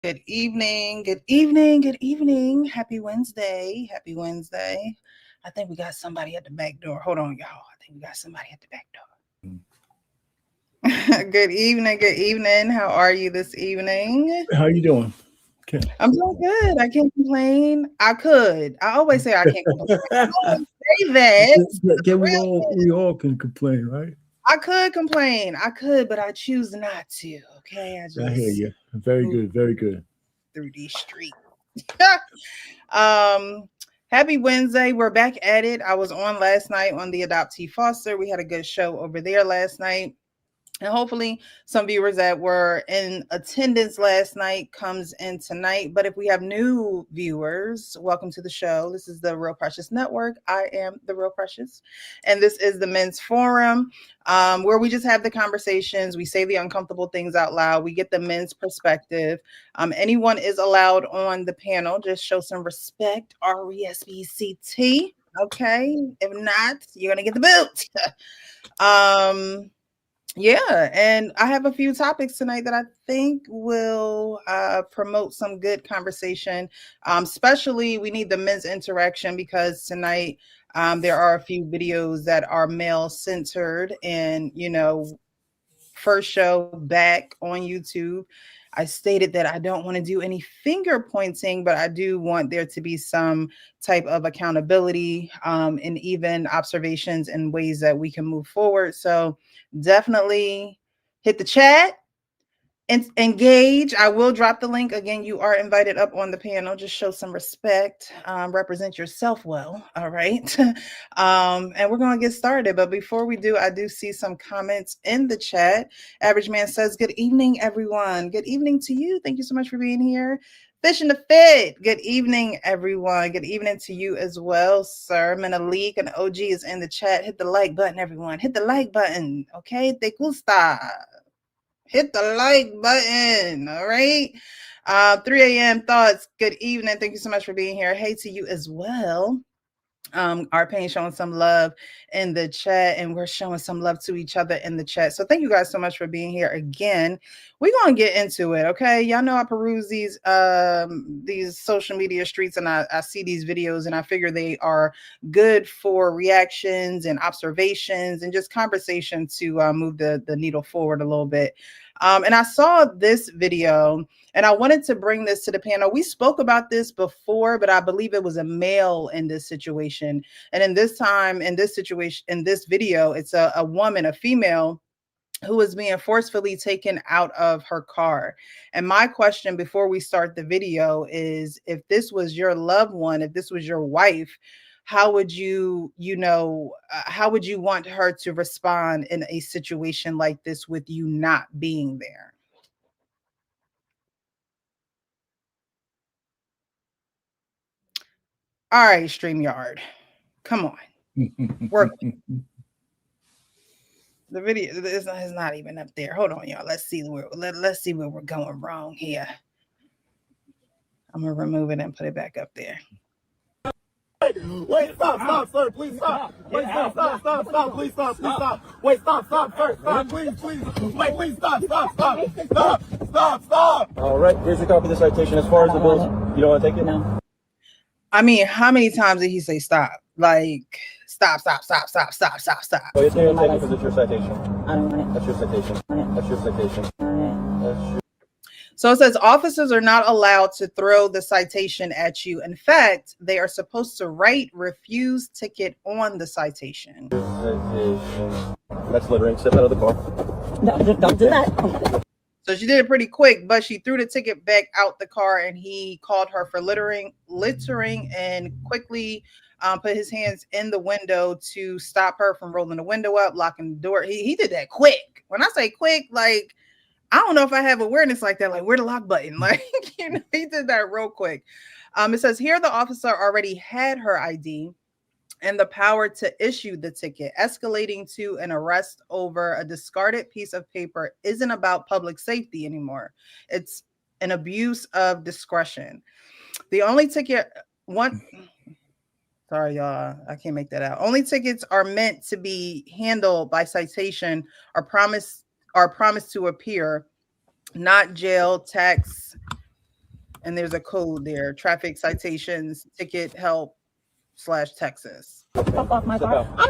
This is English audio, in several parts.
Good evening, good evening, good evening. Happy Wednesday, happy Wednesday. I think we got somebody at the back door. Hold on, y'all. I think we got somebody at the back door. Good evening, good evening. How are you this evening? How you doing? Okay. I'm doing good. I can't complain. I could. I always say I can't complain. I always say that. We all can complain, right? I could complain. I could, but I choose not to. Okay. I hear you. Very good. Very good. Through these streets. Happy Wednesday. We're back at it. I was on last night on the Adoptee Foster. We had a good show over there last night. And hopefully some viewers that were in attendance last night comes in tonight. But if we have new viewers, welcome to the show. This is the Real Precious Network. I am the Real Precious. And this is the Men's Forum, where we just have the conversations. We say the uncomfortable things out loud. We get the men's perspective. Anyone is allowed on the panel. Just show some respect. RESPCT. Okay. If not, you're going to get the boot. Yeah, and I have a few topics tonight that I think will promote some good conversation. Especially, we need the men's interaction because tonight there are a few videos that are male-centered. And, first show back on YouTube, I stated that I don't want to do any finger pointing, but I do want there to be some type of accountability and even observations and ways that we can move forward. So definitely hit the chat and engage. I will drop the link again. You are invited up on the panel. Just show some respect, represent yourself well. All right. And we're going to get started. But before we do, I do see some comments in the chat. Average Man says, good evening, everyone. Good evening to you. Thank you so much for being here. Fish in the Fit. Good evening, everyone. Good evening to you as well, sir. Menalik and OG is in the chat. Hit the like button, everyone. Hit the like button. Okay. Te gusta. Hit the like button. All right. 3 a.m. thoughts. Good evening. Thank you so much for being here. Hey to you as well. Our Pain showing some love in the chat, and we're showing some love to each other in the chat. So thank you guys so much for being here again. We're gonna get into it, okay? Y'all know I peruse these social media streets, and I see these videos, and I figure they are good for reactions and observations and just conversation to move the needle forward a little bit. And I saw this video, and I wanted to bring this to the panel. We spoke about this before, but I believe it was a male in this situation. And in this time, in this situation, in this video, it's a woman, a female, who is being forcefully taken out of her car. And my question before we start the video is, if this was your loved one, if this was your wife, how would you how would you want her to respond in a situation like this with you not being there? All right, StreamYard, come on, work. The video is not even up there. Hold on, y'all. Let's see where we're going wrong here. I'm gonna remove it and put it back up there. Wait, stop, sir, please stop. Wait, stop, please stop. Wait, stop, sir, stop, please. Wait, please stop. All right, here's your copy of the citation. As far as the bills, you don't want to take it now? I mean, how many times did he say stop? Like, stop. Well, it's going to take it because it's your citation. I don't want it. That's your citation. So it says officers are not allowed to throw the citation at you. In fact, they are supposed to write refuse ticket on the citation. That's littering. Step out of the car. No, don't do that. So she did it pretty quick, but she threw the ticket back out the car, and he called her for littering, and quickly put his hands in the window to stop her from rolling the window up, locking the door. He did that quick. When I say quick, like, I don't know if I have awareness like that, like where the lock button, like, he did that real quick. It says here the officer already had her ID and the power to issue the ticket. Escalating to an arrest over a discarded piece of paper isn't about public safety anymore. It's an abuse of discretion. The only ticket, sorry, y'all, I can't make that out. Only tickets are meant to be handled by citation or promised to appear, not jail, tax, And there's a code there, traffic citations, ticket help /Texas. Fuck off my car. I'm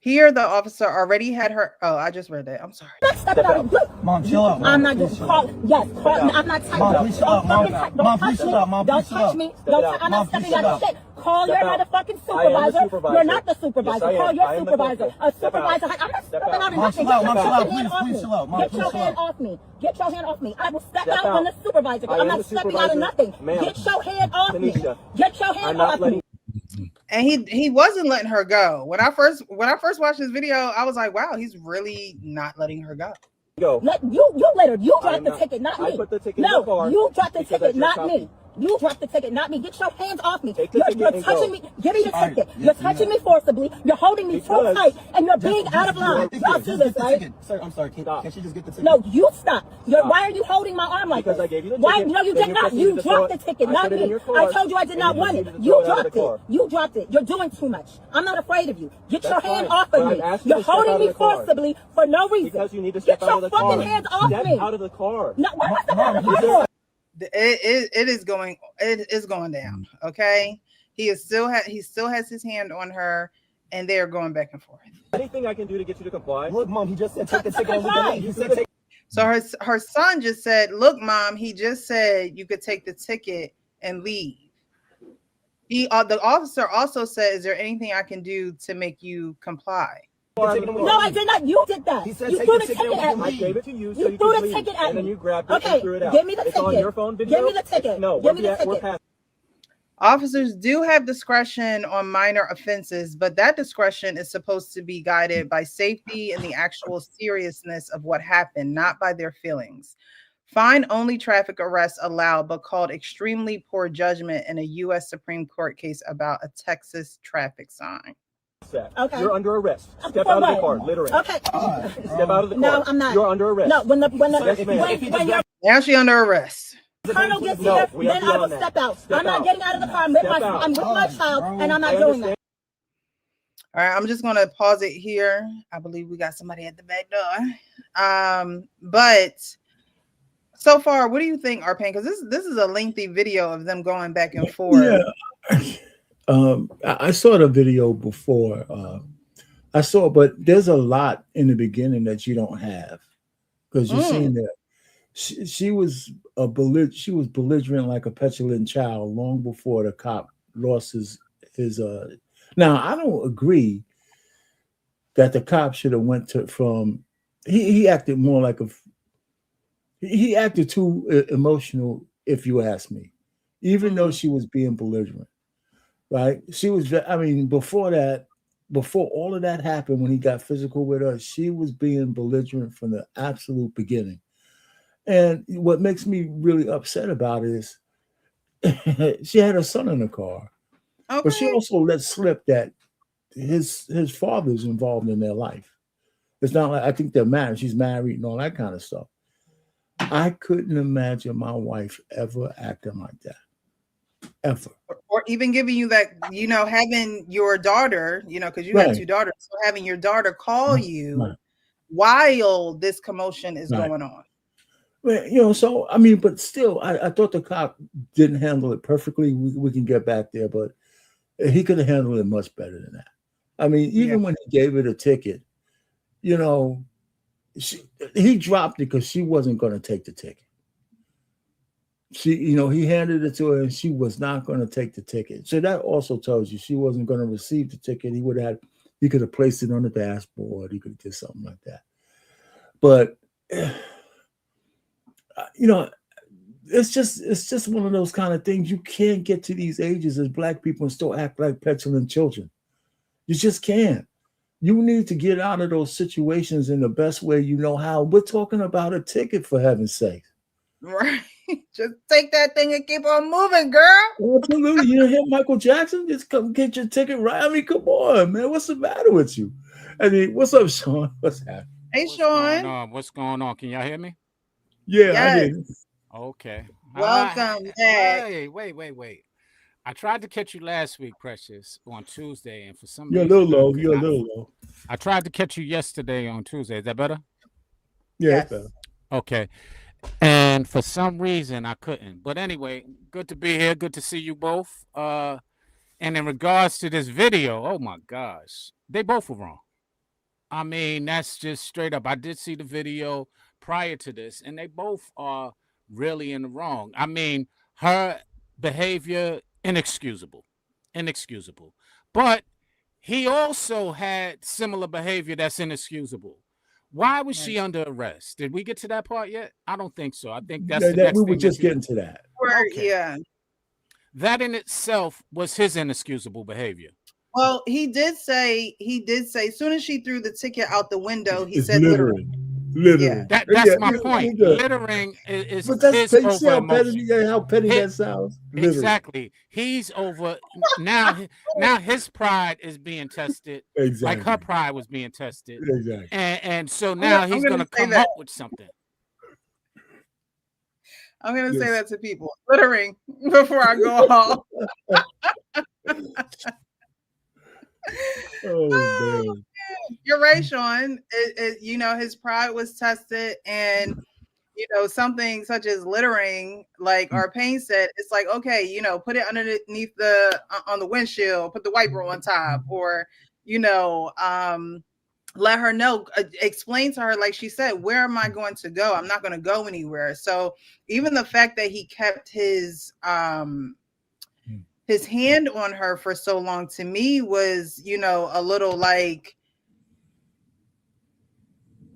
Here, the officer already had her. Oh, I just read that. I'm sorry. not stepping out. Look, Mom, chill out. I'm not just call. Yes, call. I'm not touching. Mom, please chill out. Mom, please chill out. Mom, Don't please chill touch out. me. Step Don't. out. I'm Mom, not please stepping chill out of out. shit. Call your Step out. motherfucking I am the supervisor. supervisor. You're not the Yes, supervisor. I am. Call your I am the supervisor. corporal. A Step out. supervisor. I'm not Step stepping out. out of Mom, nothing. chill out. Get Mom, your chill out. fucking hand Please, off please me. chill out. Mom, Get please your chill hand out. off me. Get your hand off me. I will step Step out when the out. supervisor. I I'm am not the stepping out of supervisor. nothing. Ma'am. Get your hand off me. Tanisha, Get your hand I'm not off letting. me. And he wasn't letting her go. When I first watched this video, I was like, wow, he's really not letting her go. Go. Let you let her. You I dropped am the not- ticket, not I me. put the ticket in No, the car you dropped the because I ticket, just not copied. me. You dropped the ticket, not me. Get your hands off me. Take the ticket You're and touching go. me. Give me the All right. ticket. Yeah, You're touching me forcibly. You're holding me too Because- tight, and you're being out of line. Y'all see this, right? Sir, I'm sorry. Can she just get the ticket? No, you stop. Stop. Why are you holding my arm like Because this? I gave you the Why? ticket, No, you then did you not. proceeded You to dropped throw the it. ticket, I not put it in me. your car, I told you I did and not you want it. proceeded to You throw it out of dropped the it. car. You dropped it. You're doing too much. I'm not afraid of you. Get That's your hand fine. off But of I've me. asked you You're to step out holding of me the car. forcibly for no reason. Because you need to step Get out your of the car. fucking hands off Step me. out of the car. No, why am I stepping out of the car? It is going. It is going down. Okay, he still has his hand on her, and they are going back and forth. Anything I can do to get you to comply? Look, Mom, he just said take the ticket and Comply. leave. He said take. So her son just said, "Look, Mom, he just said you could take the ticket and leave." The officer also said, "Is there anything I can do to make you comply?" No, I did not. You did that. He said You take threw the the ticket ticket and at I me. gave it to you so You you threw could the leave. ticket at And then me. you grabbed it Okay, and threw it out. give me the It's on ticket. your phone video. Give me the ticket. No, Give me the we're ticket. past. Officers do have discretion on minor offenses, but that discretion is supposed to be guided by safety and the actual seriousness of what happened, not by their feelings. Fine-only traffic arrests allowed, but called extremely poor judgment in a U.S. Supreme Court case about a Texas traffic sign. Okay. You're under arrest. Step For out of the what? car, literally. Okay. Step out of the car. No, I'm not. You're under arrest. No, when Yes, ma'am. when your Now she under arrest. colonel gets No, here, we are then I will beyond that. step out. Step I'm not out. getting out of the car. I'm with Step my out. I'm with my child, and I'm not I doing understand. that. All right, I'm just going to pause it here. I believe we got somebody at the back door. But so far, what do you think, Arpan? Because this is a lengthy video of them going back and forth. Yeah. I saw the video before. But there's a lot in the beginning that you don't have because you've seen that she was belligerent like a petulant child long before the cop lost his. Now I don't agree that the cop should have went to from. He acted more like he acted too emotional, if you ask me, even though she was being belligerent. Right? She was. I mean, before all of that happened, when he got physical with her, she was being belligerent from the absolute beginning. And what makes me really upset about it is she had her son in the car, but she also let slip that his father's involved in their life. It's not like I think they're married. She's married and all that kind of stuff. I couldn't imagine my wife ever acting like that. Ever. Or even giving you that, having your daughter, because you have two daughters, so having your daughter call you while this commotion is going on. Well, so I mean, but still, I thought the cop didn't handle it perfectly. We can get back there, but he could have handled it much better than that. I mean, even when he gave her the ticket, he dropped it because she wasn't going to take the ticket. He handed it to her and she was not going to take the ticket. So that also tells you she wasn't going to receive the ticket. He could have placed it on the dashboard. He could have did something like that. But, it's just one of those kind of things. You can't get to these ages as Black people and still act like petulant children. You just can't. You need to get out of those situations in the best way you know how. We're talking about a ticket, for heaven's sake. Right. Just take that thing and keep on moving, girl. Absolutely. You hear Michael Jackson? Just come get your ticket right. I mean, come on, man. What's the matter with you? I mean, what's up, Sean? What's happening? Hey, Sean. What's going on? Can y'all hear me? Yeah, yes. I did. Okay. Welcome back. Hey, wait. I tried to catch you last week, Precious, on Tuesday, and for some reason, You're a little low. I tried to catch you yesterday on Tuesday. Is that better? Yeah, it's better. Okay. and for some reason I couldn't. But anyway, good to be here. Good to see you both. And in regards to this video, oh my gosh, they both were wrong. I mean, that's just straight up. I did see the video prior to this, and they both are really in the wrong. I mean, her behavior, inexcusable. But he also had similar behavior that's inexcusable. Why was she under arrest? Did we get to that part yet? I don't think so. I think that's the next we were thing just that you- getting to that. Okay. Yeah. That in itself was his inexcusable behavior. Well, he did say as soon as she threw the ticket out the window, he It's said littering. Yeah. That's my point. Littering is but that's his see how over-emotion. petty that sounds. Littering. Exactly. He's over now. Now his pride is being tested, Exactly. like her pride was being tested. Exactly. And so now I'm he's gonna going to say come that. up with something. I'm gonna say Yes. that to people. Littering before I go off. Oh man. You're right, Sean. His pride was tested, and something such as littering, like Arpain said, it's like, okay, put it underneath on the windshield, put the wiper on top, or let her know, explain to her, like she said, where am I going to go? I'm not going to go anywhere. So even the fact that he kept his hand on her for so long, to me was, a little like,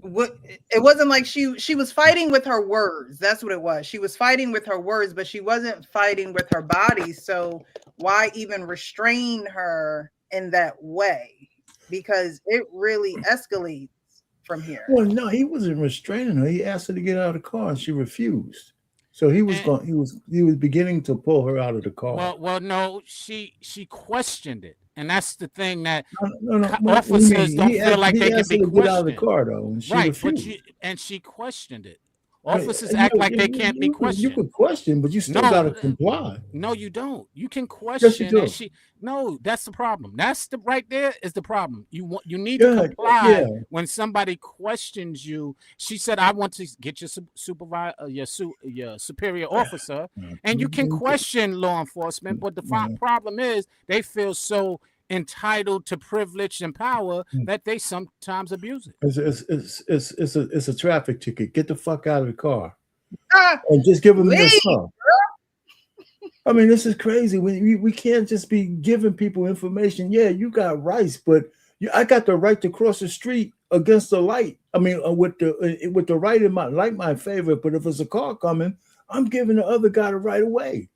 it wasn't like she was fighting with her words. That's what it was. She was fighting with her words, but she wasn't fighting with her body. So why even restrain her in that way? Because it really escalates from here. Well, no, he wasn't restraining her. He asked her to get out of the car, and she refused. So he was he was beginning to pull her out of the car. Well, no, she questioned it, and that's the thing that No. officers don't feel like they can be questioned. Get out of the questioned. car though, and she Right, refused. and she questioned it. Officers act like they can't be questioned. You could question, but you still got to comply. No, you don't. You can question. Yes, you do. No, that's the problem. That's right there is the problem. You need to comply when somebody questions you. She said, "I want to get your supervisor, your superior officer," and you can question law enforcement. But the problem is they feel so entitled to privilege and power that they sometimes abuse it. It's a traffic ticket. Get the fuck out of the car and just give them your stuff. I mean, this is crazy. We can't just be giving people information. Yeah, you got rights, but I got the right to cross the street against the light. I mean, with the right in my favor. But if it's a car coming, I'm giving the other guy the right of way.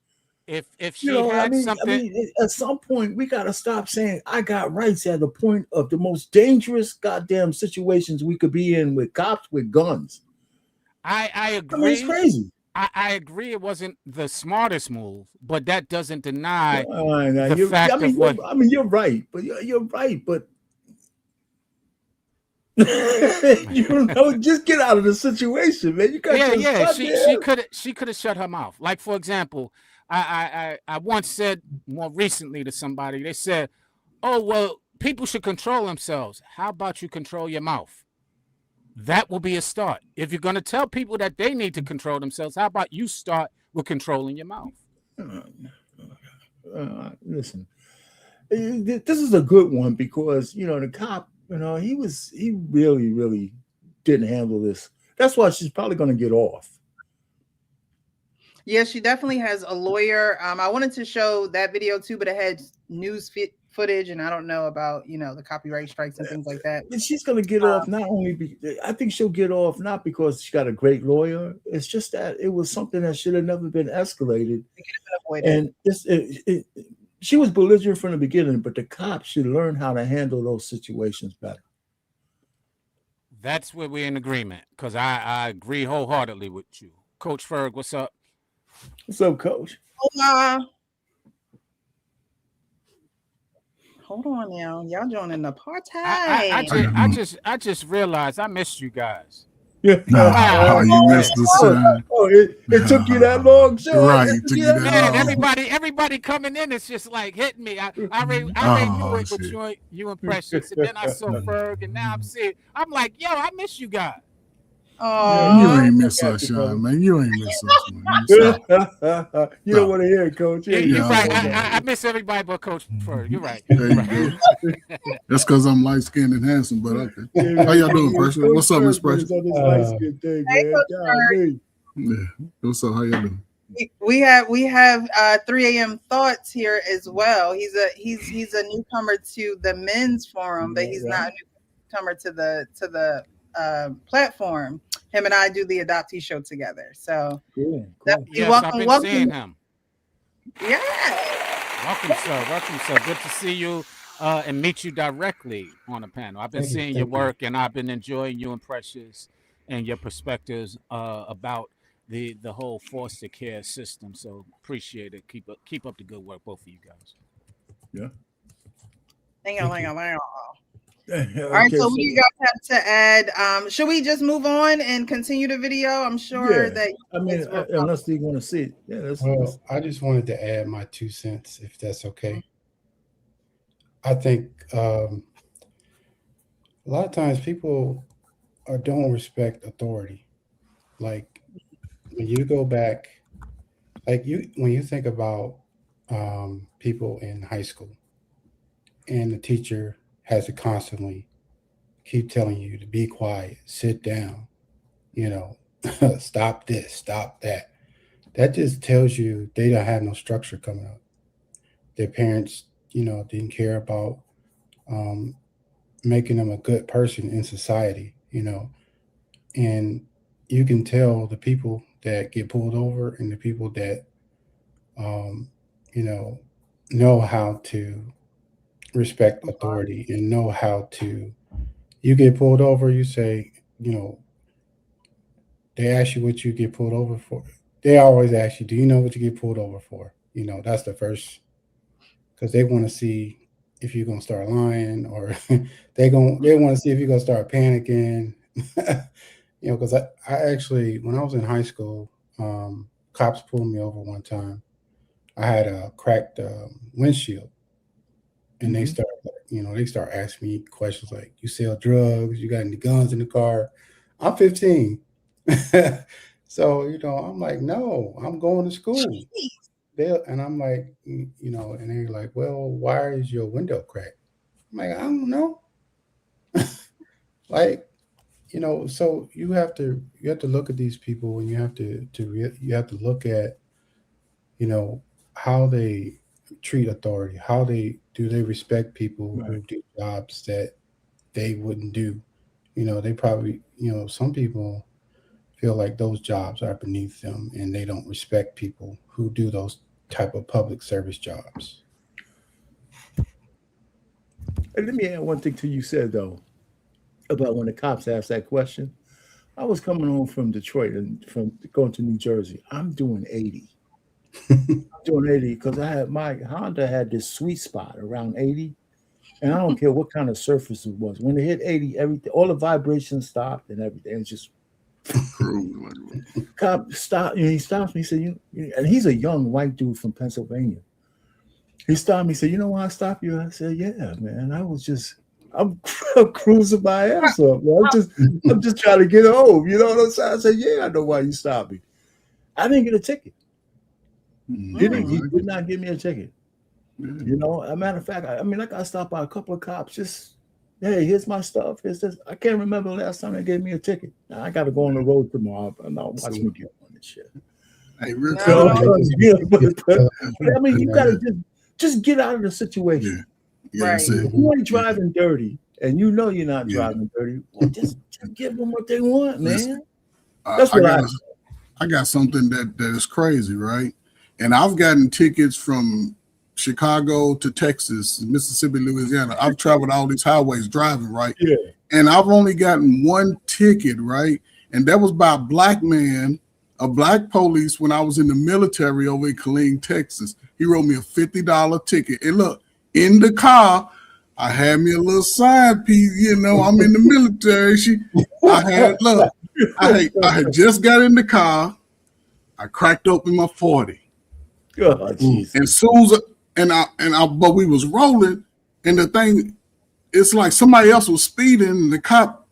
If she had something, at some point we gotta stop saying I got rights at the point of the most dangerous goddamn situations we could be in with cops with guns. I agree. I mean, it's crazy. I agree. It wasn't the smartest move, but that doesn't deny the fact of what. I mean, you're right, but you're right, but just get out of the situation, man. You got She could have shut her mouth. Like, for example, I once said more recently to somebody, they said, "Oh, well, people should control themselves." How about you control your mouth? That will be a start. If you're going to tell people that they need to control themselves, how about you start with controlling your mouth? Listen, this is a good one because the cop, he really didn't handle this. That's why she's probably going to get off. Yeah, she definitely has a lawyer. I wanted to show that video too, but it had news footage, and I don't know about the copyright strikes and things like that. And she's going to get off not only I think she'll get off not because she got a great lawyer. It's just that it was something that should have never been escalated. And she was belligerent from the beginning, but the cops should learn how to handle those situations better. That's where we're in agreement, because I agree wholeheartedly with you. Coach Ferg, what's up? What's up, Coach? Hold on now. Y'all joining the party. I just realized I missed you guys. Yeah. You missed the sun. It took you that long, Joe. Right. It took you that long. Everybody coming in, it's just like hitting me. I already knew it, but you and Precious. And then I saw Ferg, and now I'm like, yo, I miss you guys. Man, you Oh, ain't miss us, Sean, man. You ain't miss us, man. You stop. You don't want to hear it, Coach. You ain't You're Yeah, right. I know. I miss everybody but Coach Fur. You're right. There You're you right. go. That's because I'm light skinned and handsome, but okay. Yeah, How y'all doing, Coach Precious? What's up, Miss Furman Precious? is on this light skin thing, hey, man. Coach Golly. Yeah. What's up? How y'all doing? we have 3 a.m. thoughts here as well. He's a newcomer to the men's forum, but he's not a newcomer to the platform. Him and I do the adoptee show together. So Cool. Yes, I've been seeing him. Yeah. Welcome, sir. Welcome, sir. Good to see you and meet you directly on the panel. I've been seeing your work, and I've been enjoying you and Precious and your perspectives about the whole foster care system. So appreciate it. Keep up the good work, both of you guys. Yeah. Hang on. Okay, All right, so what do you guys have to add? Should we just move on and continue the video? I'm sure that I mean, unless you want to see it. Yeah, well, I just wanted to add my 2 cents, if that's okay. I think a lot of times people don't respect authority. Like when you go back, when you think about people in high school, and the teacher has to constantly keep telling you to be quiet, sit down, stop this, stop that. That just tells you they don't have no structure coming up. Their parents, didn't care about making them a good person in society, and you can tell the people that get pulled over and the people that, know how to respect authority and know how to, you get pulled over, you say, they ask you what you get pulled over for. They always ask you, do you know what you get pulled over for? That's the first, because they want to see if you're going to start lying, or they want to see if you're going to start panicking. Because I actually, when I was in high school, cops pulled me over one time. I had a cracked windshield, and they start asking me questions like, you sell drugs, you got any guns in the car? I'm 15. So, I'm like, no, I'm going to school. And I'm like, and they're like, well, why is your window cracked? I'm like, I don't know. So you have to look at these people, and you have to look at, how they treat authority, how they respect people who do jobs that they wouldn't do. They probably, some people feel like those jobs are beneath them, and they don't respect people who do those type of public service jobs. And let me add one thing to you said, though, about when the cops asked that question. I was coming home from Detroit and from going to New Jersey. I'm doing 80. I'm doing 80 because my Honda had this sweet spot around 80. And I don't care what kind of surface it was. When it hit 80, everything, all the vibrations stopped and everything. It's just cop stopped. He stops me. He said, and he's a young white dude from Pennsylvania. He stopped me. He said, you know why I stopped you? I said, yeah, man. I'm cruising my ass up. Man. I'm just trying to get home. You know what I'm saying? I said, yeah, I know why you stopped me. I didn't get a ticket. He did not give me a ticket. A matter of fact, I got stopped by a couple of cops. Just, hey, here's my stuff. Here's this. I can't remember the last time they gave me a ticket. Now I got to go on the road tomorrow. Now watch me get on this shit. Hey, real you got to just get out of the situation. Yeah, if you ain't driving dirty, and you're not driving dirty, well, just give them what they want, man. That's what I got something that is crazy, right? And I've gotten tickets from Chicago to Texas, Mississippi, Louisiana. I've traveled all these highways driving, right? Yeah. And I've only gotten one ticket, right? And that was by a black man, a black police, when I was in the military over in Killeen, Texas. He wrote me a $50 ticket. And look, in the car, I had me a little side piece, I'm in the military. I had just got in the car. I cracked open my 40. Oh, geez. And Susan but we was rolling, and the thing, it's like somebody else was speeding, and the cop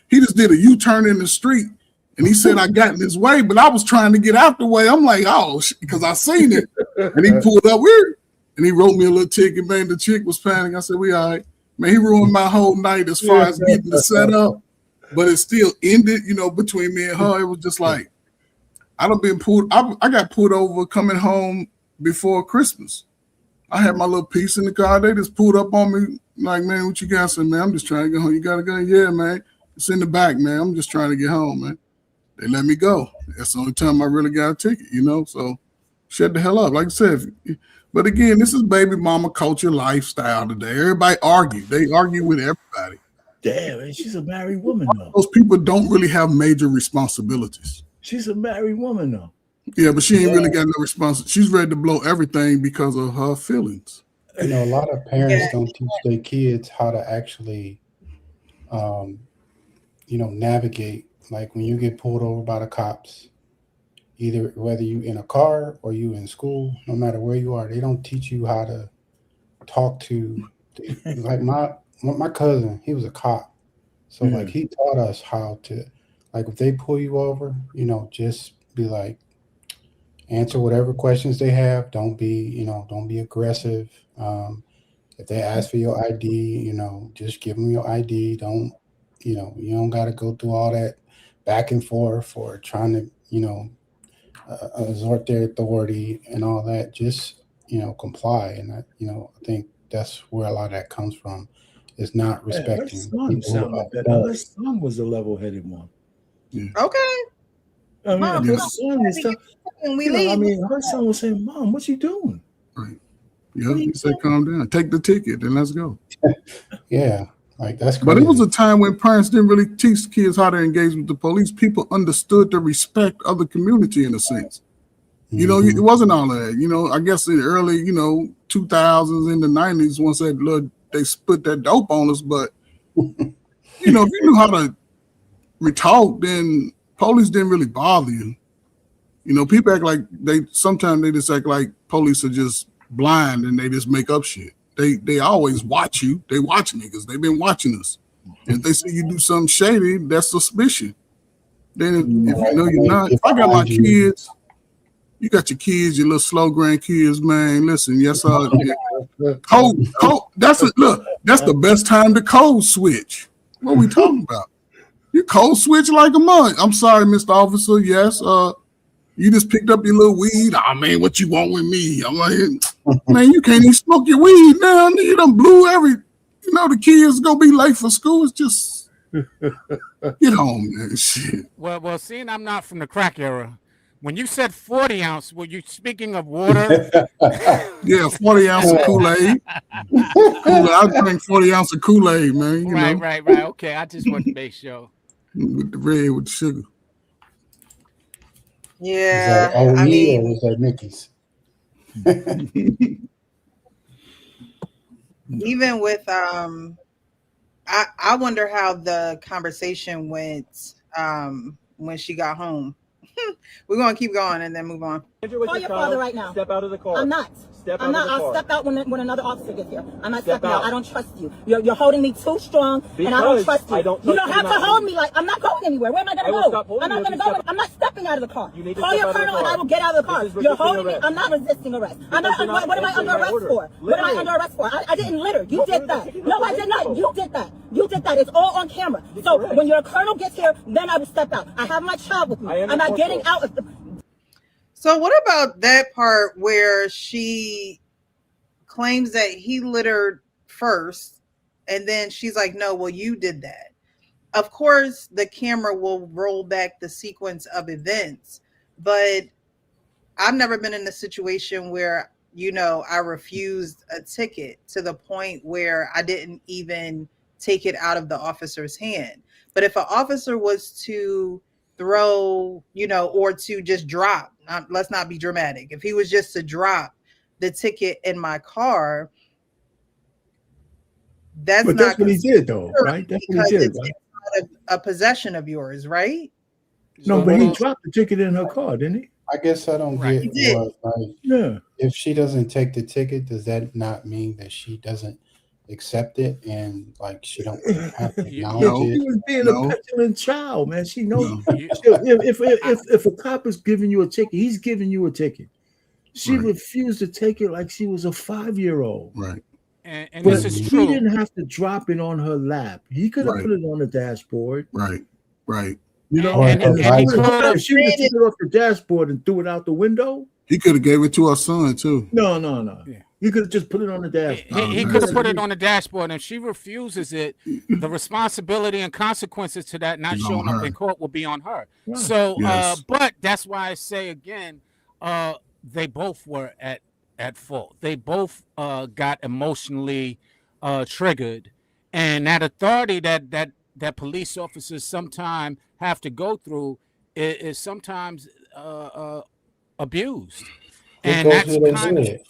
he just did a U-turn in the street, and he said I got in his way, but I was trying to get out the way. I'm like, oh, because I seen it, and he pulled up weird, and he wrote me a little ticket. Man, the chick was panicking. I said, we all right. Man, he ruined my whole night as far as getting the setup, but it still ended, between me and her. It was just like, I got pulled over coming home before Christmas. I had my little piece in the car. They just pulled up on me like, man, what you got? I said, man, I'm just trying to get home. You got a gun? Yeah, man. It's in the back, man. I'm just trying to get home, man. They let me go. That's the only time I really got a ticket, So shut the hell up. Like I said, but again, this is baby mama culture lifestyle today. Everybody argue. They argue with everybody. Damn, and she's a married woman, though. Those people don't really have major responsibilities. She's a married woman, though. Yeah, but she ain't really got no response. She's ready to blow everything because of her feelings. A lot of parents don't teach their kids how to actually, navigate. Like when you get pulled over by the cops, either whether you in a car or you in school, no matter where you are, they don't teach you how to talk to. Like my cousin, he was a cop, so like he taught us how to, like if they pull you over, just be like, answer whatever questions they have. Don't be aggressive. If they ask for your ID, just give them your ID. Don't, you don't got to go through all that back and forth or trying to, exhort their authority and all that. Just, comply. And I think that's where a lot of that comes from. Is not respecting. Her son was a level-headed one. Okay. I mean, Mom, her son is stuff. Her son was saying, "Mom, what you doing?" Right. Yeah, he said, "Calm down. Take the ticket and let's go." Yeah, like that's crazy. But it was a time when parents didn't really teach kids how to engage with the police. People understood the respect of the community in a sense. It wasn't all of that. I guess in the early, 2000s, in the 90s, once they split that dope on us. But, if you knew how to talk, then police didn't really bother you. People act like sometimes they just act like police are just blind and they just make up shit. They always watch you. They watch niggas. They've been watching us. And if they see you do something shady, that's suspicion. Then if you're not, if I got my kids, you got your kids, your little slow grandkids, man. Listen, yes, code. That's the best time to code switch. What are we talking about? You code switch like a month. I'm sorry, Mr. Officer. Yes, you just picked up your little weed. Oh man, what you want with me? I'm like, man, you can't even smoke your weed now. You done blew the kids gonna be late for school. It's just get home, man. Shit. Well, seeing I'm not from the crack era, when you said 40 ounce, were you speaking of water? Yeah, 40 ounce of Kool-Aid. I drink 40 ounce of Kool-Aid, man. Right. Okay, I just want to make sure. With the red with the sugar. Yeah. Is that OE or was that Mickey's? Even with I wonder how the conversation went when she got home. We're gonna keep going and then move on. Call your father right now. Step out of the car. I'm not. Step I'm not. out of the car. I'll step out when another officer gets here. I'm not Step stepping out. out. I don't trust you. You're holding me too strong, and I don't Because trust you. I don't You trust don't you have to not hold to. me like I'm not going anywhere. Where am I I gonna will go? stop holding I'm not you gonna if you go. step- I'm not stepping out of the car. You need to Call step your out of the colonel, and car. I will get out of the car. This is You're resisting holding me. arrest. I'm not resisting arrest. Because you're not What am I answering under my arrest order. for? What am I Literally. under arrest for? I didn't litter. You No, did that. you No, I did not. You did that. You did that. It's all on camera. So correct. when your colonel gets here, then I will step out. I have my child with me. I am I'm not the getting corporal. out of the. So what about that part where she claims that he littered first and then she's like, no, well, you did that. Of course, the camera will roll back the sequence of events, but I've never been in a situation where, I refused a ticket to the point where I didn't even take it out of the officer's hand. But if an officer was to throw, or to just drop, let's not be dramatic. If he was just to drop the ticket in my car, that's what he did, though, right? That's what he did, it's right? not a possession of yours, right? No, but he dropped the ticket in her car, didn't he? I guess I don't Right. get what, like, Yeah. if she doesn't take the ticket, does that not mean that she doesn't accept it and like she don't have to You- acknowledge She it. was being No. a petulant child, man. She knows No. you- if a cop is giving you a ticket, he's giving you a ticket. She Right. refused to take it like she was a 5-year-old. Right. and But this is he true. didn't have to drop it on her lap. He could have Right. put it on the dashboard. Right. Right. You know, Or And her he vice could have- if she would have took it off the dashboard and threw it out the window, He could have gave it to her son too. no. Yeah. He could have just put it on the dashboard. He could have put it on the dashboard, and if she refuses it, the responsibility and consequences to that not It's on showing up her. in court will be on her. Right. So, Yes. but that's why I say again, they both were at fault. They both got emotionally triggered, and that authority that police officers sometimes have to go through is sometimes abused, and It that's goes with kind of. it.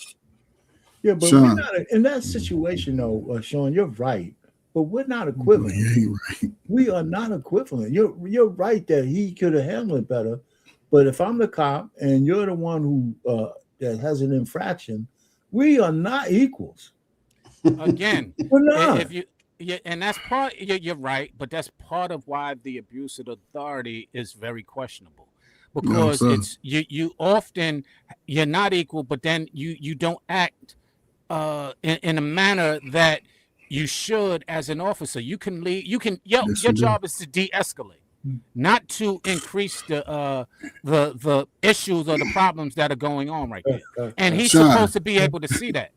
Yeah, but Sean. we're not in that situation, though, Sean. You're right, but we're not equivalent. Yeah, you're right. We are not equivalent. You're right that he could have handled it better, but if I'm the cop and you're the one who that has an infraction, we are not equals. Again, We're not. if you and that's part you're right, but that's part of why the abuse of authority is very questionable, because sir. it's you often you're not equal, but then you don't act in a manner that you should as an officer. You can lead, your Yes, you do. job is to de-escalate, not to increase the issues or the problems that are going on right there, and he's Sean. supposed to be able to see that.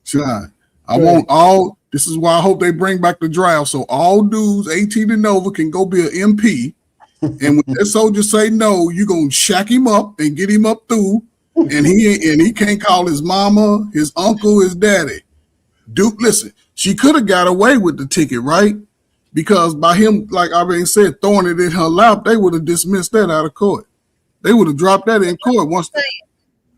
Sean, I want all. This is why I hope they bring back the draft, so all dudes 18 and over can go be an MP. And when that soldier say no, you gonna shack him up and get him up through, and he can't call his mama, his uncle, his daddy. Duke, listen, she could have got away with the ticket, right? Because by him, like I already said, throwing it in her lap, they would have dismissed that out of court. They would have dropped that in court once.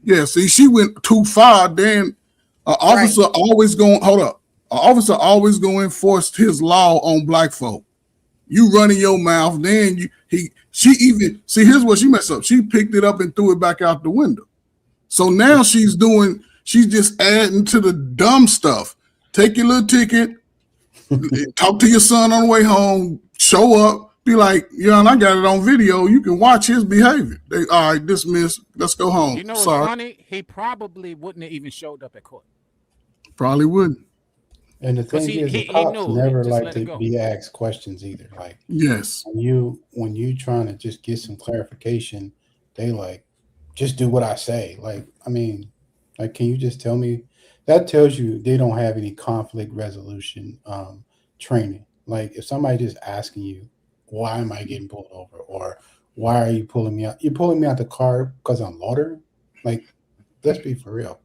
Yeah, see, she went too far. Then an officer always going hold up. An officer always going to enforce his law on black folk. You running your mouth, then she even see. Here's what she messed up. She picked it up and threw it back out the window. So now she's just adding to the dumb stuff. Take your little ticket, talk to your son on the way home, show up, be like, yeah, I got it on video. You can watch his behavior. All right, dismiss. Let's go home. You know what's Sorry. funny? He probably wouldn't have even showed up at court. Probably wouldn't. And the thing is, the cops knew. never Just like let it to go. be asked questions either. Like Yes. when you trying to just get some clarification, they like just do what I say. Like, I mean, like, can you just tell me? That tells you they don't have any conflict resolution training. Like, if somebody just asking you, why am I getting pulled over, or why are you pulling me out? You're pulling me out the car because I'm loitering. Like, let's be for real.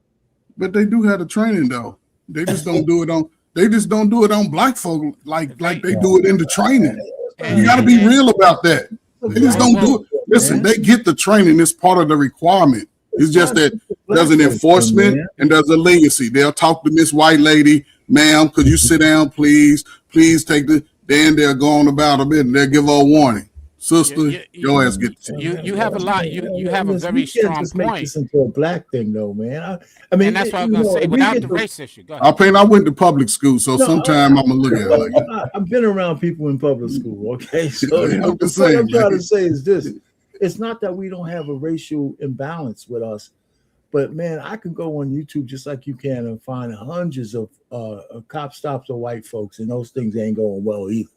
But they do have the training though. They just don't do it on. They just don't do it on black folk like they do it in the training. You got to be real about that. They just don't do it. Listen, they get the training. It's part of the requirement. It's just that there's an enforcement and there's a legacy. They'll talk to Miss White Lady, ma'am, could you sit down, please? Please take the. Then they'll go on about a bit and they'll give her a warning. Sister, your ass get. You have a lot. You have a very We can't strong just make point, this into a black thing, though, man. I mean, and that's what I'm gonna say. Without the race issue, go ahead. I went to public school, so sometime I'm gonna look at it like that. I've been around people in public school, okay? So I'm just what I'm saying, trying man. to say is this: it's not that we don't have a racial imbalance with us, but man, I can go on YouTube just like you can and find hundreds of cop stops of white folks, and those things ain't going well either.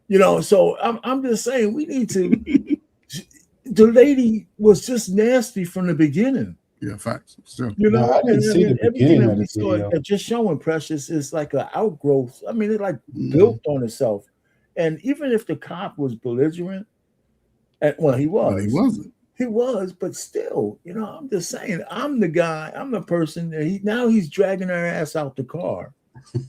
You know, so I'm just saying we need to. The lady was just nasty from the beginning. Yeah, facts. Sure. You know, No, I didn't see the everything beginning that of we the saw video. just showing Precious is like an outgrowth. I mean, it like built on itself. And even if the cop was belligerent, and well, he was. But he wasn't. He was, but still, you know, I'm just saying, I'm the guy, I'm the person that now he's dragging her ass out the car.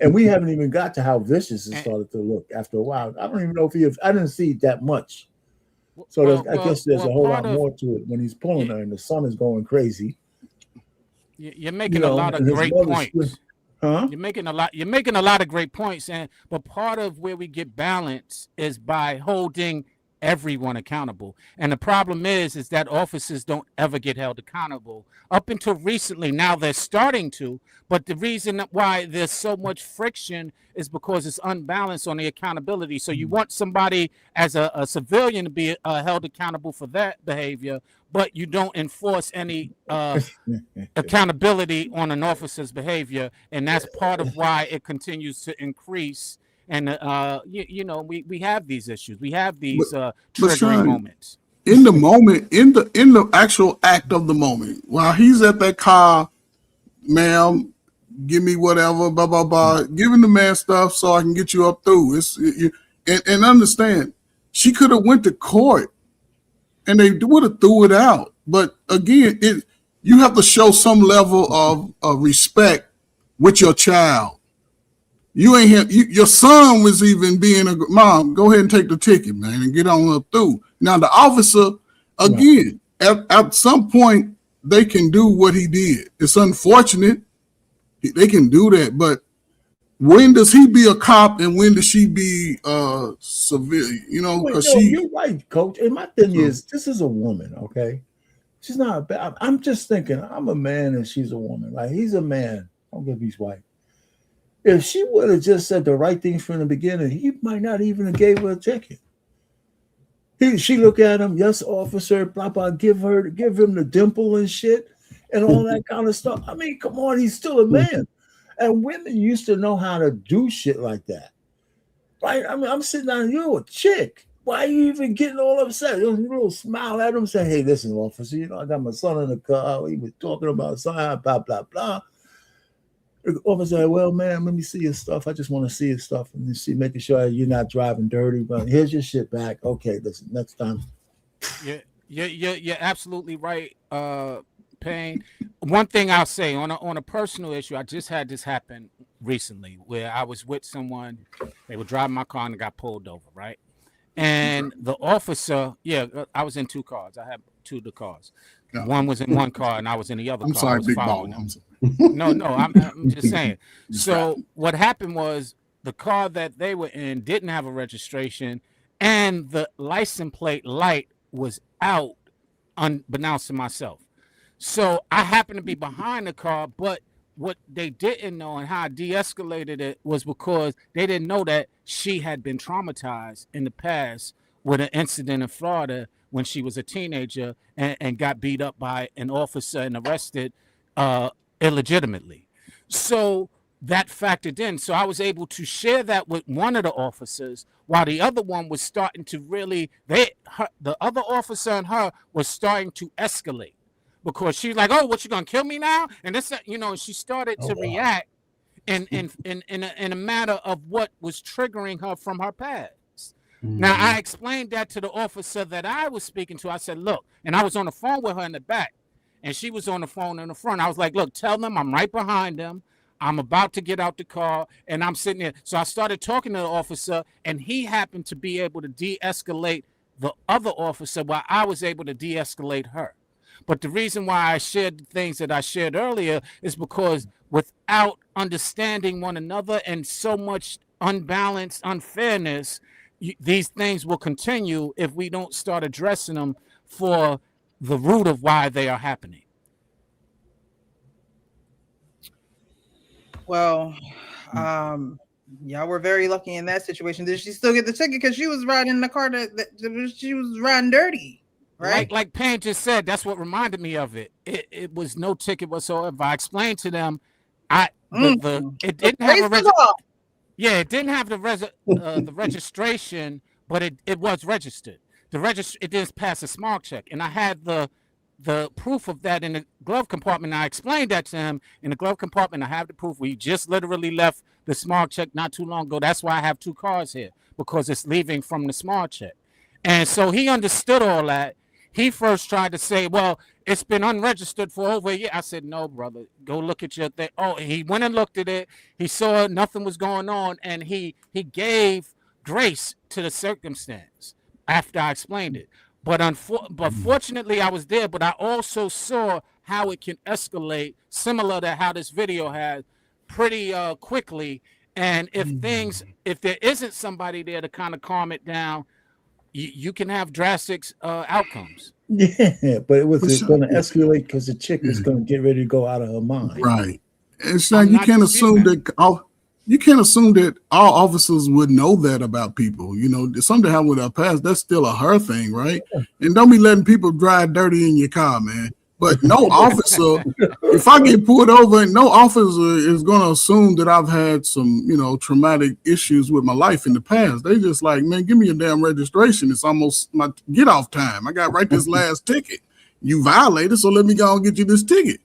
And we haven't even got to how vicious it started to look after a while. I don't even know if I didn't see that much. So I guess there's a whole lot more to it when he's pulling her and the sun is going crazy. You're making a lot of great points. Huh? You're making a lot of great points, but part of where we get balance is by holding everyone accountable. And the problem is that officers don't ever get held accountable. Up until recently, now they're starting to, but the reason why there's so much friction is because it's unbalanced on the accountability. So you want somebody as a civilian to be held accountable for that behavior, but you don't enforce any accountability on an officer's behavior. And that's part of why it continues to increase. And, we have these issues. We have these triggering Sean, moments. In the moment, in the actual act of the moment, while he's at that car, ma'am, give me whatever, blah, blah, blah, giving the man stuff so I can get you up through. And understand, she could have went to court and they would have threw it out. But again, you have to show some level of respect with your child. You ain't have, your son was even being a mom. Go ahead and take the ticket, man, and get on up through. Now the officer, again, at some point they can do what he did. It's unfortunate they can do that, but when does he be a cop and when does she be civilian? Because you're right, Coach. And my thing is, this is a woman, okay? She's not a bad. I'm just thinking, I'm a man and she's a woman. Like, he's a man. I don't give he's white. If she would have just said the right things from the beginning, he might not even have gave her a ticket. She look at him, yes, officer, blah, blah, give him the dimple and shit and all that kind of stuff. I mean, come on, he's still a man. And women used to know how to do shit like that. Right? I mean, I'm sitting down, you're a chick. Why are you even getting all upset? You little smile at him, say, hey, listen, officer, I got my son in the car. He was talking about something, blah, blah, blah. The officer said, well, man, let me see your stuff. I just want to see your stuff and see, making sure you're not driving dirty. But here's your shit back. Okay, listen, next time. You're absolutely right, Payne. One thing I'll say on a personal issue, I just had this happen recently where I was with someone. They were driving my car and got pulled over, right? And the officer, I was in two cars. I had two of the cars. Yeah. One was in one car and I was in the other car. Sorry, big ball. No, I'm just saying. So what happened was the car that they were in didn't have a registration and the license plate light was out unbeknownst to myself. So I happened to be behind the car, but what they didn't know and how I de-escalated it was because they didn't know that she had been traumatized in the past with an incident in Florida when she was a teenager and got beat up by an officer and arrested illegitimately. So that factored in. So I was able to share that with one of the officers while the other one was starting to really, the other officer and her was starting to escalate because she's like, oh, what, you gonna kill me now? And this, she started to react in a matter of what was triggering her from her past. Mm-hmm. Now, I explained that to the officer that I was speaking to. I said, look, and I was on the phone with her in the back. And she was on the phone in the front. I was like, look, tell them I'm right behind them. I'm about to get out the car and I'm sitting there. So I started talking to the officer and he happened to be able to de-escalate the other officer while I was able to de-escalate her. But the reason why I shared the things that I shared earlier is because without understanding one another and so much unbalanced unfairness, these things will continue if we don't start addressing them for the root of why they are happening. Well, y'all were very lucky in that situation. Did she still get the ticket because she was riding in the car that she was riding dirty, right? Like Payne just said, that's what reminded me of it. It was no ticket whatsoever. I explained to them, it didn't have it didn't have the registration, but it was registered. It didn't pass a smog check, and I had the proof of that in the glove compartment. I explained that to him in the glove compartment. I have the proof. We just literally left the smog check not too long ago. That's why I have two cars here, because it's leaving from the smog check. And so he understood all that. He first tried to say, well, it's been unregistered for over a year. I said, no, brother, go look at your thing. Oh, he went and looked at it. He saw nothing was going on, and he gave grace to the circumstance after I explained it. But fortunately, I was there, but I also saw how it can escalate, similar to how this video has, pretty quickly. And if there isn't somebody there to kind of calm it down, you can have drastic outcomes. Yeah, but it was going to Yeah. escalate because the chick was going to get ready to go out of her mind. Right. It's like I'm you not can't disputing assume that all officers would know that about people. You know, something happened with her past. That's still a her thing, right? And don't be letting people drive dirty in your car, man. But no officer, if I get pulled over, no officer is going to assume that I've had some, you know, traumatic issues with my life in the past. They just like, man, give me a damn registration. It's almost my get off time. I got right this last ticket. You violated, so let me go and get you this ticket.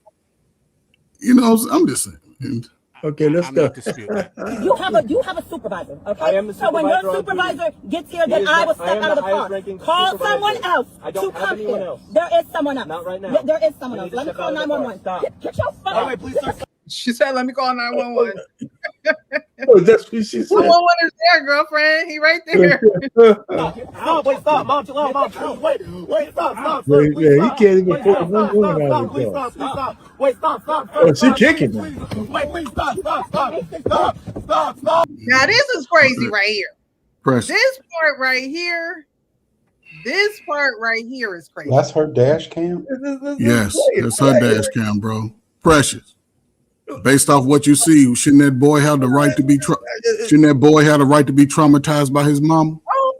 You know, I'm just saying. Okay, let's I'm go. not disputing that. You have a supervisor, okay? I am the So when your supervisor on duty. supervisor gets here, He then is I the- will I step am out of the the car. highest ranking Call supervisor. someone else I don't to have come anyone here. else. There is someone else. Not right now. There is someone You else. need to Let me step call out of the car. 911. Stop. Get your phone. Wait, please, sir. She said, "Let me call 911." Oh, that's what she said. 911 is there, girlfriend. He right there. Stop, wait, stop, mom, chill out, mom, chill. Wait, stop, Yeah, sir, please yeah, he stop. can't even Wait, pull stop, one stop, woman stop, out of please the car. stop, please stop. Wait, stop, Oh, she stop, kicking please, him. please. Wait, please, stop. Now this is crazy right here. Pressure. This part right here is crazy. That's her dash cam. Yes, that's her dash cam, bro. Precious. Based off what you see, shouldn't that boy have the right to be traumatized by his mom? Oh,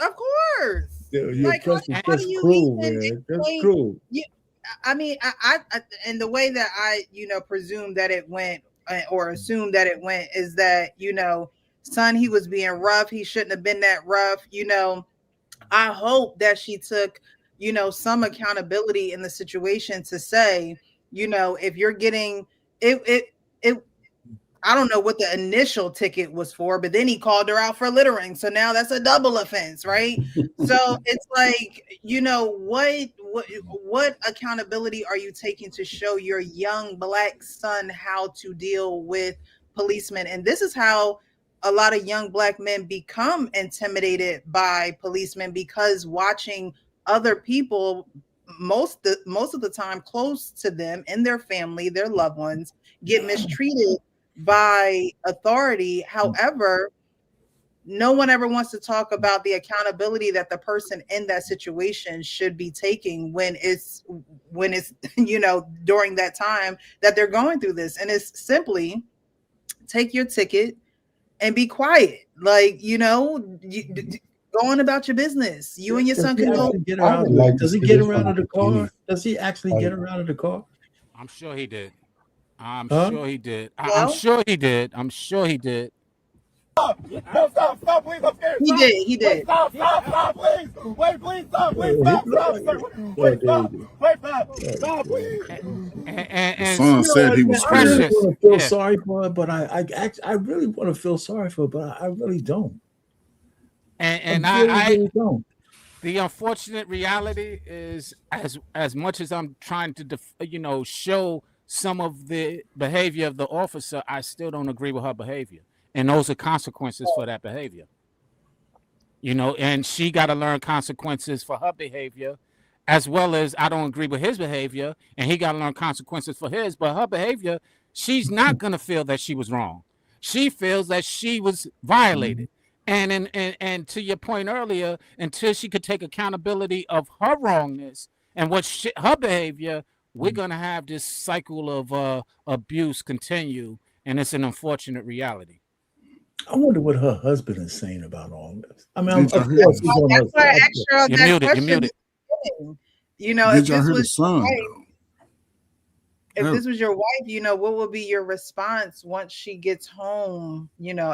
of course. Yeah, Like, Precious, how that's do you cruel, even man. That's explain? cruel. I mean, I and the way that I, presume that it went or assume that it went is that, son, he was being rough. He shouldn't have been that rough. I hope that she took, some accountability in the situation to say, if you're getting it, I don't know what the initial ticket was for, but then he called her out for littering. So now that's a double offense, right? So it's like, what accountability are you taking to show your young Black son how to deal with policemen? And this is how a lot of young Black men become intimidated by policemen, because watching other people most of the time close to them in their family, their loved ones, get mistreated by authority. However, no one ever wants to talk about the accountability that the person in that situation should be taking when it's during that time that they're going through this. And it's simply take your ticket and be quiet. Like, go on about your business. You and your son can go. Does he get her out of the car? Does he actually get her out of the car? I'm sure he did. I'm Huh? sure he did. Well? I'm sure he did. I'm sure he did. Stop, please, I'm scared. He did. Stop, please. Wait, please, stop, please, stop, sir. Wait, stop, please. And Son said he was I really scared. want to feel Yeah. sorry for her, but I really want to feel sorry for her, but I really don't. and I really don't. The unfortunate reality is, as much as I'm trying to show some of the behavior of the officer, I still don't agree with her behavior, and those are consequences for that behavior. And she got to learn consequences for her behavior, as well as I don't agree with his behavior, and he got to learn consequences for his. But her behavior, she's not gonna feel that she was wrong. She feels that she was violated. And to your point earlier, until she could take accountability of her wrongness and her behavior, we're gonna have this cycle of abuse continue, and it's an unfortunate reality. I wonder what her husband is saying about all this. I mean, Did y'all of hear course that? he's on That's why I her asked her You're that muted. question. You're muted. Did If y'all this hear the was son? if this was your wife, what would be your response once she gets home?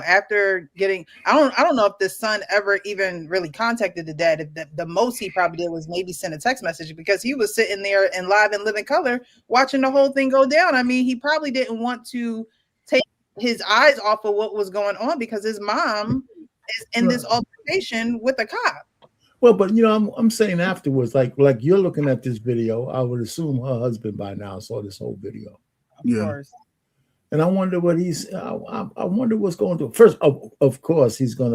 After getting, I don't know if the son ever even really contacted the dad. The most he probably did was maybe send a text message, because he was sitting there in live and living color watching the whole thing go down. I mean, he probably didn't want to take his eyes off of what was going on, because his mom is in this altercation with a cop. Well, but I'm saying afterwards, like you're looking at this video, I would assume her husband by now saw this whole video. Of course. And I wonder what I wonder what's going to. First, of course, he's going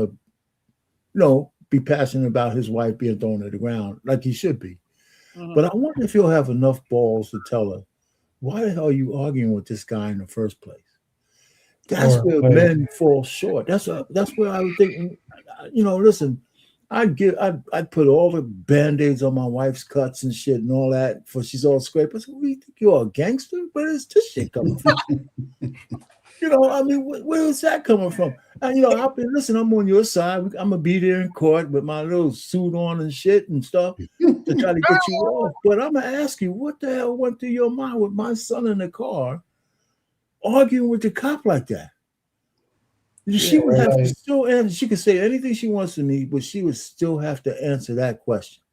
to, be passionate about his wife being thrown to the ground, like he should be. Mm-hmm. But I wonder if he'll have enough balls to tell her, why the hell are you arguing with this guy in the first place? That's where men fall short. That's where I would think, listen, I put all the band-aids on my wife's cuts and shit and all that for she's all scraped. I said, "What, you think you're a gangster? Where is this shit coming from?" I mean, where is that coming from? And I've been listen. I'm on your side. I'm gonna be there in court with my little suit on and shit and stuff to try to get you off. But I'm gonna ask you, what the hell went through your mind with my son in the car arguing with the cop like that? She would have to still answer. She could say anything she wants to me, but she would still have to answer that question.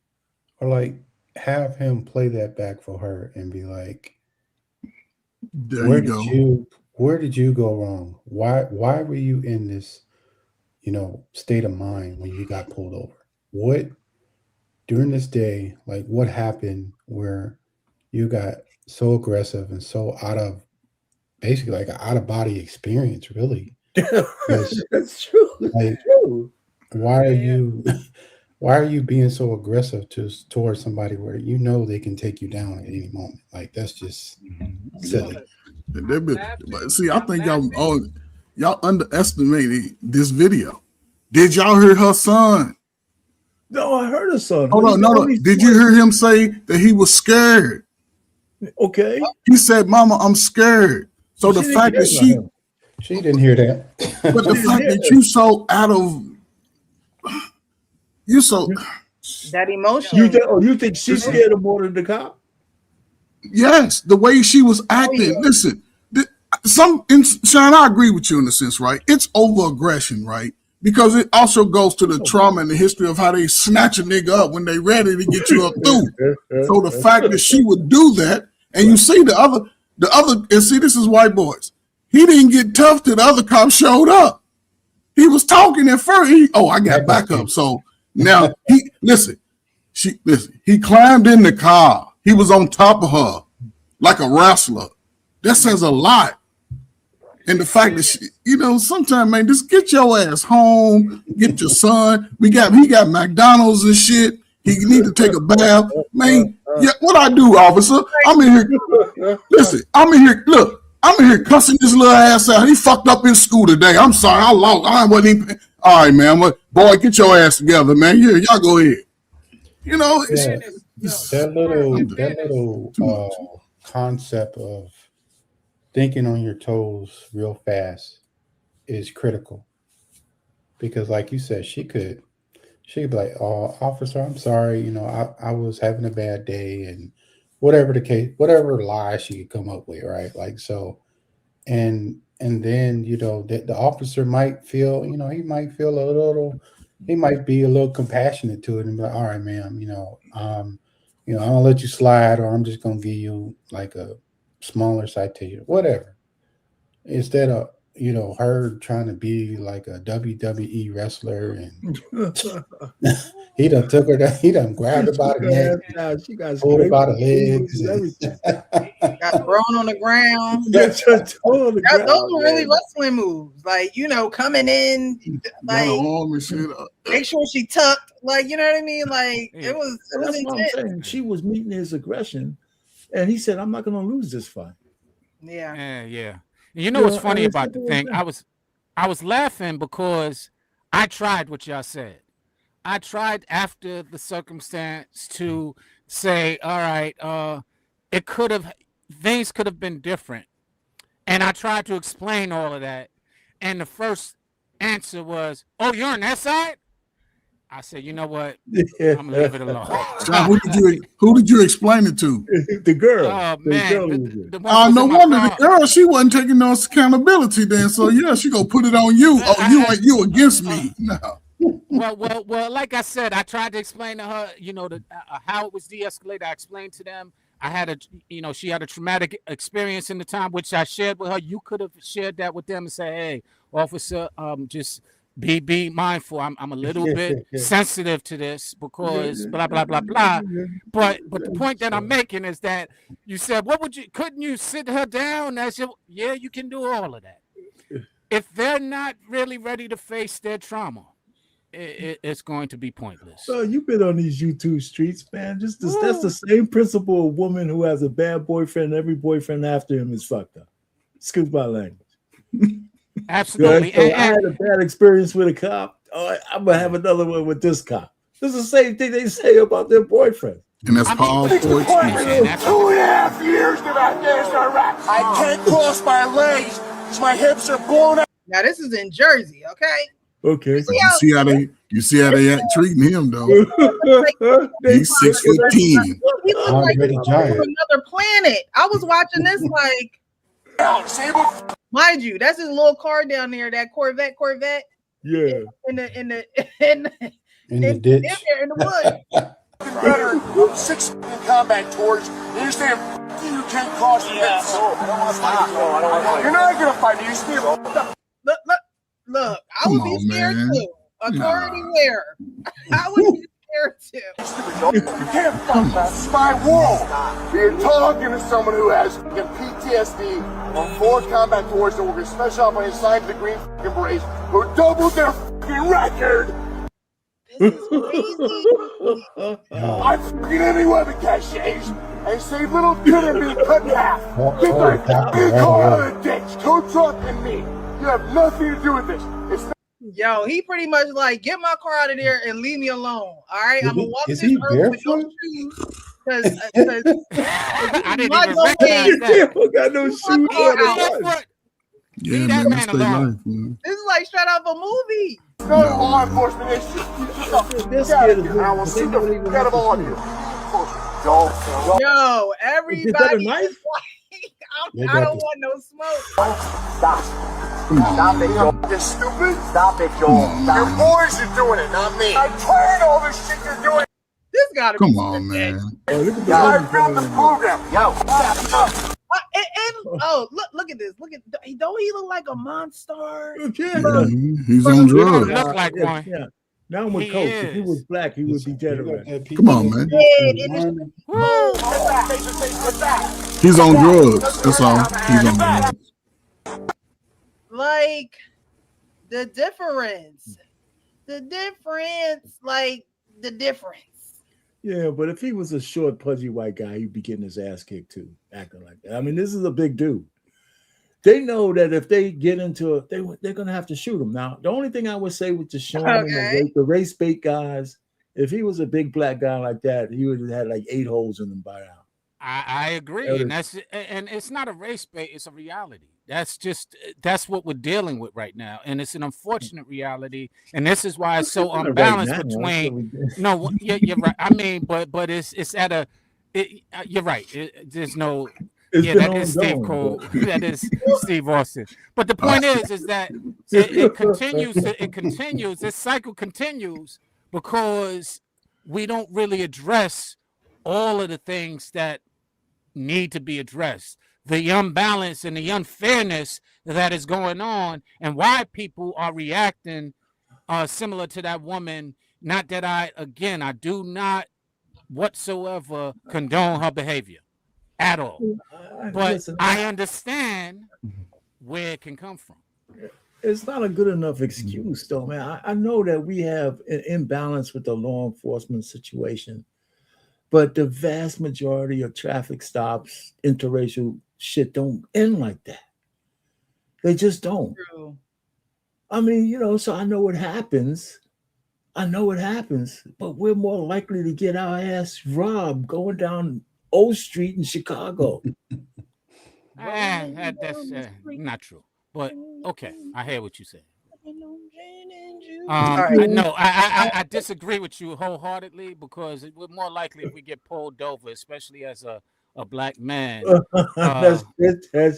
Or like have him play that back for her and be like, where did you go wrong? Why were you in this, state of mind when you got pulled over? What during this day, like what happened where you got so aggressive and so basically like an out of body experience, really? That's true. Like, why are you being so aggressive towards somebody where they can take you down at any moment? Like that's just silly. See, I think y'all underestimated this video. Did y'all hear her son? No, I heard her son. Hold on, no. Did you hear him say that he was scared? Okay. He said, "Mama, I'm scared." So the fact that she didn't hear that. But the fact that you so that emotion. You think she's scared of more than the cop? Yes, the way she was acting. Listen, Sean, I agree with you in a sense, right? It's over aggression, right? Because it also goes to the trauma and the history of how they snatch a nigga up when they ready to get you up through. So the fact that she would do that, and you see the other, and see, this is white boys. He didn't get tough till the other cop showed up. He was talking at first. I got backup. So now he climbed in the car. He was on top of her like a wrestler. That says a lot. And the fact that sometimes, man, just get your ass home, get your son. He got McDonald's and shit. He need to take a bath. Man, yeah, what I do, officer? I'm in here. Listen, I'm in here. Look, I'm in here cussing this little ass out. He fucked up in school today. I'm sorry. I lost. I wasn't even. All right, man. Boy, get your ass together, man. Yeah, y'all go ahead. That little concept of thinking on your toes real fast is critical, because like you said, she could be like, "Oh, officer, I'm sorry, I was having a bad day," and whatever the case, whatever lie she could come up with, right? Like so, and then the officer might feel, he might feel he might be a little compassionate to it and be like, "All right, ma'am, I'm gonna let you slide, or I'm just gonna give you like a smaller citation, whatever." Instead of her trying to be like a WWE wrestler, and he done took her down, he done grabbed her by the neck, she got pulled her by the legs, got thrown on the ground. Those are really wrestling moves, like coming in, like make sure she tucked, like you know what I mean, like it was intense. She was meeting his aggression, and he said, "I'm not going to lose this fight." Yeah. You know what's funny about the thing? I was laughing because I tried what y'all said. I tried after the circumstance to say, all right, things could have been different. And I tried to explain all of that. And the first answer was, "Oh, you're on that side?" I said, "You know what? I'm gonna leave it alone." John, who did you explain it to? The girl. Oh man! No wonder the girl, she wasn't taking no accountability then. So yeah, she gonna put it on you. You against me? No. Well. Like I said, I tried to explain to her, how it was de-escalated. I explained to them. I had she had a traumatic experience in the time, which I shared with her. You could have shared that with them and say, "Hey, officer, just be mindful. I'm a little bit sensitive to this because blah blah blah blah." But the point that I'm making is that you said, couldn't you sit her down? Yeah, you can do all of that. If they're not really ready to face their trauma, it's going to be pointless. So you've been on these YouTube streets, man. That's the same principle. A woman who has a bad boyfriend, every boyfriend after him is fucked up. Excuse my language. Absolutely. So I had a bad experience with a cop. I'm gonna have another one with this cop. This is the same thing they say about their boyfriend. And that's Paul for excuse. 2.5 years in Afghanistan, Iraq. I can't cross my legs because my hips are blown out. Now this is in Jersey, okay? Okay. You see how they treating him though. He's 6'15". He looked like Already from giant. another planet. I was watching this like, mind you, that's his little car down there, that Corvette. Yeah. In the In the ditch. in the woods. Veteran of 6 combat tours. You understand? You can't cross the fence. I don't want to fight you. You're not going to fight me. You're scared. Look, I would be scared too. Authority where? I would be scared too. You can't fight that. It's my world. You're talking to someone who has PTSD on 4 combat tours that work a special operations assigned to the Green Berets who doubled their record. This is crazy. I'm fucking any weapon caches and save little children being cut in half. Get the car out of the ditch. Tow truck and me. You have nothing to do with this. It's not. Yo, he pretty much like, get my car out of there and leave me alone. All right, I'm gonna walk Is this he earth with no barefoot? shoes because I didn't even recognize that. Got no shoes on. Yeah, Leave man, that that's man their alone. life, man. this is like straight out of a movie. No law enforcement issue. This Get out kid of is here. I will see the even out of all of you. Yo, Is that a everybody. knife? They I got don't the- want no smoke. Stop it, Joel. You're stupid. Stop it, Joel. Your boys are doing it, not me. I'm tired of all this shit you're doing. This gotta Come be on, scripted. man. Oh, look at the I movie built the going on. program. Yo. Look at this. Look at, don't he look like a monster? Yeah. He's on He don't drugs. look like Yeah, one. yeah. Now I'm with He Coach. If he is. was black, he would be dead already. Come on, man. Woo! He's on drugs. That's all. He's on drugs. Like the difference. Yeah, but if he was a short, pudgy white guy, he'd be getting his ass kicked too, acting like that. I mean, this is a big dude. They know that if they get into it, they're going to have to shoot him. Now, the only thing I would say with Deshaun and the race bait guys, if he was a big black guy like that, he would have had like 8 holes in him by now. I agree, and it's not a race bait; it's a reality. That's what we're dealing with right now, and it's an unfortunate reality. And this is why it's so unbalanced between. No, you're right. I mean, but it's at a. You're right. There's no. That is Steve Cole. That is Steve Austin. But the point is that it continues. It continues. This cycle continues because we don't really address all of the things that need to be addressed. The imbalance and the unfairness that is going on, and why people are reacting similar to that woman. Not that I do not whatsoever condone her behavior at all. But I understand where it can come from. It's not a good enough excuse, though, man. I know that we have an imbalance with the law enforcement situation, but the vast majority of traffic stops, interracial shit don't end like that. They just don't. True. I mean, so I know what happens. But we're more likely to get our ass robbed going down O Street in Chicago. That's not true. But okay, I hear what you said. I disagree with you wholeheartedly because we're more likely if we get pulled over, especially as a black man. That's Old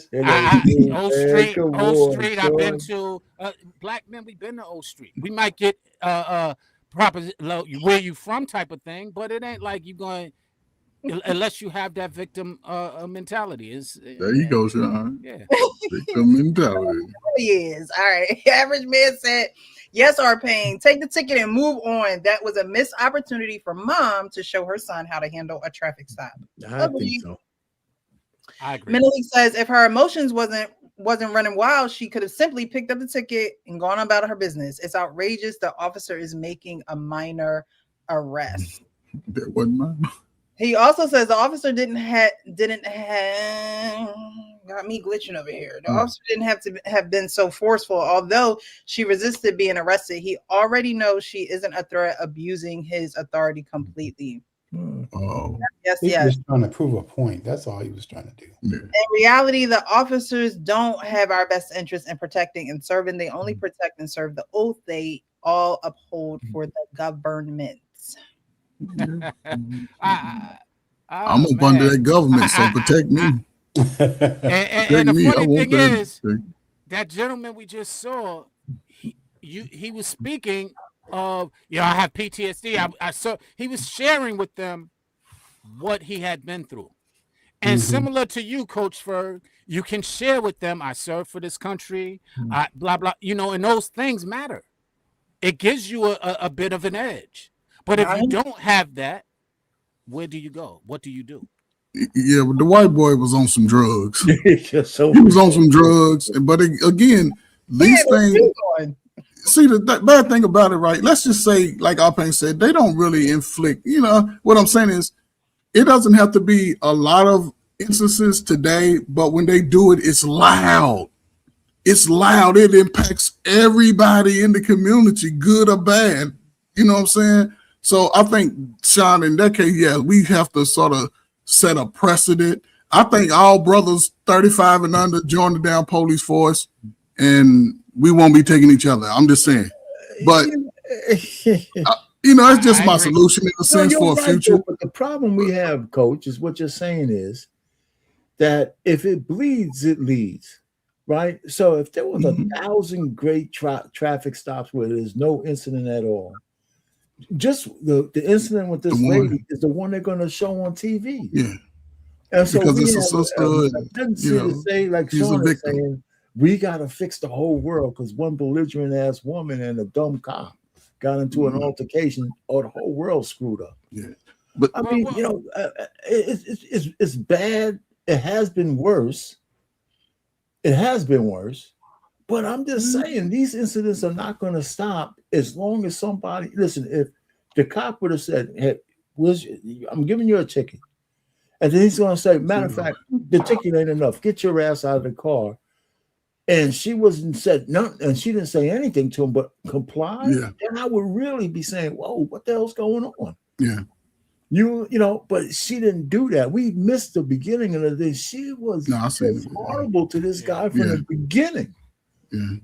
Street. I've been to black men. We've been to Old Street. We might get proper where you from type of thing, but it ain't like you going unless you have that victim mentality. There you go, Sean. Yeah, victim mentality. He is. All right. Average man said, yes, R-Pain, take the ticket and move on. That was a missed opportunity for mom to show her son how to handle a traffic stop. I think so. I agree. Mentally says if her emotions wasn't running wild, she could have simply picked up the ticket and gone about her business. It's outrageous. The officer is making a minor arrest. That wasn't mine. He also says the officer didn't have got me glitching over here. The officer didn't have to have been so forceful. Although she resisted being arrested, he already knows she isn't a threat, abusing his authority completely. Oh, Yes, He yes. was trying to prove a point. That's all he was trying to do. yeah. In reality, the officers don't have our best interest in protecting and serving. They only protect and serve the oath they all uphold for the government. I'm up under that government, so protect me. And the Me, I funny want thing that. is, that gentleman we just saw, he was speaking of, I have PTSD. I saw he was sharing with them what he had been through. And similar to you, Coach Ferg, you can share with them, I serve for this country, blah, blah, and those things matter. It gives you a bit of an edge. But if you don't have that, where do you go? What do you do? Yeah, but the white boy was on some drugs. So He was on some drugs. But again, these things, see, the bad thing about it, right? Let's just say, like Alpine said, they don't really inflict, what I'm saying is, it doesn't have to be a lot of instances today, but when they do it, it's loud. It's loud. It impacts everybody in the community, good or bad. You know what I'm saying? So I think, Sean, in that case, yeah, we have to sort of set a precedent. I think all brothers 35 and under join the damn police force, and we won't be taking each other. I'm just saying. But, it's just my solution in a sense for a future. But the problem we have, Coach, is what you're saying is that if it bleeds, it leads, right? So if there was 1,000 great traffic stops where there's no incident at all, just the incident with this lady is the one they're going to show on TV. Yeah. And so because we it's a have sister, a tendency to say, like Sean is saying, we got to fix the whole world because one belligerent ass woman and a dumb cop got into an altercation, or the whole world screwed up. Yeah, but I mean, it's bad. It has been worse. But I'm just saying these incidents are not going to stop as long as somebody listen. If the cop would have said, "Hey, I'm giving you a ticket," and then he's going to say, "Matter of fact, the ticket ain't enough. Get your ass out of the car." And she wasn't said nothing, and she didn't say anything to him, but comply. Yeah. Then I would really be saying, "Whoa, what the hell's going on?" Yeah, but she didn't do that. We missed the beginning of this. She was horrible to this guy from the beginning. Yeah,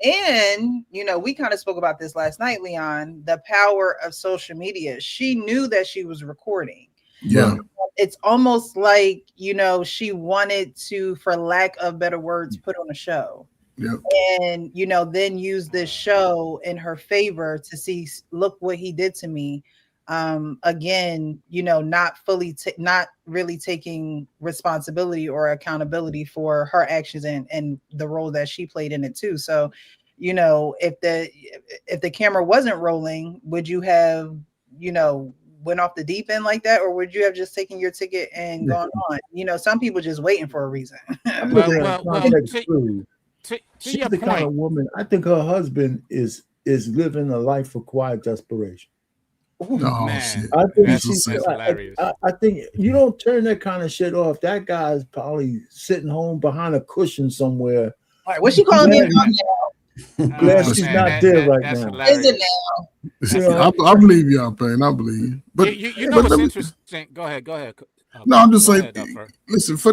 And we kind of spoke about this last night, Leon. The power of social media. She knew that she was recording. Yeah. It's almost like, she wanted to, for lack of better words, put on a show. Yep. And, then use this show in her favor to see, look what he did to me. Again, not really taking responsibility or accountability for her actions and the role that she played in it too. So, if the camera wasn't rolling, would you have, went off the deep end like that, or would you have just taken your ticket and gone on? Some people just waiting for a reason. She's the kind of woman. I think her husband is living a life of quiet desperation. Man, I think that's hilarious. I think you don't turn that kind of shit off. That guy's probably sitting home behind a cushion somewhere. All right, what's she calling me now? Glad she's not there right now. Is it now? I believe y'all, Payne. I believe you. But what's interesting? Go ahead. No, I'm just saying. Listen, for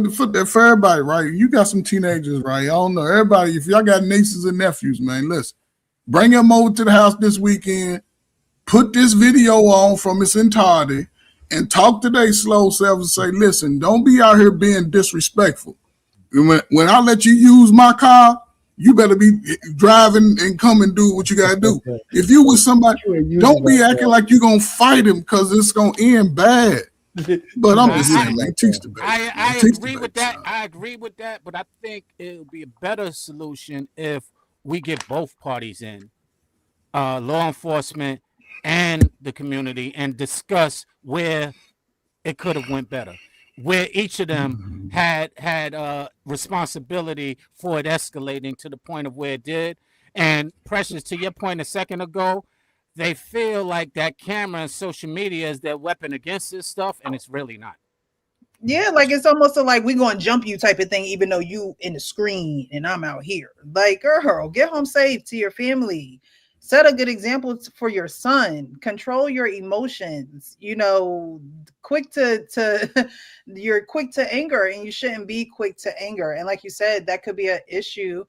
everybody, right? You got some teenagers, right? I don't know. Everybody, if y'all got nieces and nephews, man, listen. Bring them over to the house this weekend. Put this video on from its entirety, and talk to their slow self and say, "Listen, don't be out here being disrespectful. When I let you use my car, you better be driving and come and do what you got to do. If you with somebody, don't be acting like you're going to fight him because it's going to end bad." But I'm just saying, man, teach the baby. I agree with that. I agree with that, but I think it would be a better solution if we get both parties in, law enforcement and the community, and discuss where it could have went better, where each of them had responsibility for it escalating to the point of where it did. And Precious, to your point a second ago, they feel like that camera and social media is their weapon against this stuff, and it's really not. Yeah, like it's almost like we gonna jump you type of thing, even though you in the screen and I'm out here. Like, girl, get home safe to your family. Set a good example for your son. Control your emotions. You know, quick to you're quick to anger, and you shouldn't be quick to anger. And like you said, that could be an issue.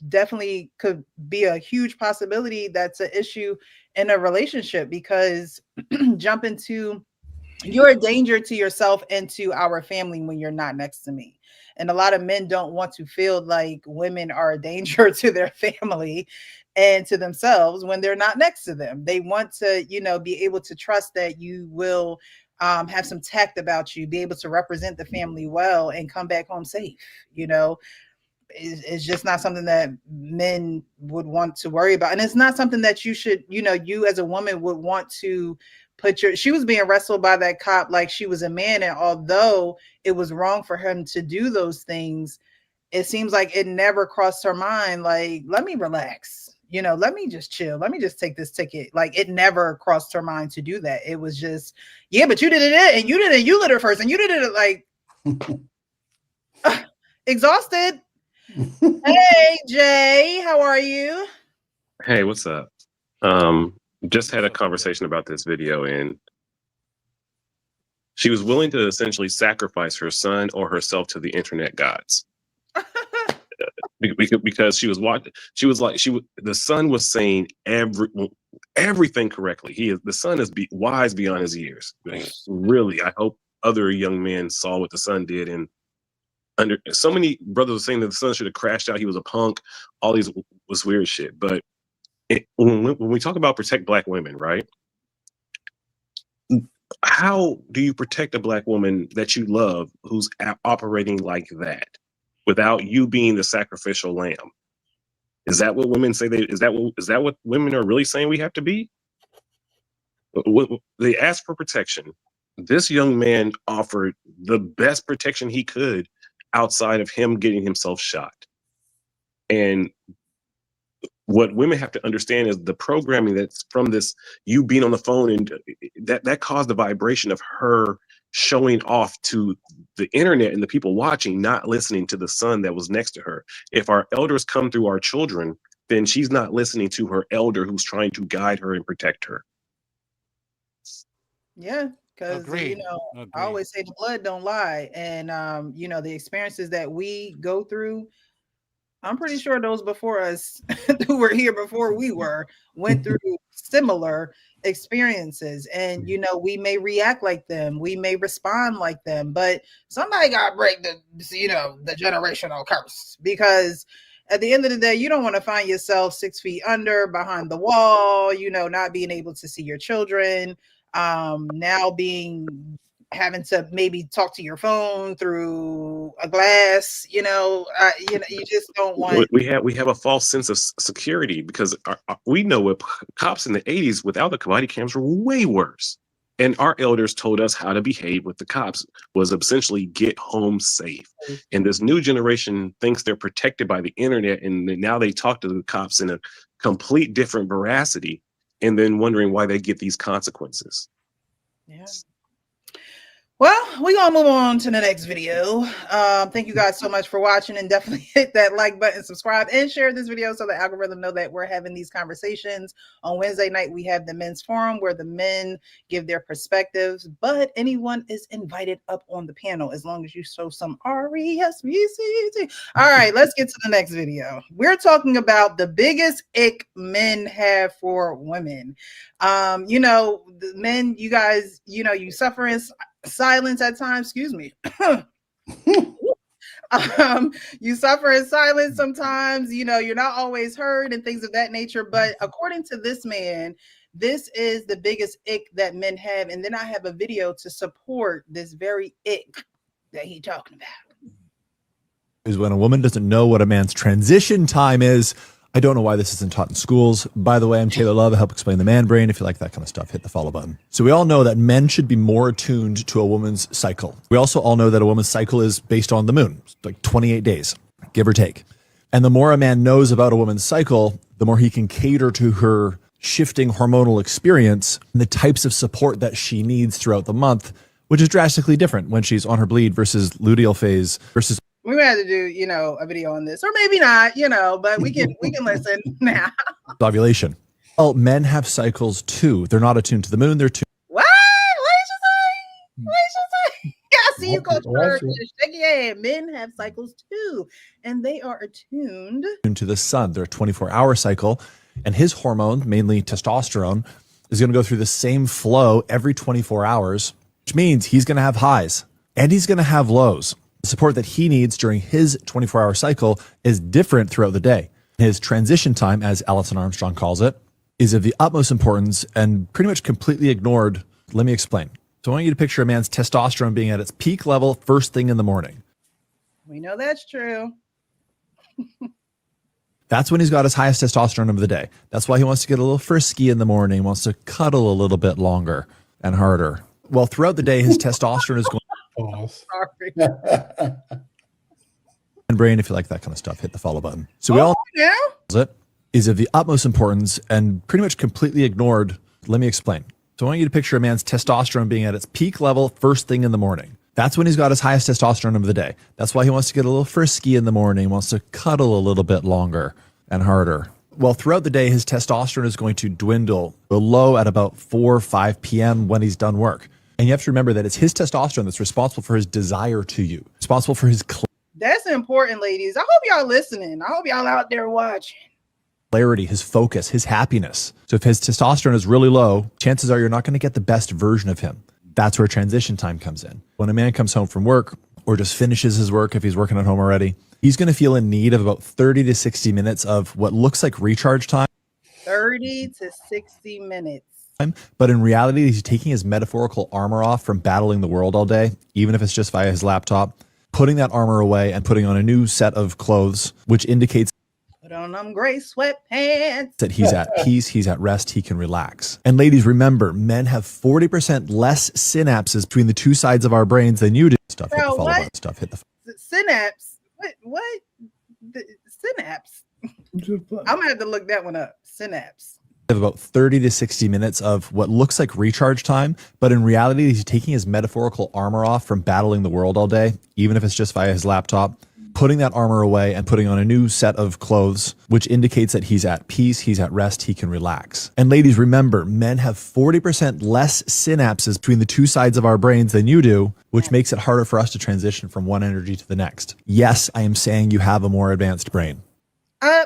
Definitely could be a huge possibility that's an issue in a relationship because jumping to you're a danger to yourself and to our family when you're not next to me. And a lot of men don't want to feel like women are a danger to their family and to themselves when they're not next to them. They want to, you know, be able to trust that you will have some tact about you, be able to represent the family well and come back home safe. You know, it's just not something that men would want to worry about. And it's not something that you should, you know, you as a woman would want to she was being wrestled by that cop like she was a man. And although it was wrong for him to do those things, it seems like it never crossed her mind. Like, let me relax, you know, let me just chill. Let me just take this ticket. Like it never crossed her mind to do that. It was just, yeah, but you did it and you did it. You lit her first and you did it like exhausted. Hey, Jay, how are you? Hey, what's up? Just had a conversation about this video, and she was willing to essentially sacrifice her son or herself to the internet gods because she was watching. She was like, the son was saying everything correctly. The son is wise beyond his years. Like, really, I hope other young men saw what the son did, and so many brothers were saying that the son should have crashed out. He was a punk. All these was weird shit, but. When we talk about protect Black women, right? How do you protect a Black woman that you love who's operating like that without you being the sacrificial lamb? Is that what women say? Is that what women are really saying we have to be? They ask for protection. This young man offered the best protection he could outside of him getting himself shot. And what women have to understand is the programming that's from this, you being on the phone, and that caused the vibration of her showing off to the internet and the people watching, not listening to the son that was next to her. If our elders come through our children, then she's not listening to her elder who's trying to guide her and protect her. Yeah, because, you know, I always say the blood don't lie. And, you know, the experiences that we go through, I'm pretty sure those before us who were here before we went through similar experiences. And, you know, we may react like them. We may respond like them. But somebody got to break the generational curse, because at the end of the day, you don't want to find yourself 6 feet under behind the wall, you know, not being able to see your children, now having to maybe talk to your phone through a glass, you just don't want. We have a false sense of security because we know what cops in the 80s without the body cams were way worse. And our elders told us how to behave with the cops was essentially get home safe. And this new generation thinks they're protected by the internet. And now they talk to the cops in a complete different veracity and then wondering why they get these consequences. Yeah. Well, we're going to move on to the next video. Thank you guys so much for watching, and definitely hit that like button, subscribe, and share this video so the algorithm know that we're having these conversations. On Wednesday night, we have the men's forum where the men give their perspectives, but anyone is invited up on the panel as long as you show some RESPCT. All right, let's get to the next video. We're talking about the biggest ick men have for women. The men, you guys, you suffer in silence at times. Excuse me. You suffer in silence sometimes. You're not always heard and things of that nature. But according to this man, this is the biggest ick that men have. And then I have a video to support this very ick that he's talking about. Is when a woman doesn't know what a man's transition time is. I don't know why this isn't taught in schools. By the way, I'm Taylor Love. I help explain the man brain. If you like that kind of stuff, hit the follow button. So we all know that men should be more attuned to a woman's cycle. We also all know that a woman's cycle is based on the moon, like 28 days, give or take. And the more a man knows about a woman's cycle, the more he can cater to her shifting hormonal experience and the types of support that she needs throughout the month, which is drastically different when she's on her bleed versus luteal phase versus We might have to do, a video on this, or maybe not, but we can listen now. ovulation. Well, men have cycles too. They're not attuned to the moon. They're tuned What? What did you say? Yeah, I see you, Coach Bird. Shake your head. Men have cycles too, and they are attuned to the sun. They're a 24-hour cycle, and his hormone, mainly testosterone, is going to go through the same flow every 24 hours, which means he's going to have highs and he's going to have lows. The support that he needs during his 24-hour cycle is different throughout the day. His transition time, as Alison Armstrong calls it, is of the utmost importance and pretty much completely ignored. Let me explain. So I want you to picture a man's testosterone being at its peak level first thing in the morning. We know that's true. That's when he's got his highest testosterone of the day. That's why he wants to get a little frisky in the morning, wants to cuddle a little bit longer and harder. Well, throughout the day, his testosterone is going. Sorry. And brain, if you like that kind of stuff, hit the follow button. So we all know it is of the utmost importance and pretty much completely ignored. Let me explain. So I want you to picture a man's testosterone being at its peak level first thing in the morning. That's when he's got his highest testosterone of the day. That's why he wants to get a little frisky in the morning, wants to cuddle a little bit longer and harder. Well, throughout the day, his testosterone is going to dwindle low at about 4 or 5 p.m. when he's done work. And you have to remember that it's his testosterone that's responsible for his desire to you, responsible for his That's important, ladies. I hope y'all listening. I hope y'all out there watching. clarity, his focus, his happiness. So if his testosterone is really low, chances are you're not going to get the best version of him. That's where transition time comes in. When a man comes home from work or just finishes his work, if he's working at home already, he's going to feel in need of about 30 to 60 minutes of what looks like recharge time. 30 to 60 minutes. But in reality, he's taking his metaphorical armor off from battling the world all day, even if it's just via his laptop, putting that armor away and putting on a new set of clothes, which indicates Put on them gray sweatpants. that he's at peace, he's at rest, he can relax. And ladies, remember, men have 40% less synapses between the two sides of our brains than you do. Stuff, hit the follow button. Stuff, hit the Synapse. What? The synapse. I'm gonna have to look that one up. Synapse. Have about 30 to 60 minutes of what looks like recharge time, but in reality, he's taking his metaphorical armor off from battling the world all day, even if it's just via his laptop, putting that armor away and putting on a new set of clothes, which indicates that he's at peace, he's at rest, he can relax. And ladies, remember, men have 40% less synapses between the two sides of our brains than you do, which makes it harder for us to transition from one energy to the next. Yes, I am saying you have a more advanced brain.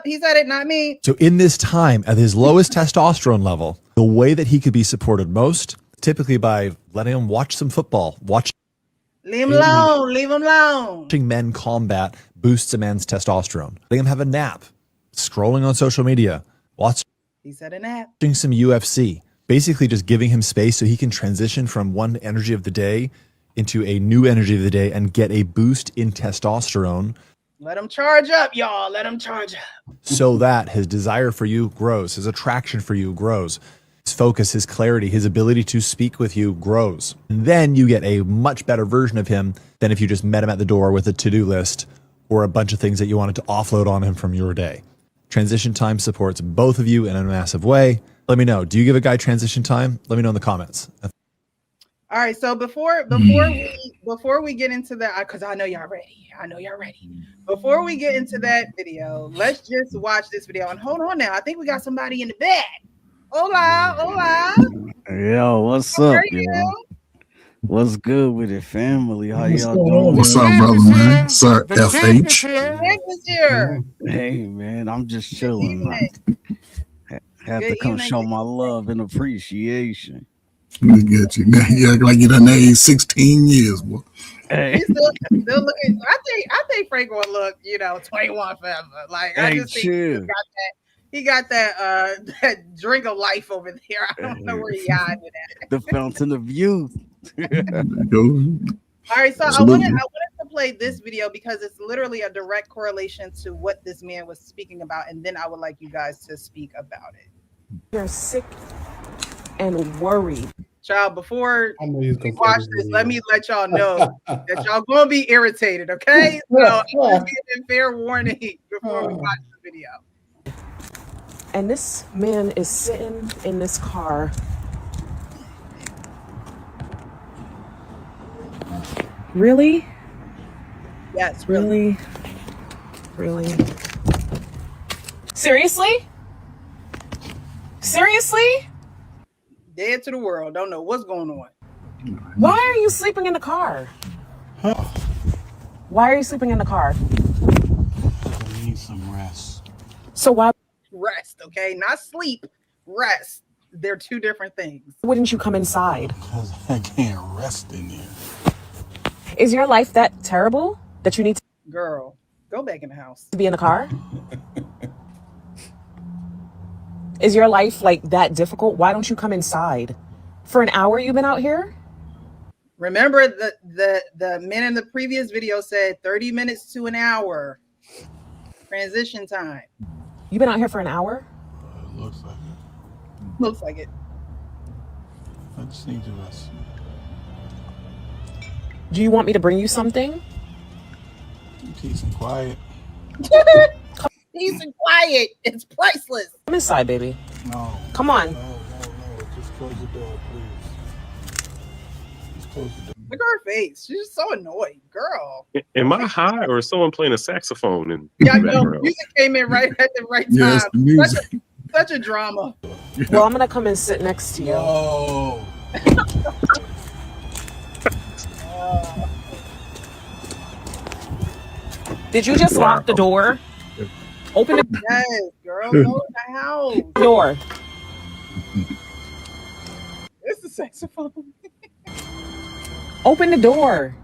He said it, not me. So in this time, at his lowest testosterone level, the way that he could be supported most, typically by letting him watch some football, watching Leave him alone. Leave him alone. Watching men combat boosts a man's testosterone. Letting him have a nap, scrolling on social media, He said a nap. watching some UFC, basically just giving him space so he can transition from one energy of the day into a new energy of the day and get a boost in testosterone. Let him charge up, y'all. Let him charge up. So that his desire for you grows, his attraction for you grows, his focus, his clarity, his ability to speak with you grows. And then you get a much better version of him than if you just met him at the door with a to-do list or a bunch of things that you wanted to offload on him from your day. Transition time supports both of you in a massive way. Let me know. Do you give a guy transition time? Let me know in the comments. All right, so before we get into that, because I know y'all ready. Before we get into that video, let's just watch this video. And hold on now, I think we got somebody in the back. Hola. Yo, what's up, yo? What's good with it, family? How y'all doing? What's up, brother, man? Sir FH. Hey, man, I'm just chilling. Have to come show my love and appreciation. Let me get you. You act like you done aged 16 years, boy. Hey. He's still looking. I think Frank will look, 21 forever. Like I just think he got that drink of life over there. I don't know where he hiding at. The fountain of youth. All right, so I wanted to play this video because it's literally a direct correlation to what this man was speaking about, and then I would like you guys to speak about it. You're sick and worried. Child, before we watch this, let me let y'all know that y'all gonna be irritated, okay? So I'm just giving fair warning before we watch the video. And this man is sitting in this car Really? Yes, Really? Really? Seriously? Seriously? Dead to the world. Don't know what's going on. Why are you sleeping in the car? Why are you sleeping in the car? I need some rest. So why Rest, okay? Not sleep. Rest. They're two different things. wouldn't you come inside? Because I can't rest in there. Is your life that terrible that you need Girl, go back in the house. to be in the car? Is your life like that difficult? Why don't you come inside? For an hour you've been out here? Remember the men in the previous video said 30 minutes to an hour. Transition time. You've been out here for an hour? It looks like it. Looks like it. I just need to rest. Do you want me to bring you something? Peace and quiet. Peace and quiet. It's priceless. Come inside, baby. No. Come on. No. Just close the door, please. Just close the door. Look at her face. She's just so annoyed. Girl. Am I high or is someone playing a saxophone? Yeah, I know. Music came in right at the right time. Yes, the music. Such a drama. Well, I'm gonna come and sit next to you. Oh. Did you just lock the door? Open the Yes, girl. Go in the house. door. It's the saxophone. Open the door.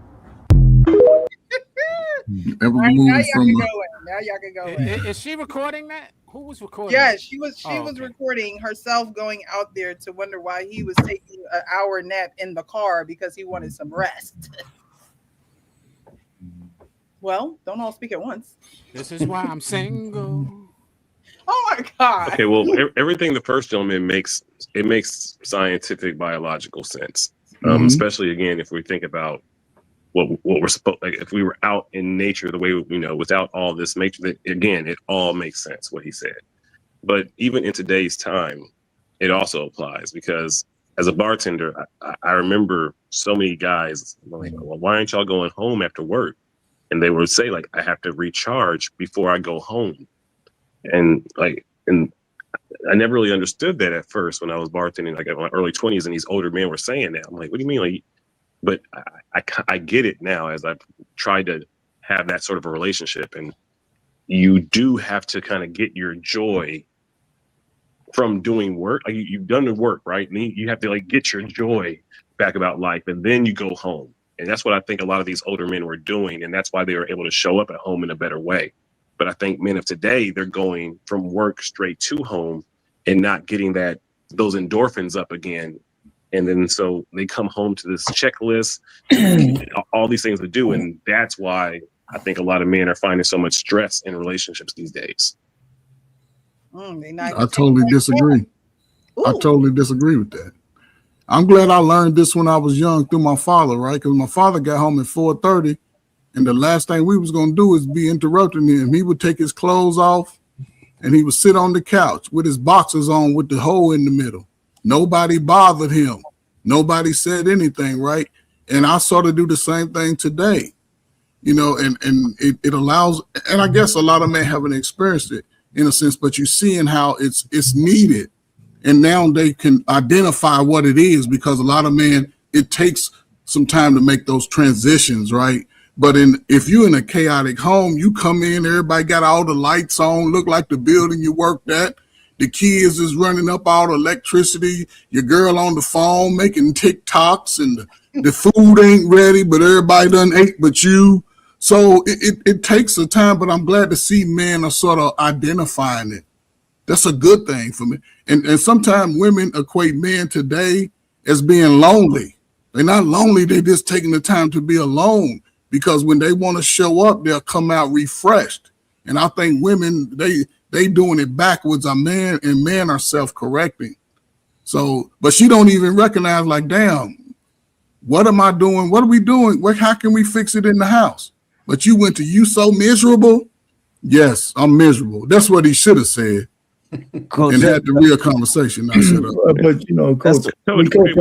Ever All right, now moved y'all from can go in. Now y'all can go in. Is she recording that? Who was recording? Yeah, that? she was Okay. recording herself going out there to wonder why he was taking an hour nap in the car because he wanted some rest. Well, don't all speak at once. This is why I'm single. Oh my God. Okay, well, everything the first gentleman makes scientific, biological sense. Especially again, if we think about what we're supposed, like if we were out in nature the way without all this nature, again, it all makes sense what he said. But even in today's time, it also applies because as a bartender, I remember so many guys like, well, why aren't y'all going home after work? And they would say like, I have to recharge before I go home. And I never really understood that at first when I was bartending, like in my early 20s, and these older men were saying that. I'm like, what do you mean? Like, but I get it now as I've tried to have that sort of a relationship. And you do have to kind of get your joy from doing work. Like you've done the work, right? And you have to like get your joy back about life, and then you go home. And that's what I think a lot of these older men were doing. And that's why they were able to show up at home in a better way. But I think men of today, they're going from work straight to home and not getting those endorphins up again. And then so they come home to this checklist, all these things to do. And that's why I think a lot of men are finding so much stress in relationships these days. I totally disagree. I totally disagree with that. I'm glad I learned this when I was young through my father, right? Because my father got home at 4:30, and the last thing we was going to do is be interrupting him. He would take his clothes off, and he would sit on the couch with his boxers on with the hole in the middle. Nobody bothered him. Nobody said anything, right? And I sort of do the same thing today, and it allows, and I guess a lot of men haven't experienced it in a sense, but you're seeing how it's needed. And now they can identify what it is, because a lot of men, it takes some time to make those transitions, right? But if you're in a chaotic home, you come in, everybody got all the lights on, look like the building you worked at. The kids is running up all the electricity, your girl on the phone making TikToks, and the food ain't ready, but everybody done ate but you. So it takes a time, but I'm glad to see men are sort of identifying it. That's a good thing for me. And sometimes women equate men today as being lonely. They're not lonely, they're just taking the time to be alone, because when they want to show up, they'll come out refreshed. And I think women, they doing it backwards. Men are self-correcting. So, but she don't even recognize, like, damn, what am I doing? What are we doing? How can we fix it in the house? But you went to, you so miserable? Yes, I'm miserable. That's what he should have said. Coach, and had the real conversation. Now shut up. But Coach,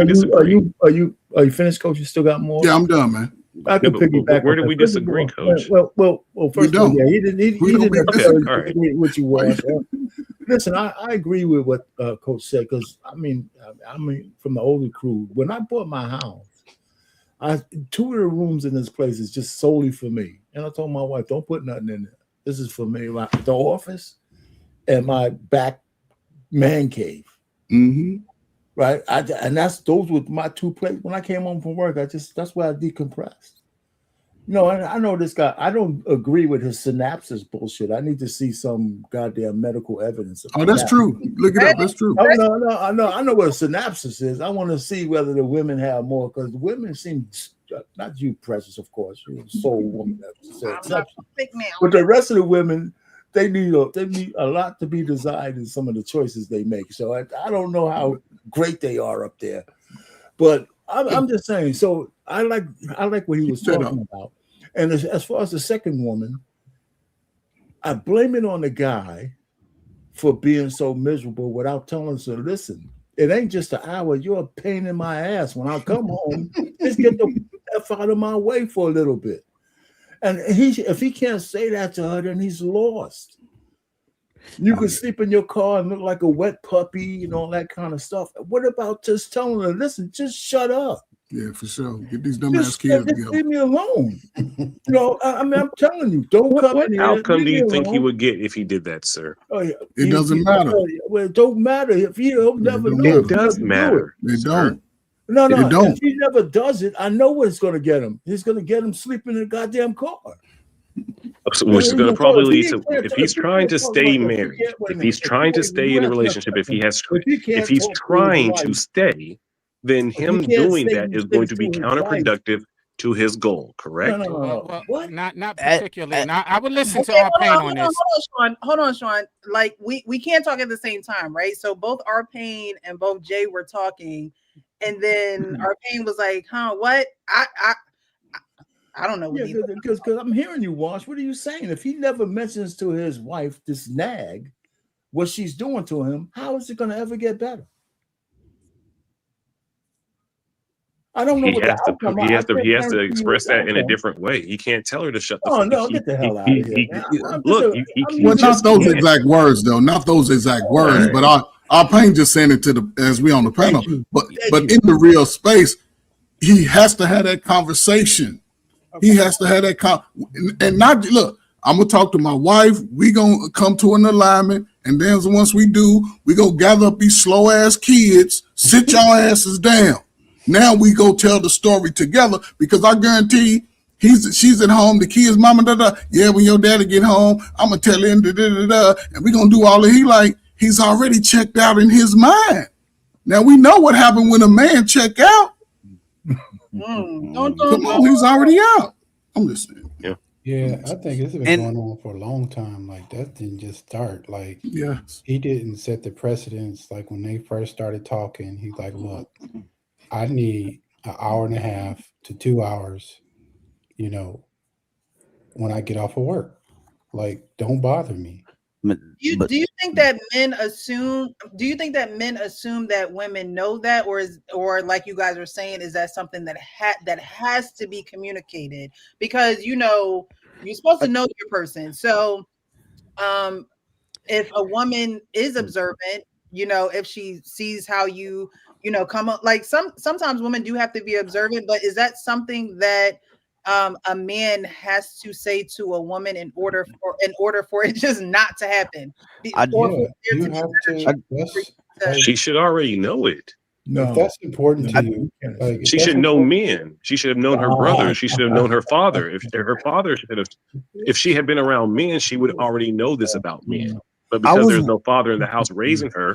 are you finished, Coach? You still got more? Yeah, I'm done, man. I could piggyback. Where do we disagree, Coach? Well, first of all, yeah, he didn't Okay, what you was. Listen, I agree with what Coach said, because I mean, from the older crew, when I bought my house, 2 of the rooms in this place is just solely for me. And I told my wife, don't put nothing in there. This is for me. The office and my back man cave. Mm-hmm. Right. And those were my 2 places. When I came home from work, that's where I decompressed. No, I know this guy. I don't agree with his synapses bullshit. I need to see some goddamn medical evidence. Oh, that's true. Look it up. That's true. Oh, no, I know what a synapses is. I want to see whether the women have more, because the women seem, not you, Precious, of course, you're a soul woman. But the rest of the women, they need a lot to be desired in some of the choices they make. So I don't know how great they are up there, but I'm just saying. So I like what he was talking about. And as far as the second woman, I blame it on the guy for being so miserable without telling us to listen. It ain't just an hour. You're a pain in my ass. When I come home, just get the F out of my way for a little bit. And if he can't say that to her, then he's lost. You could sleep in your car and look like a wet puppy and all that kind of stuff. What about just telling her, listen, just shut up? Yeah, for sure. Get these dumbass kids together. Leave me alone. I'm telling you, don't come in here. What outcome do you think he would get if he did that, sir? Oh, yeah. It doesn't matter. Well, it don't matter. If he'll never know. It does matter. It don't. No, it don't. If he never does it, I know what it's going to get him. He's going to get him sleeping in a goddamn car. Which is going to probably lead to, if he's trying to stay married, if he's trying to stay in a relationship, if he's trying to stay, then him doing that is going to be counterproductive to his goal, correct? No. What? Not particularly. I would listen to Arpain on this. Hold on, Sean. Like we can't talk at the same time, right? So both Arpain and both Jay were talking, and then Arpain was like, "Huh? What? I don't know." Because I'm hearing you, Wash. What are you saying? If he never mentions to his wife, this nag, what she's doing to him, how is it going to ever get better? I don't know. He has to express that in a different way. He can't tell her to shut the fuck up. No, get the hell out of here. Look, not those exact words, though. Not those exact words. But our pain just saying it to as we on the panel. But in the real space, he has to have that conversation. He has to have that and not look. I'm gonna talk to my wife. We gonna come to an alignment, and then once we do, we gonna gather up these slow ass kids, sit y'all asses down. Now we go tell the story together, because I guarantee she's at home, the kids, mama, yeah, when your daddy get home, I'm gonna tell him, and we gonna do all that. He's already checked out in his mind. Now we know what happened when a man check out. Come on, he's already out. I'm listening. Yeah, I think it's been going on for a long time. Like, that didn't just start. Like, he didn't set the precedence. Like, when they first started talking, he's like, look, I need an hour and a half to 2 hours, when I get off of work. Like, don't bother me. Do you think that men assume that women know that, or like you guys are saying, is that something that has to be communicated? Because you're supposed to know your person. So if a woman is observant, if she sees how you come up, like sometimes women do have to be observant, but is that something that a man has to say to a woman in order for it just not to happen? She should already know it. No, if that's important to you. She should know men. She should have known her brother. She should have known her father. If she had been around men, she would already know this about men. But because there's no father in the house raising her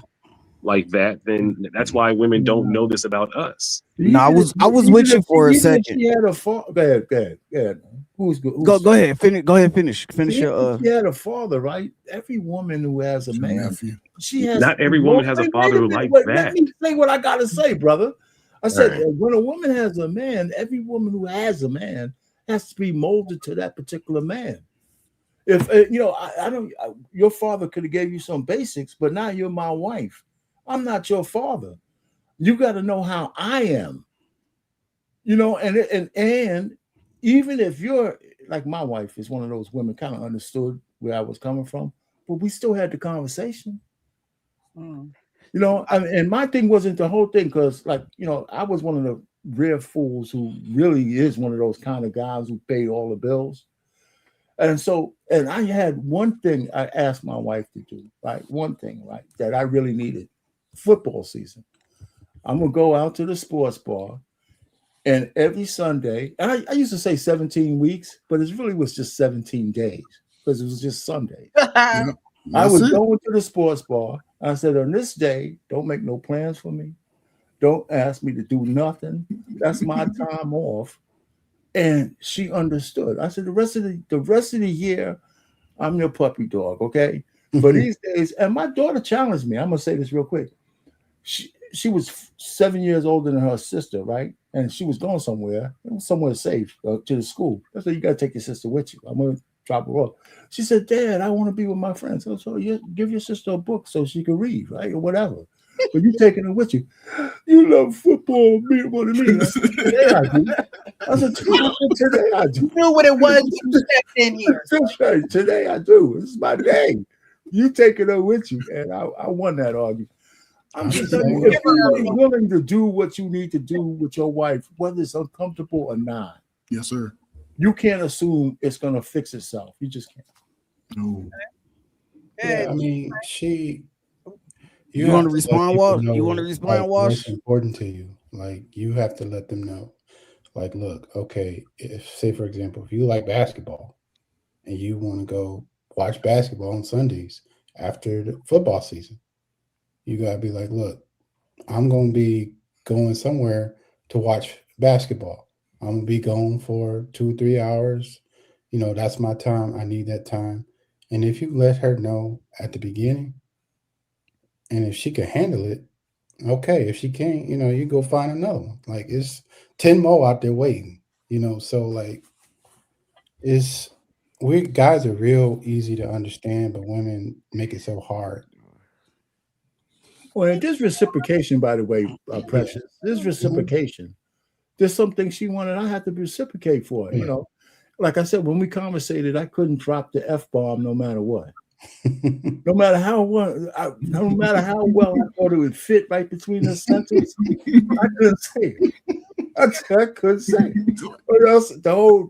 like that, then that's why women don't know this about us. No, I was with you for a second. She had a father. Go ahead. Go ahead. Finish your. She had a father, right? Every woman who has a man, she has. Not every woman has a father who like that. Let me say what I gotta say, brother. I said when a woman has a man, every woman who has a man has to be molded to that particular man. If I don't, your father could have gave you some basics, but now you're my wife. I'm not your father. You got to know how I am, and even if you're like my wife is one of those women, kind of understood where I was coming from, but we still had the conversation. Mm. You know, I mean, and my thing wasn't the whole thing because, like, you know, I was one of the rare fools who really is one of those kind of guys who paid all the bills. And so, and I had one thing I asked my wife to do, right? One thing, right, that I really needed. Football season. I'm gonna go out to the sports bar, and every Sunday, and I used to say 17 weeks, but it really was just 17 days because it was just Sundays. Yeah, I was that's it. going to the sports bar. I said, on this day, don't make no plans for me. Don't ask me to do nothing. That's my time off. And she understood. I said, the rest of the year, I'm your puppy dog, okay? But these days, and my daughter challenged me. I'm gonna say this real quick. She was 7 years older than her sister, right? And she was going somewhere. It was somewhere safe to the school. I said, you gotta take your sister with you. I'm gonna drop her off. She said, Dad, I want to be with my friends. So you give your sister a book so she can read, right? Or whatever. But you taking her with you. You love football more than me. Today I do. I said, today I do. You knew what it was when you stepped in here. Today I do. This is my day. You taking her with you. And I won that argument. I'm just telling you, if you're willing to do what you need to do with your wife, whether it's uncomfortable or not. Yes, sir. You can't assume it's going to fix itself. You just can't. No. Yeah, I mean, You want to respond, Walt? Know, you want to respond, like, Wash? what's important to you? Like, you have to let them know. Like, look, okay, if, say, for example, if you like basketball and you want to go watch basketball on Sundays after the football season, you got to be like, look, I'm going to be going somewhere to watch basketball. I'm going to be gone for 2-3 hours. You know, that's my time. I need that time. And if you let her know at the beginning, and if she can handle it, okay. If she can't, you know, you go find another one. Like, it's 10 more out there waiting, you know. So, like, we guys are real easy to understand, but women make it so hard. Well, there's reciprocation, by the way, Precious. There's reciprocation. There's something she wanted, I had to reciprocate for. You know, like I said, when we conversated, I couldn't drop the F-bomb no matter what. No matter how well I thought it would fit right between the sentence, I couldn't say it. I couldn't say it. Or else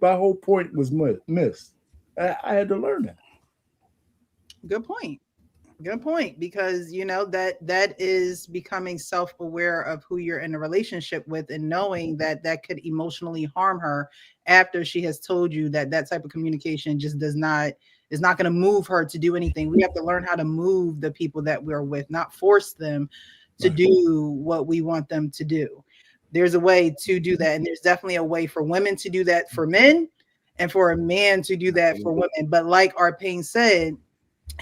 my whole point was missed. I had to learn that. Good point. Good point, because you know that is becoming self-aware of who you're in a relationship with, and knowing that could emotionally harm her after she has told you that type of communication just is not going to move her to do anything. We have to learn how to move the people that we're with, not force them to do what we want them to do. There's a way to do that, and there's definitely a way for women to do that for men, and for a man to do that for women. But like Arpain said,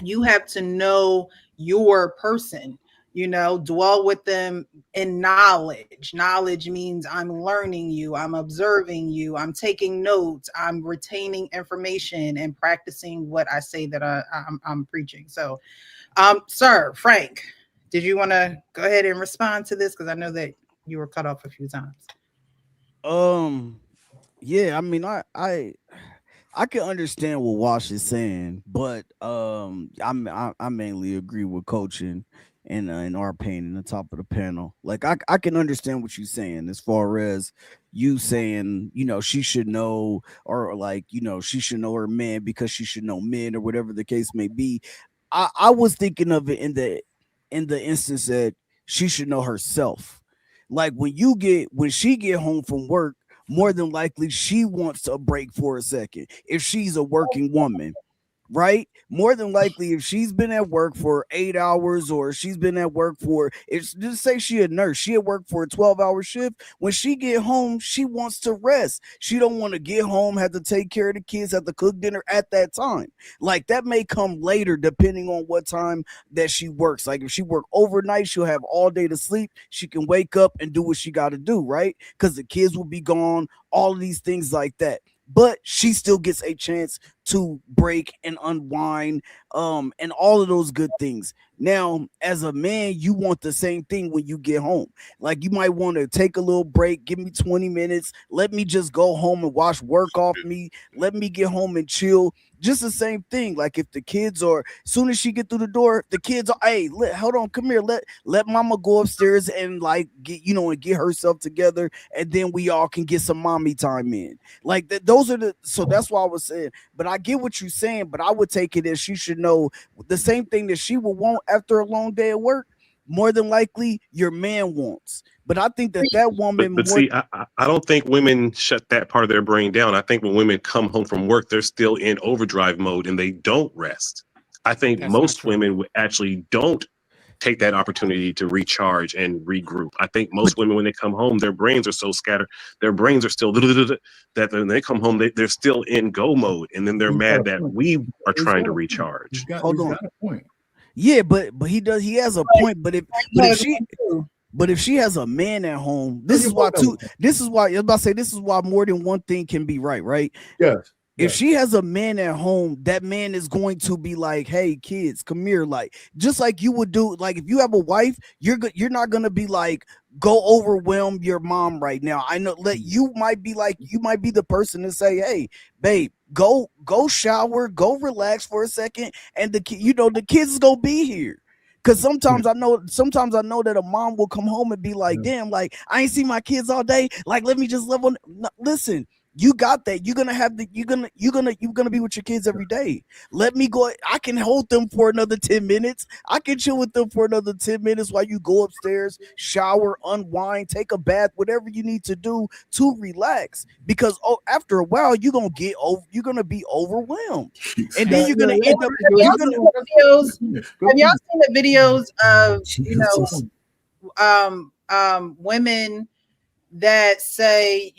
you have to know your person, you know, dwell with them in knowledge. Knowledge means I'm learning you, I'm observing you, I'm taking notes, I'm retaining information and practicing what I say that I'm preaching. So, sir, Frank, did you want to go ahead and respond to this? Because I know that you were cut off a few times. Yeah, I mean, I can understand what Wash is saying, but I mainly agree with coaching and Arpain in the top of the panel. Like, I can understand what you're saying as far as you saying, you know, she should know, or like, you know, she should know her man because she should know men, or whatever the case may be. I was thinking of it in the instance that she should know herself. Like, when she get home from work, more than likely she wants a break for a second if she's a working woman, right? More than likely, if she's been at work for 8 hours, or she's been at work for, it's just say she a nurse, she at work for a 12-hour shift. When she get home, she wants to rest. She don't want to get home, have to take care of the kids, have to cook dinner at that time. Like, that may come later depending on what time that she works. Like, if she work overnight, she'll have all day to sleep. She can wake up and do what she got to do, right? Because the kids will be gone, all of these things like that. But she still gets a chance to break and unwind, and all of those good things. Now, as a man, you want the same thing when you get home. Like, you might want to take a little break, give me 20 minutes, let me just go home and wash work off me, let me get home and chill. Just the same thing. Like, if the kids are, as soon as she get through the door, the kids are, hey, hold on, come here, let mama go upstairs and like get, you know, and get herself together, and then we all can get some mommy time in. Like those are the, so that's why I was saying. But I get what you're saying, but I would take it as she should know the same thing that she would want after a long day at work. More than likely, your man wants. But I think that woman. But see, I don't think women shut that part of their brain down. I think when women come home from work, they're still in overdrive mode and they don't rest. I think most women actually don't take that opportunity to recharge and regroup. I think most women, when they come home, their brains are so scattered, their brains are still that when they come home, they're still in go mode, and then they're mad that we are trying to recharge. Hold on. Yeah, but he has a point. But if she has a man at home, this is why I was about to say, this is why more than one thing can be right? Yes. If she has a man at home, that man is going to be like, hey, kids, come here. Like, just like you would do, like if you have a wife, you're not gonna be like, go overwhelm your mom right now. I know you might be the person to say, hey, babe, go shower, go relax for a second, and the kids is gonna be here. Cause sometimes I know that a mom will come home and be like, damn, like I ain't seen my kids all day. Like, let me just live on. No, listen, you got that. You're gonna be with your kids every day. Let me go. I can hold them for another 10 minutes. I can chill with them for another 10 minutes while you go upstairs, shower, unwind, take a bath, whatever you need to do to relax. Because after a while, you're gonna be overwhelmed, and then you're gonna end up. Have y'all seen the videos of women that say,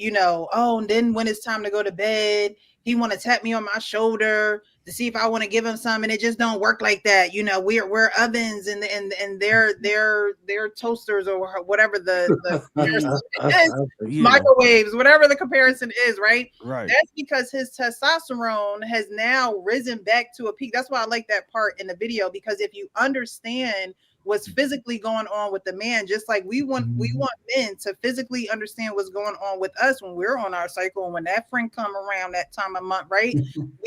oh, and then when it's time to go to bed, he want to tap me on my shoulder to see if I want to give him some, and it just don't work like that. We're ovens and they're toasters or whatever the microwaves, whatever the comparison is, right? Right. That's because his testosterone has now risen back to a peak. That's why I like that part in the video, because if you understand what's physically going on with the man, just like we want men to physically understand what's going on with us when we're on our cycle, and when that friend come around that time of month, right?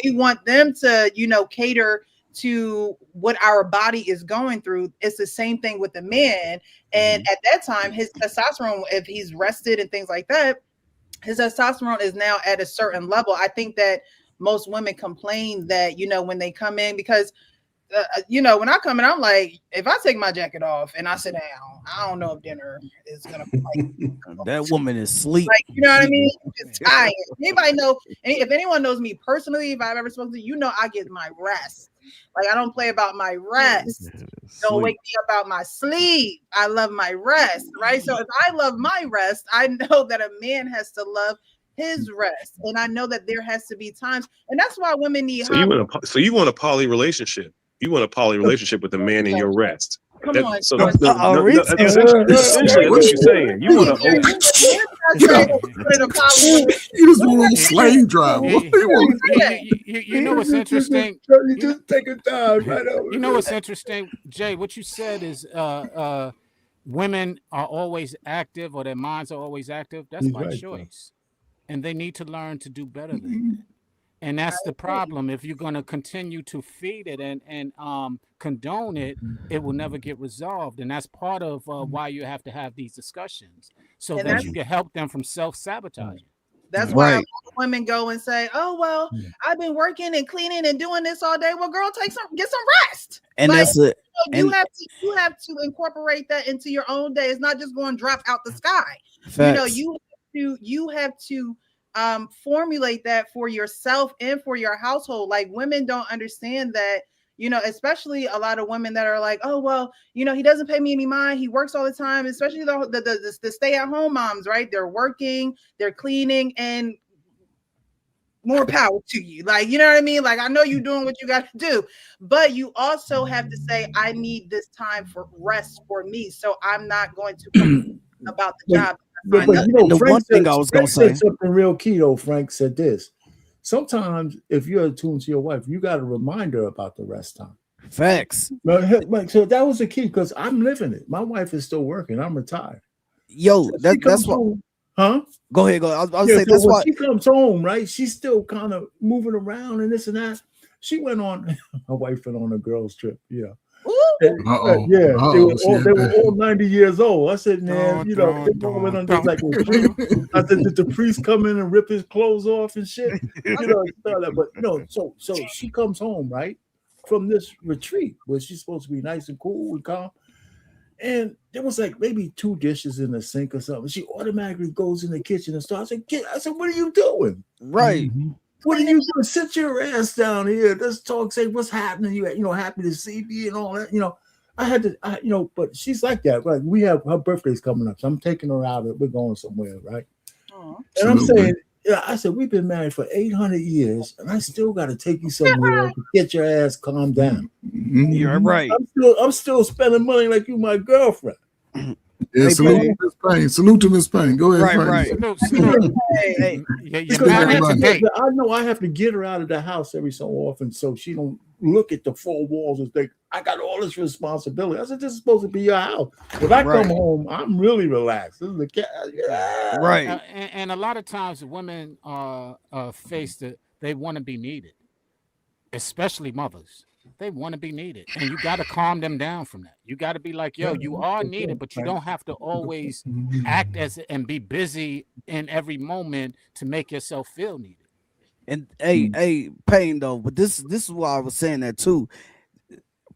We want them to, cater to what our body is going through. It's the same thing with the man. And at that time, his testosterone, if he's rested and things like that, his testosterone is now at a certain level. I think that most women complain that, when they come in, because when I come in, I'm like, if I take my jacket off and I sit down, I don't know if dinner is gonna that woman is asleep. Like, you know what I mean? Just tired. Anybody know? If anyone knows me personally, if I've ever spoken to you, I get my rest. Like, I don't play about my rest. Don't wake me up out my sleep. I love my rest, right? So if I love my rest, I know that a man has to love his rest, and I know that there has to be times, and that's why women need. So you want a poly relationship? You want a poly relationship with a man in your rest? Come on. So essentially what you're saying. You want to you just want a slave driver. You know what's interesting? You just take a time right over. You know what's interesting, Jay? What you said is women are always active, or their minds are always active. That's by choice, and they need to learn to do better than that. And that's the problem. If you're going to continue to feed it and condone it, it will never get resolved. And that's part of why you have to have these discussions, so that you can help them from self-sabotaging. That's why a lot of women go and say, oh, well, I've been working and cleaning and doing this all day. Well, girl, get some rest. And that's it. You have to incorporate that into your own day. It's not just going to drop out the sky. Facts. You have to formulate that for yourself and for your household. Like, women don't understand that, especially a lot of women that are like, oh, well, he doesn't pay me any mind. He works all the time, especially the stay-at-home moms, right? They're working, they're cleaning, and more power to you. Like, you know what I mean? Like, I know you're doing what you got to do, but you also have to say, I need this time for rest for me. So I'm not going to complain about the job. But one thing I was going to say something real key though. Frank said this. sometimes if you're attuned to your wife, you got to remind her about the rest time. Facts. So that was the key because I'm living it. My wife is still working. I'm retired. Yo, So that's what. home, huh? Go ahead. Go. I was Yeah, say so that's when why she comes home, right? She's still kind of moving around and this and that. She went on. My wife went on a girls' trip. Yeah. They were all 90 years old. I said, man, they all went on this like a retreat. I said, did the priest come in and rip his clothes off and shit? But so she comes home, right, from this retreat where she's supposed to be nice and cool and calm. And there was like maybe 2 dishes in the sink or something. She automatically goes in the kitchen and starts. I said, what are you doing? Right. Mm-hmm. What are you doing? Sit your ass down here. Let's talk. Say what's happening. You happy to see me and all that. I had to. But she's like that. Like we have her birthday's coming up, so I'm taking her out. We're going somewhere, right? And I'm saying, I said we've been married for 800 years, and I still got to take you somewhere to get your ass calmed down. You're right. I'm still spending money like you my girlfriend. Yeah, salute to Miss Payne. Salute to Miss Payne. Go ahead. Right. Salute. I know I have to get her out of the house every so often so she don't look at the 4 walls and think I got all this responsibility. I said this is supposed to be your house. When I come home, I'm really relaxed. This is the right. And a lot of times women face that they want to be needed, especially mothers. They want to be needed, and you got to calm them down from that. You got to be like, yo, you are needed, but you don't have to always act as and be busy in every moment to make yourself feel needed. And hey, Payne though, but this is why I was saying that too.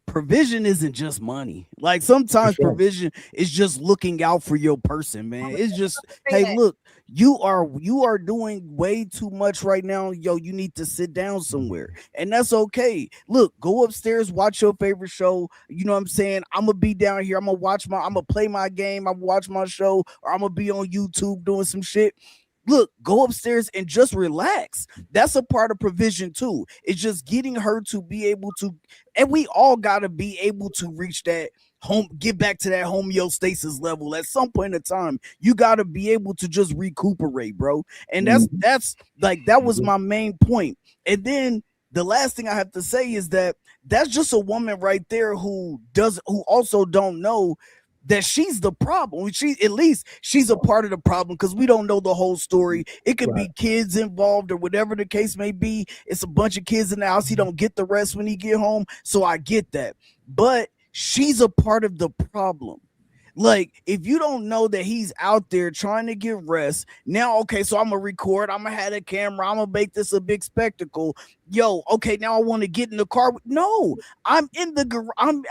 Provision isn't just money. Like sometimes provision is just looking out for your person, man. It's just, hey, look, you are doing way too much right now. Yo, you need to sit down somewhere. And that's okay. Look, go upstairs, watch your favorite show. You know what I'm saying? I'm gonna be down here. I'm gonna play my game. I'm gonna watch my show, or I'm gonna be on YouTube doing some shit. Look, go upstairs and just relax. That's a part of provision too. It's just getting her to be able to, and we all got to be able to reach that home, get back to that homeostasis level at some point in time. You got to be able to just recuperate, bro. And that's like, that was my main point. And then the last thing I have to say is that that's just a woman right there who also don't know that she's the problem. At least she's a part of the problem because we don't know the whole story. It could be kids involved or whatever the case may be. It's a bunch of kids in the house. He don't get the rest when he get home. So I get that. But she's a part of the problem. Like, if you don't know that he's out there trying to get rest, now, okay, so I'm going to record. I'm going to have a camera. I'm going to make this a big spectacle. Yo, okay, now I want to get in the car. No, I'm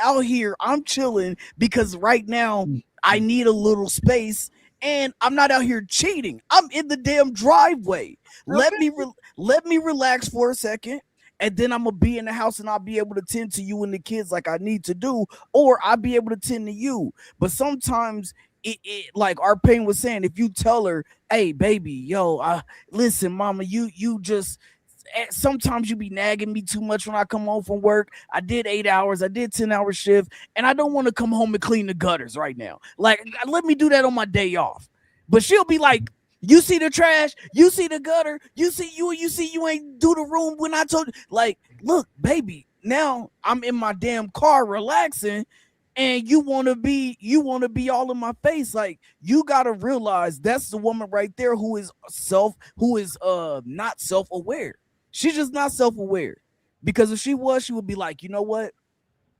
out here. I'm chilling because right now I need a little space and I'm not out here cheating. I'm in the damn driveway. Let me relax for a second. And then I'm going to be in the house and I'll be able to tend to you and the kids like I need to do, or I'll be able to tend to you. But sometimes it like our Payne was saying, if you tell her, hey, baby, yo, listen, mama, you just, sometimes you be nagging me too much when I come home from work. I did 8 hours. I did 10-hour shift, and I don't want to come home and clean the gutters right now. Like, let me do that on my day off. But she'll be like, you see the trash, you see the gutter, you see you ain't do the room when I told you. Like, look, baby, now I'm in my damn car relaxing, and you want to be all in my face. Like, you gotta realize that's the woman right there who is not self-aware. She's just not self-aware. Because if she was, she would be like, you know what?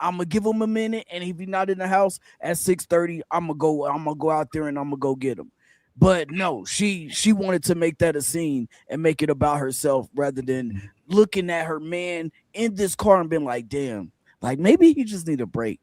I'm gonna give him a minute, and if he's not in the house at 6:30, I'm gonna go out there and I'm gonna go get him. But no, she wanted to make that a scene and make it about herself rather than looking at her man in this car and being like, damn, like maybe he just need a break.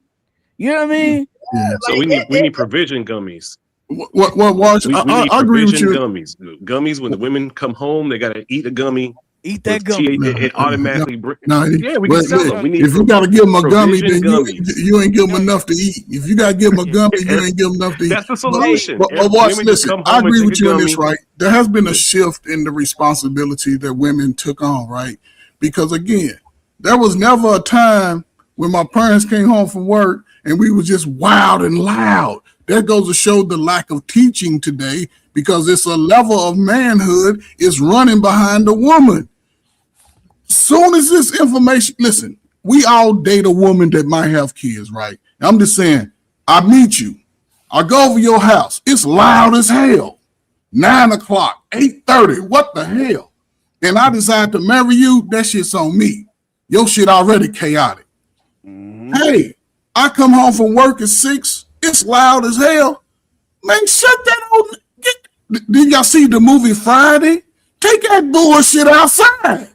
You know what I mean? Yeah. So we need provision gummies. What watch? We I need agree with you. gummies. Gummies, when the women come home, they gotta eat a gummy. Eat that gummy. It automatically. We can sell them. We need if you gotta give them a gummy, then gummies. you ain't give them enough to eat. If you gotta give them a gummy, you ain't give them enough to eat. That's the solution. But watch, listen. I agree with you on this, right? There has been a shift in the responsibility that women took on, right? Because again, there was never a time when my parents came home from work and we were just wild and loud. That goes to show the lack of teaching today, because it's a level of manhood is running behind the woman. Soon as this information, listen, we all date a woman that might have kids, right? I'm just saying, I meet you. I go over your house. It's loud as hell. 9 o'clock, 8:30. What the hell? And I decide to marry you. That shit's on me. Your shit already chaotic. Hey, I come home from work at 6. It's loud as hell. Man, shut that old. Did y'all see the movie Friday? Take that bullshit outside.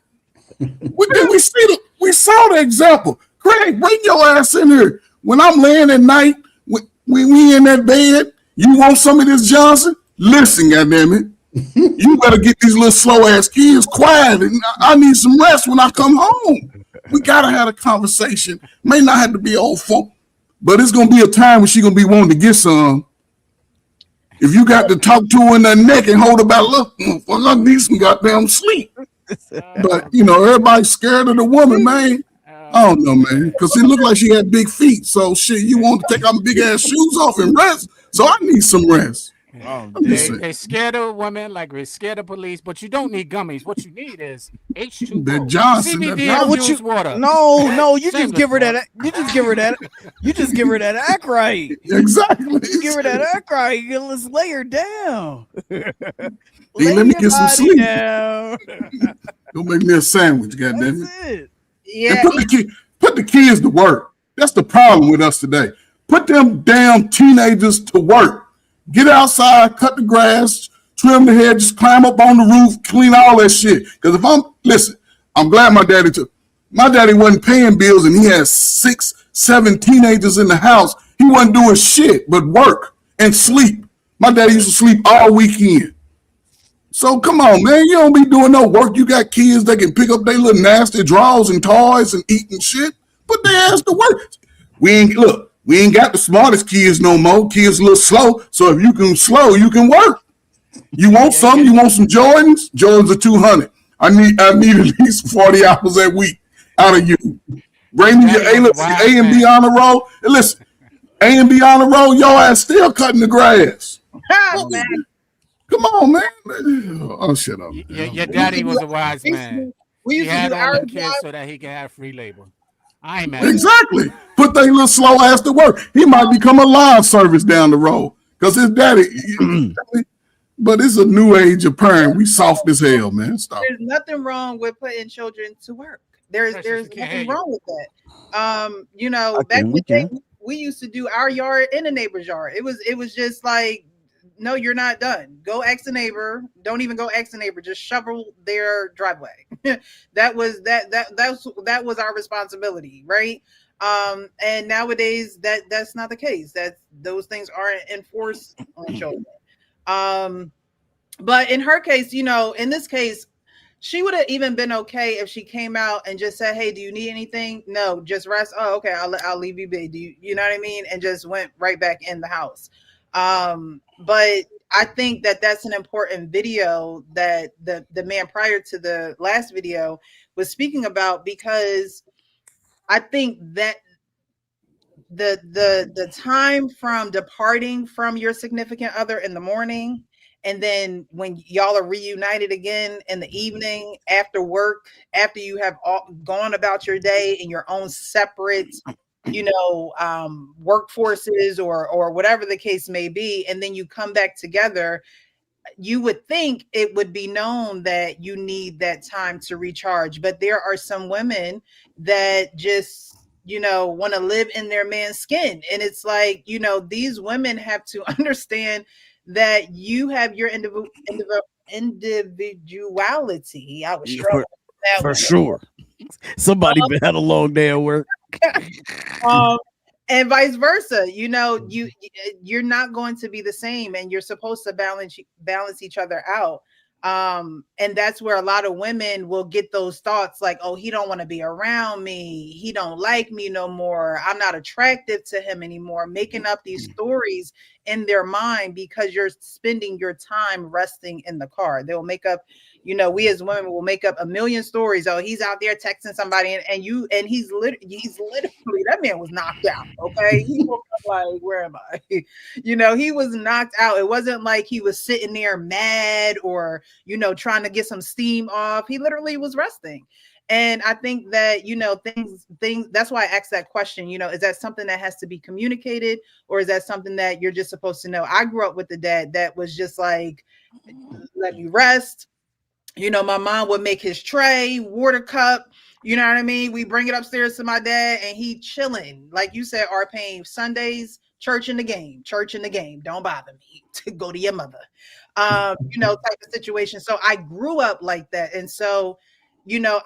We saw the example. Craig, bring your ass in here. When I'm laying at night, when we in that bed, you want some of this Johnson? Listen, goddammit. You better get these little slow ass kids quiet. And I need some rest when I come home. We gotta have a conversation. May not have to be old folk, but it's gonna be a time when she's gonna be wanting to get some. If you got to talk to her in that neck and hold her back, look, I need some goddamn sleep. But everybody's scared of the woman, man. I don't know, man, because it looked like she had big feet. So shit, you want to take our big ass shoes off and rest? So I need some rest. They scared of women like we're scared of police, but you don't need gummies. What you need is H2O. That Johnson. CBD water. No, you just give her that. You just give her that. You just give her that act right. Exactly. You give her that act right. Let's lay her down. Let me get some sleep. Don't make me a sandwich, goddamn it. Yeah. And put the kids to work. That's the problem with us today. Put them damn teenagers to work. Get outside, cut the grass, trim the hedges, climb up on the roof, clean all that shit. Because I'm glad my daddy wasn't paying bills and he had 6, 7 teenagers in the house. He wasn't doing shit but work and sleep. My daddy used to sleep all weekend. So come on, man, you don't be doing no work. You got kids that can pick up their little nasty drawers and toys and eat and shit. Put their ass to work. We ain't got the smartest kids no more. Kids a little slow. So if you can slow, you can work. You want some? You want some Jordans? Jordans are $200. I need at least 40 hours a week out of you. Bring me your A and B on the roll. And listen, A and B on the roll, your ass still cutting the grass. Come on, man. Oh, shut up. Your daddy was a wise man. We used he had to do all our the kids job. so that he could have free labor. I ain't mad. Exactly. Put that little slow ass to work. He might become a lawn service down the road because his daddy. But it's a new age of parent. We soft as hell, man. Stop. There's nothing wrong with putting children to work. There's nothing wrong with that. Back in the day, we used to do our yard in a neighbor's yard. It was just like, no, you're not done. Go ask a neighbor. Don't even go ask a neighbor. Just shovel their driveway. that was our responsibility, right? And nowadays that's not the case. Those things aren't enforced on children. But in her case, in this case, she would have even been okay if she came out and just said, "Hey, do you need anything?" No, just rest. Oh, okay, I'll leave you be. Do you know what I mean? And just went right back in the house. But I think that's an important video that the man prior to the last video was speaking about, because I think that the time from departing from your significant other in the morning, and then when y'all are reunited again in the evening after work, after you have gone about your day in your own separate workforces or whatever the case may be, and then you come back together, you would think it would be known that you need that time to recharge. But there are some women that just want to live in their man's skin, and it's like, these women have to understand that you have your individuality. I was struggling with that for one. sure. Somebody had a long day at work. And vice versa, you're not going to be the same, and you're supposed to balance each other out. And that's where a lot of women will get those thoughts like, oh, he don't want to be around me, he don't like me no more, I'm not attractive to him anymore, making up these stories in their mind because you're spending your time resting in the car. They will make up, we as women will make up a million stories. Oh, he's out there texting somebody, and he's literally, that man was knocked out. Okay, he woke up like, where am I? He was knocked out. It wasn't like he was sitting there mad or trying to get some steam off. He literally was resting. And I think that, things, that's why I asked that question, is that something that has to be communicated, or is that something that you're just supposed to know? I grew up with a dad that was just like, let me rest. My mom would make his tray, water cup, you know what I mean? We bring it upstairs to my dad and he chilling. Like you said, R-Pain, Sundays, church in the game, don't bother me, to go to your mother, type of situation. So I grew up like that. And so,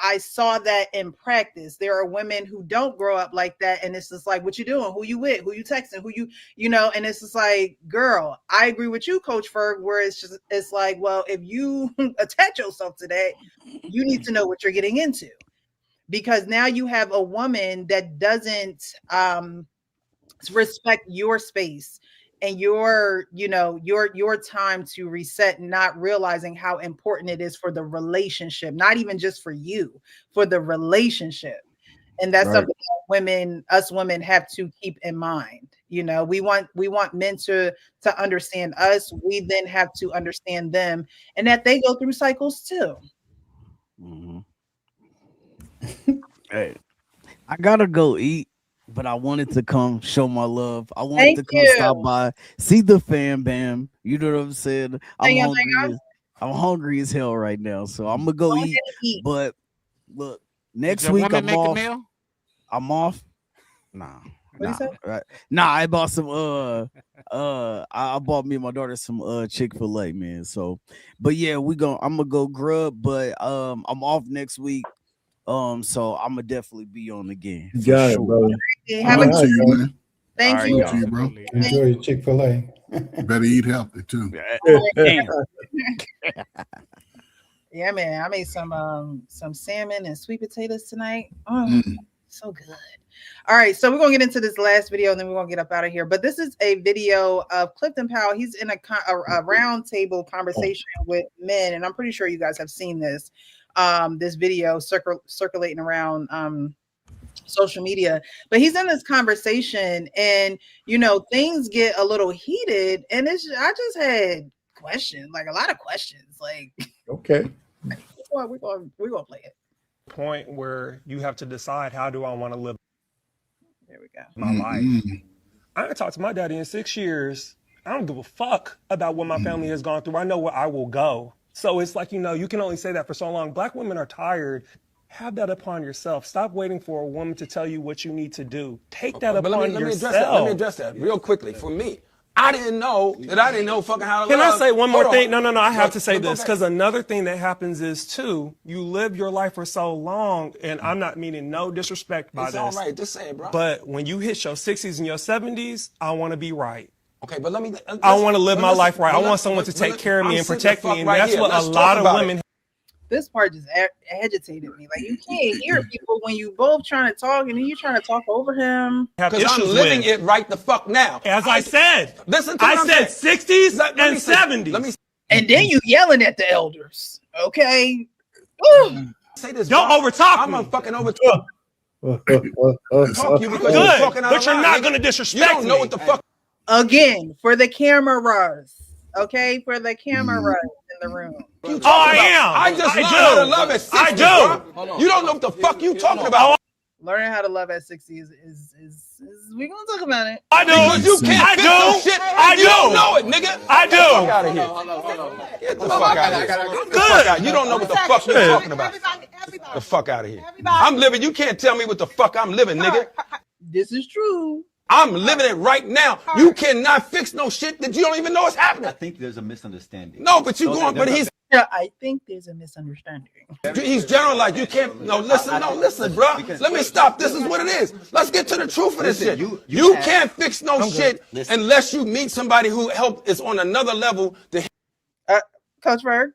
I saw that in practice. There are women who don't grow up like that. And it's just like, what you doing? Who you with? Who you texting? And it's just like, girl, I agree with you, Coach Ferg, where it's like, well, if you attach yourself to that, you need to know what you're getting into. Because now you have a woman that doesn't respect your space and your time to reset, not realizing how important it is for the relationship, not even just for you, for the relationship. And that's something that us women have to keep in mind. We want men to understand us. We then have to understand them, and that they go through cycles too. Mm-hmm. Hey, I gotta go eat, but I wanted to come show my love. I wanted to come stop by, see the fam bam. You know what I'm saying? I'm hungry as hell right now, so I'm gonna go eat. But look, next week I'm off. I'm off. Nah. I bought some I bought me and my daughter some Chick-fil-A, man. So, but yeah, I'm gonna go grub, but I'm off next week. So I'm gonna definitely be on again. Got it, brother. Have a good you, man. Thank you. To you, bro. Enjoy your Chick-fil-A. Better eat healthy too. Yeah, man. I made some salmon and sweet potatoes tought. So good. All right, so we're gonna get into this last video, and then we're gonna get up out of here. But this is a video of Clifton Powell. He's in a round table conversation with men, and I'm pretty sure you guys have seen this. This video circulating around social media, but he's in this conversation, and things get a little heated, and I just had questions, like a lot of questions, like okay, we're gonna play it. Point where you have to decide, how do I want to live? There we go. My life. I haven't talked to my daddy in 6 years. I don't give a fuck about what my family has gone through. I know where I will go. So it's like, you can only say that for so long. Black women are tired. Have that upon yourself. Stop waiting for a woman to tell you what you need to do. Take that upon yourself. Let me address that real quickly. For me, I didn't know fucking how to Can love. I say one more thing? No, I have to say this, because another thing that happens is, too, you live your life for so long, and I'm not meaning no disrespect by It's this. all right. Just say it, bro. But when you hit your 60s and your 70s, I want to be right. Okay, but let me. I want to live my life right. I want someone to take care of me and protect me, and that's what a lot of women. This part just agitated me. Like, you can't hear people when you both trying to talk, and then you trying to talk over him. Because I'm living it right the fuck now. As I said, listen to I said 60s and 70s. Let me. And then you yelling at the elders. Okay. Say this. Don't overtalk me. I'm gonna fucking overtalk. Talk you because you're talking out but you're loud, not nigga. gonna disrespect You don't know me. what the fuck. Again, for the cameras. Okay, for the cameras in the room. I am. I just learned how to love at 60. I do. Bro. You don't know what the fuck you talking about. Learning how to love at 60 is we're gonna talk about it. I do. Because you can't fix no shit. I do. You don't know it, nigga. I do. Get the fuck out of here. Get the fuck out of here. Get the fuck out. You don't know what the fuck you're talking about. The fuck out of here. I'm living. You can't tell me what the fuck I'm living, nigga. This is true. I'm living it right now. You cannot fix no shit that you don't even know is happening. I think there's a misunderstanding. No, but you going, but he's. I think there's a misunderstanding. He's general, like you can't. No, listen, bro. Let me stop. This is what it is. Let's get to the truth of this shit. You can't fix no shit unless you meet somebody who is on another level. Coach Berg,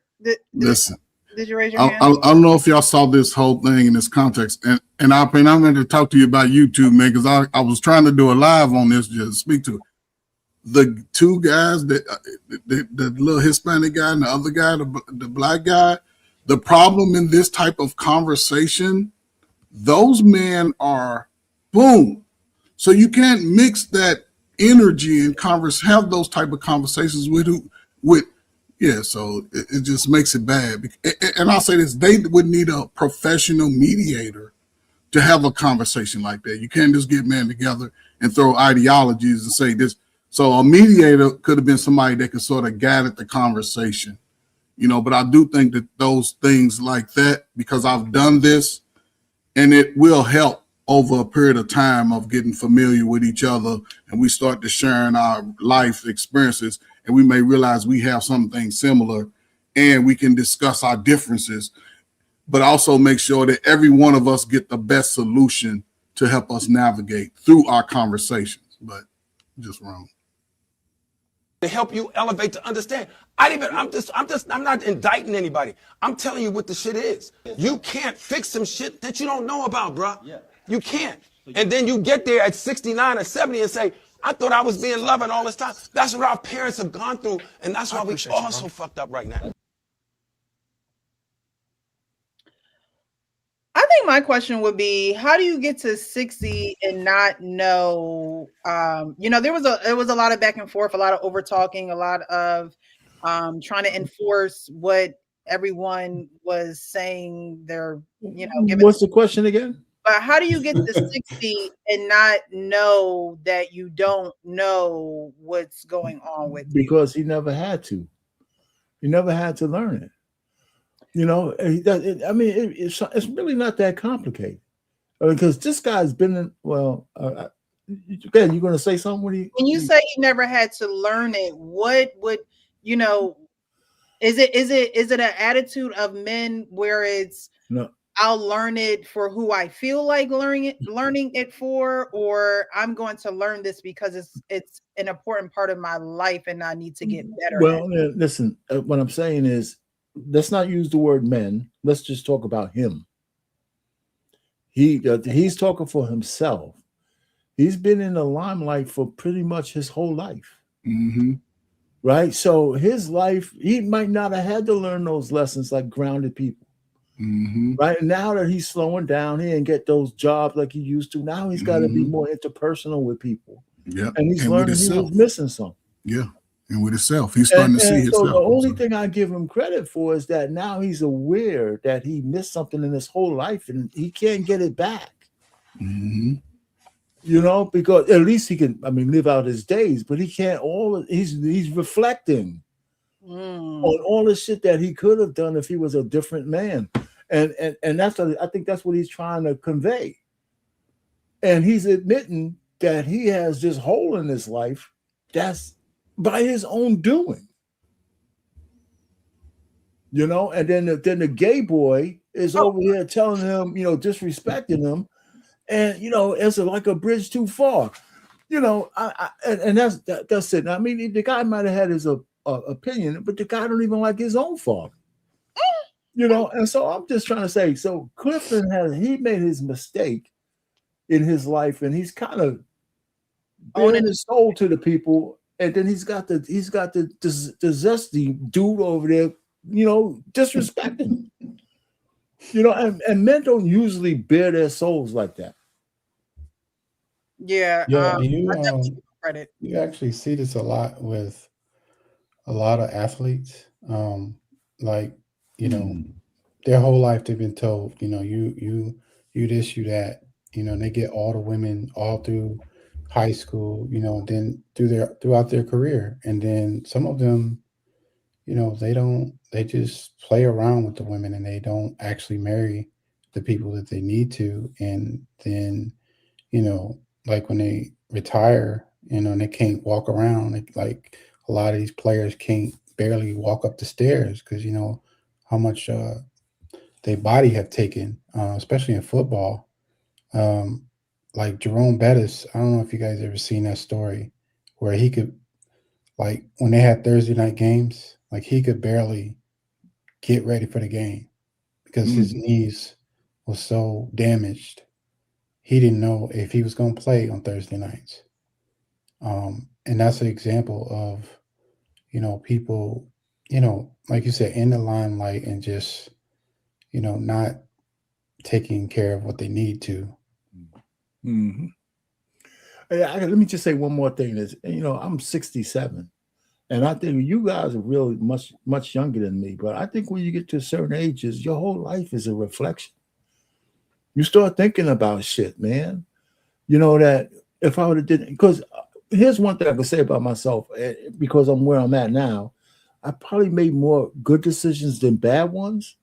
Listen. Did you raise your hand? I don't know if y'all saw this whole thing in this context, and I'm going to talk to you about YouTube, man, because I was trying to do a live on this just to speak to it. The two guys, the little Hispanic guy and the other guy, the black guy, the problem in this type of conversation, those men are boom. So you can't mix that energy and have those type of conversations with Yeah, so it just makes it bad. And I'll say this, they would need a professional mediator to have a conversation like that. You can't just get men together and throw ideologies and say this. So a mediator could have been somebody that could sort of guide the conversation, you know, but I do think that those things like that, because I've done this, and it will help over a period of time of getting familiar with each other, and we start to sharing our life experiences, and we may realize we have something similar, and we can discuss our differences, but also make sure that every one of us get the best solution to help us navigate through our conversations. But just wrong. To help you elevate to understand. I'm not indicting anybody. I'm telling you what the shit is. You can't fix some shit that you don't know about, bro. You can't. And then you get there at 69 or 70 and say, I thought I was being loving all this time. That's what our parents have gone through, and that's why we all so fucked up right now. I think my question would be, how do you get to 60 and not know? You know, there was a lot of back and forth, a lot of over talking, a lot of trying to enforce what everyone was saying. They're, you know, giving. What's the question again? But how do you get to 60 and not know that you don't know what's going on with you? Because he never had to. He never had to learn it. You know, it's really not that complicated. Because this guy's been in, well, again, you're going to say something? When you say he never had to learn it, what would, you know, is it an attitude of men where it's, no, I'll learn it for who I feel like learning it for, or I'm going to learn this because it's an important part of my life and I need to get better. Well, listen, what I'm saying is, let's not use the word men. Let's just talk about him. He's talking for himself. He's been in the limelight for pretty much his whole life. Mm-hmm. Right? So his life, he might not have had to learn those lessons like grounded people. Mm-hmm. Right? And now that he's slowing down, he didn't get those jobs like he used to. Now he's got to be more interpersonal with people. Yeah. And he's learning he was missing something. Yeah. And with himself, he's starting to see himself. So the only thing I give him credit for is that now he's aware that he missed something in his whole life and he can't get it back. Mm-hmm. You know, because at least he can, live out his days, but he can't he's reflecting on all the shit that he could have done if he was a different man. And that's I think that's what he's trying to convey. And he's admitting that he has this hole in his life that's by his own doing, you know, and then the gay boy is over here telling him, you know, disrespecting him, and you know, it's like a bridge too far, you know. And that's it. I mean, the guy might have had his opinion, but the guy don't even like his own father, you know. And so I'm just trying to say, so Clifton he made his mistake in his life, and he's kind of bearing his soul to the people. And then he's got the zesty dude over there, you know, disrespecting, you know, and men don't usually bare their souls like that. Yeah, you actually see this a lot with a lot of athletes. Like, you know, their whole life they've been told, you know, you this, you that, you know, and they get all the women all through high school, you know, then throughout their career. And then some of them, you know, they just play around with the women and they don't actually marry the people that they need to. And then, you know, like when they retire, you know, and they can't walk around, like a lot of these players can't barely walk up the stairs because, you know, how much their body have taken, especially in football. Like Jerome Bettis, I don't know if you guys ever seen that story where he could, like when they had Thursday night games, like he could barely get ready for the game because his knees was so damaged. He didn't know if he was going to play on Thursday nights. And that's an example of, you know, people, you know, like you said, in the limelight and just, you know, not taking care of what they need to. Mm-hmm. Let me just say one more thing. Is, you know, I'm 67. And I think you guys are really much younger than me. But I think when you get to certain ages, your whole life is a reflection. You start thinking about shit, man. You know that if I would have did, because here's one thing I could say about myself, because I'm where I'm at now, I probably made more good decisions than bad ones.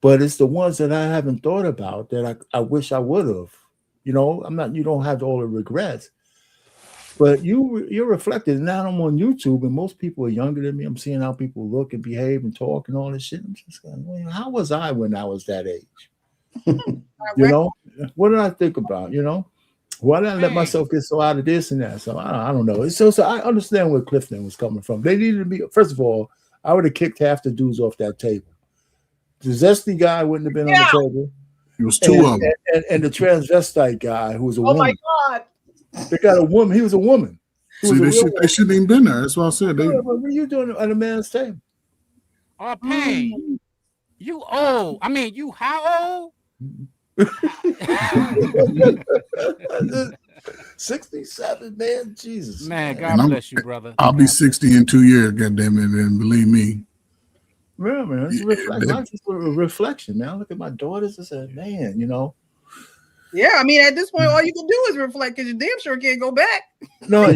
But it's the ones that I haven't thought about that I wish I would have. You know, you don't have all the regrets. But you're reflected. Now I'm on YouTube, and most people are younger than me. I'm seeing how people look and behave and talk and all this shit. I'm just going, well, how was I when I was that age? You know, what did I think about? You know, why did I let myself get so out of this and that? So I don't know. So I understand where Clifton was coming from. They needed to be. First of all, I would have kicked half the dudes off that table. The zesty guy wouldn't have been on the table. It was two of them. And the transvestite guy who was a woman. Oh my God. They got a woman. He was a woman. See, they shouldn't even been there. That's what I said. What are you doing at a man's table? Oh, Pain. You old. I mean, you how old? 67, man. Jesus. Man, God bless you, brother. I'll be 60 in 2 years, goddamn it, and believe me. Yeah, man. It's a reflection, man. I look at my daughters and say, man, you know. Yeah, I mean, at this point, all you can do is reflect because you damn sure can't go back. No,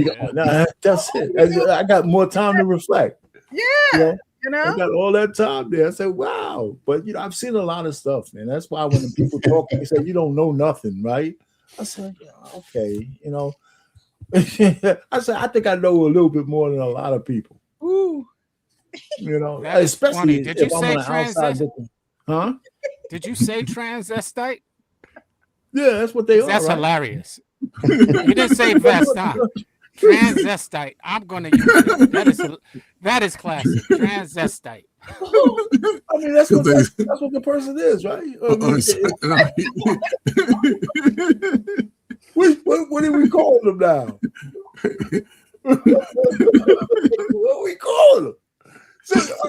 that's it. I got more time to reflect. Yeah, you know? I got all that time there. I said, wow. But, you know, I've seen a lot of stuff, man. That's why when people talk, they say, you don't know nothing, right? I said, yeah, okay, you know. I said, I think I know a little bit more than a lot of people. Ooh. You know, that especially funny. Did you say transvestite? Huh? Did you say transvestite? Yeah, that's what they are. That's right? hilarious. You didn't say vest, huh? Transvestite. I'm gonna use it. That is classic. Transvestite. I mean, that's what the person is, right? What do we call them now? What we call them?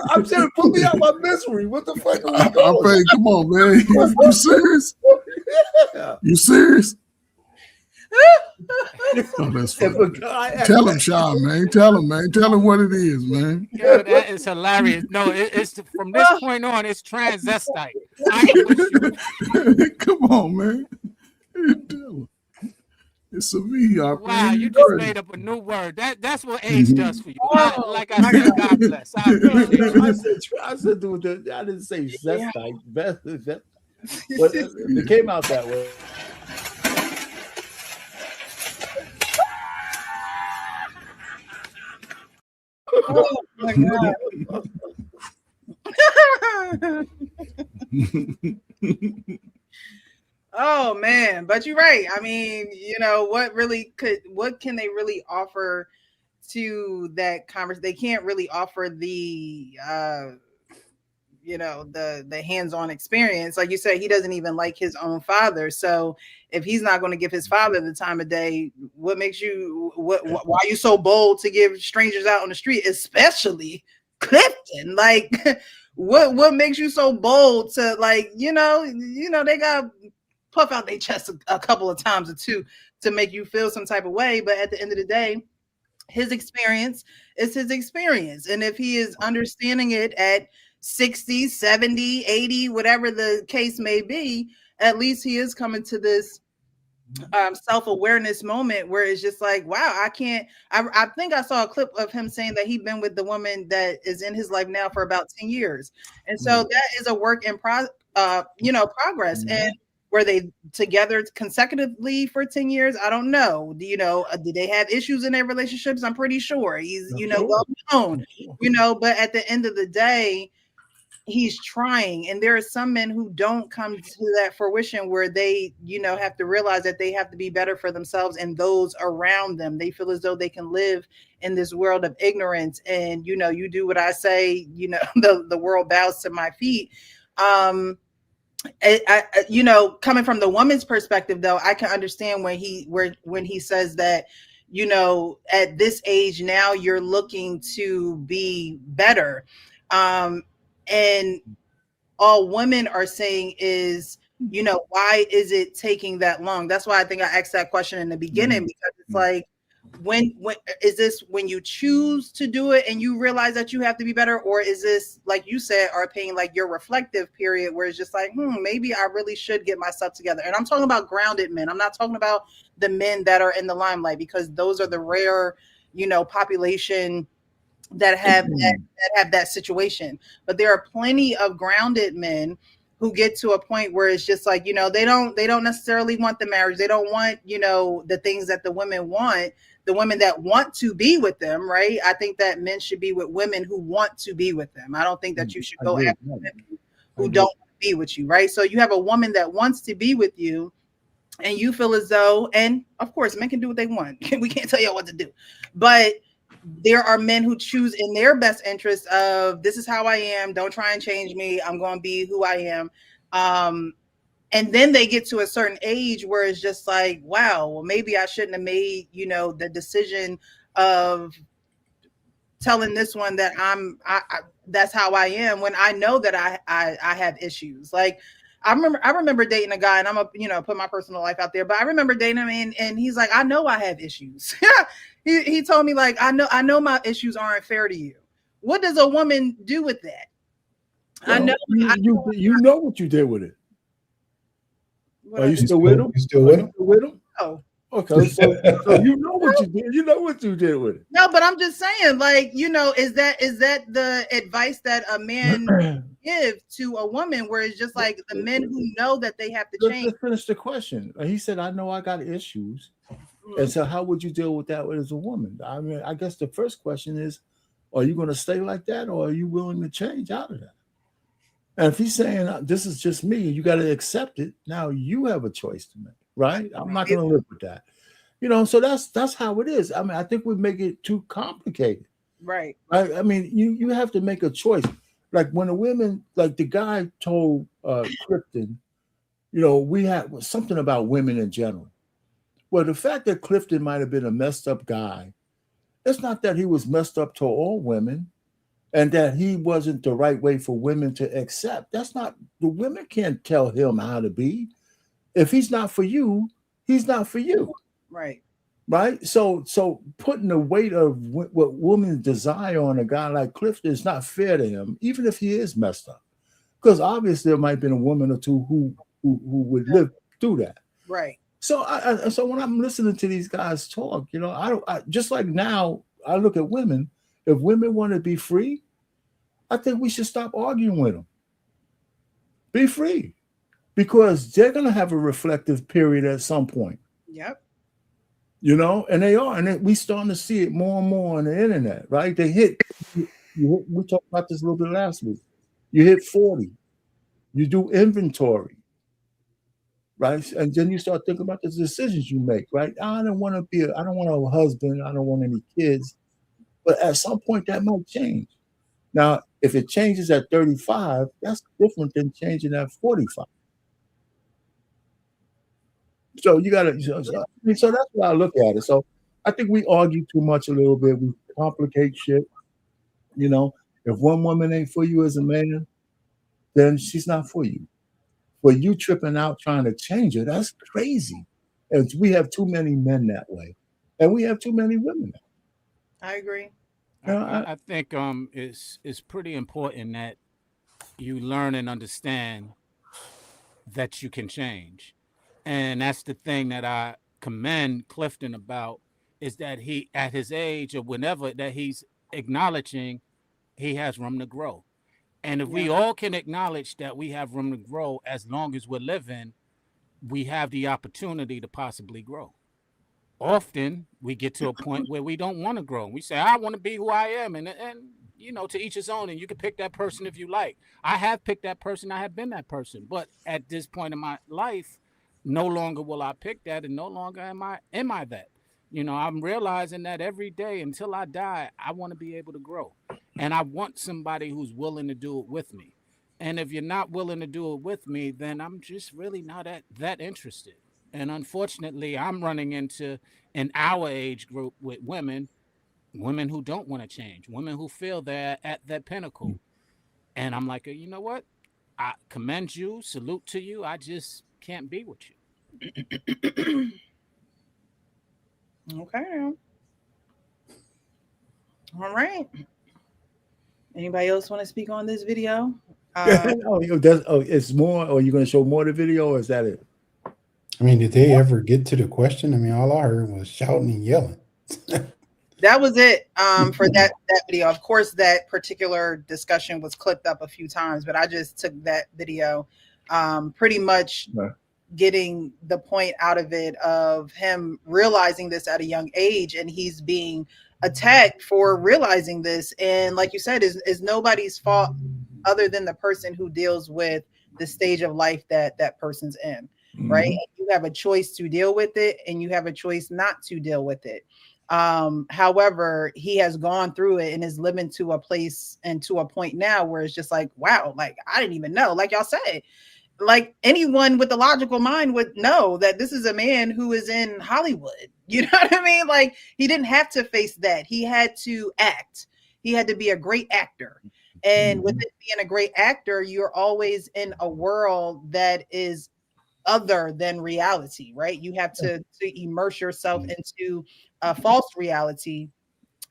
I'm saying, put me out my misery. What the fuck are we calling? Come on, man. You serious? Yeah. You serious? Oh, that's funny. Tell him, Sean, man. Tell him, man. Tell him what it is, man. Yeah, that is hilarious. No, it's from this point on, it's transvestite. Come on, man. It's a VR. Wow, you just made up a new word. That's what age does for you. Like I said, God bless. I said, dude, I didn't say zestite. But it came out that way. Oh my God. Oh man, but you're right. I mean, you know, what can they really offer to that conversation? They can't really offer the you know, the hands-on experience. Like you said, he doesn't even like his own father. So if he's not going to give his father the time of day, what makes you why are you so bold to give strangers out on the street, especially Clifton? Like what makes you so bold to, like, you know, they got puff out their chest a couple of times or two to make you feel some type of way. But at the end of the day, his experience is his experience. And if he is understanding it at 60, 70, 80, whatever the case may be, at least he is coming to this self-awareness moment where it's just like, wow, I think I saw a clip of him saying that he'd been with the woman that is in his life now for about 10 years. And so that is a work in progress. And were they together consecutively for 10 years? I don't know. Did they have issues in their relationships? I'm pretty sure he's, well known, but at the end of the day, he's trying. And there are some men who don't come to that fruition where they, have to realize that they have to be better for themselves and those around them. They feel as though they can live in this world of ignorance. And, you do what I say, the world bows to my feet. Coming from the woman's perspective, though, I can understand when he says that, at this age now you're looking to be better. And all women are saying is, why is it taking that long? That's why I think I asked that question in the beginning, because it's like, when is this when you choose to do it and you realize that you have to be better, or is this, like you said, our pain, like your reflective period where it's just like, maybe I really should get myself together? And I'm talking about grounded men. I'm not talking about the men that are in the limelight, because those are the rare, population that have that situation. But there are plenty of grounded men who get to a point where it's just like, they don't necessarily want the marriage. They don't want, the things that the women want, the women that want to be with them, right? I think that men should be with women who want to be with them. I don't think that you should go after women who don't want to be with you, right? So you have a woman that wants to be with you, and you feel as though, and of course, men can do what they want. We can't tell y'all what to do, but there are men who choose in their best interest of, this is how I am. Don't try and change me. I'm going to be who I am. And then they get to a certain age where it's just like, wow, well, maybe I shouldn't have made, the decision of telling this one that that's how I am, when I know that I have issues. Like, I remember dating a guy, and I'm put my personal life out there, but I remember dating him, and he's like, I know I have issues. he told me, like, I know my issues aren't fair to you. What does a woman do with that? Well, you know what you did with it. Are you still with him? You still with him? Oh. Okay, so you know what you did. You know what you did with it. No, but I'm just saying, like, is that the advice that a man give to a woman, where it's just like the men who know that they have to change? Let's finish the question. He said, I know I got issues. And so how would you deal with that as a woman? I mean, I guess the first question is, are you going to stay like that, or are you willing to change out of that? And if he's saying, this is just me, you got to accept it, now you have a choice to make, right? I'm not going to live with that. So that's how it is. I mean, I think we make it too complicated. Right. I mean, you have to make a choice. Like when a woman, like the guy told Clifton, we had something about women in general. Well, the fact that Clifton might have been a messed up guy, it's not that he was messed up to all women and that he wasn't the right way for women to accept. That's not, the women can't tell him how to be. If he's not for you, he's not for you. Right. Right. So putting the weight of what women desire on a guy like Clifton is not fair to him, even if he is messed up. Because obviously there might have been a woman or two who would live through that. Right. So so when I'm listening to these guys talk, I just like now I look at women. If women want to be free, I think we should stop arguing with them. Be free, because they're going to have a reflective period at some point. Yep. And they are, and we starting to see it more and more on the internet, right? They hit. We talked about this a little bit last week. You hit 40, you do inventory, right? And then you start thinking about the decisions you make, right? I don't want a husband, I don't want any kids, but at some point that might change. Now, if it changes at 35, that's different than changing at 45. So you got to, so that's why I look at it. So I think we argue too much a little bit. We complicate shit. If one woman ain't for you as a man, then she's not for you. But you tripping out trying to change her, that's crazy. And we have too many men that way, and we have too many women. I agree. I think it's pretty important that you learn and understand that you can change. And that's the thing that I commend Clifton about, is that he, at his age or whenever, that he's acknowledging he has room to grow. And if we all can acknowledge that we have room to grow as long as we're living, we have the opportunity to possibly grow. Often we get to a point where we don't want to grow. We say, I want to be who I am. And to each his own, and you can pick that person if you like. I have picked that person. I have been that person. But at this point in my life, no longer will I pick that, and no longer am I that. I'm realizing that every day until I die, I want to be able to grow. And I want somebody who's willing to do it with me. And if you're not willing to do it with me, then I'm just really not that interested. And unfortunately, I'm running into, in our age group, with women who don't want to change, women who feel they're at that pinnacle. And I'm like, you know what? I commend you, salute to you. I just can't be with you. Okay. All right. Anybody else want to speak on this video? It's more, or you're going to show more of the video, or is that it? I mean, did they ever get to the question? I mean, all I heard was shouting and yelling. That was it for that video. Of course, that particular discussion was clipped up a few times, but I just took that video, pretty much getting the point out of it of him realizing this at a young age, and he's being attacked for realizing this. And like you said, is nobody's fault other than the person who deals with the stage of life that that person's in, right? You have a choice to deal with it, and you have a choice not to deal with it. However, he has gone through it and is living to a place and to a point now where it's just like, wow, like I didn't even know. Like y'all said, like anyone with a logical mind would know that this is a man who is in Hollywood. You know what I mean? Like he didn't have to face that. He had to act. He had to be a great actor. And with it being a great actor, you're always in a world that is other than reality, right? You have to immerse yourself into a false reality.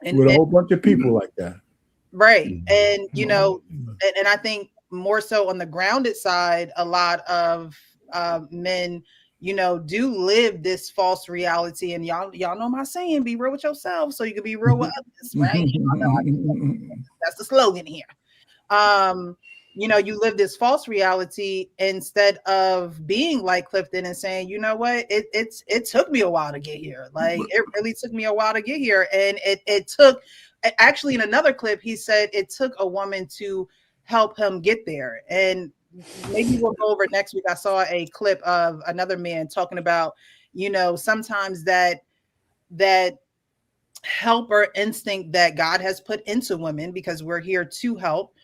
And with a whole bunch of people like that. Right. And, you know, and I think more so on the grounded side, a lot of men, you know, do live this false reality. And y'all know my saying, be real with yourself so you can be real with others, right? That's the slogan here. You know, you live this false reality instead of being like Clifton and saying, you know what, it took me a while to get here. Like it really took me a while to get here. And it took, actually in another clip, he said it took a woman to help him get there. And maybe we'll go over next week. I saw a clip of another man talking about, you know, sometimes that helper instinct that God has put into women, because we're here to help.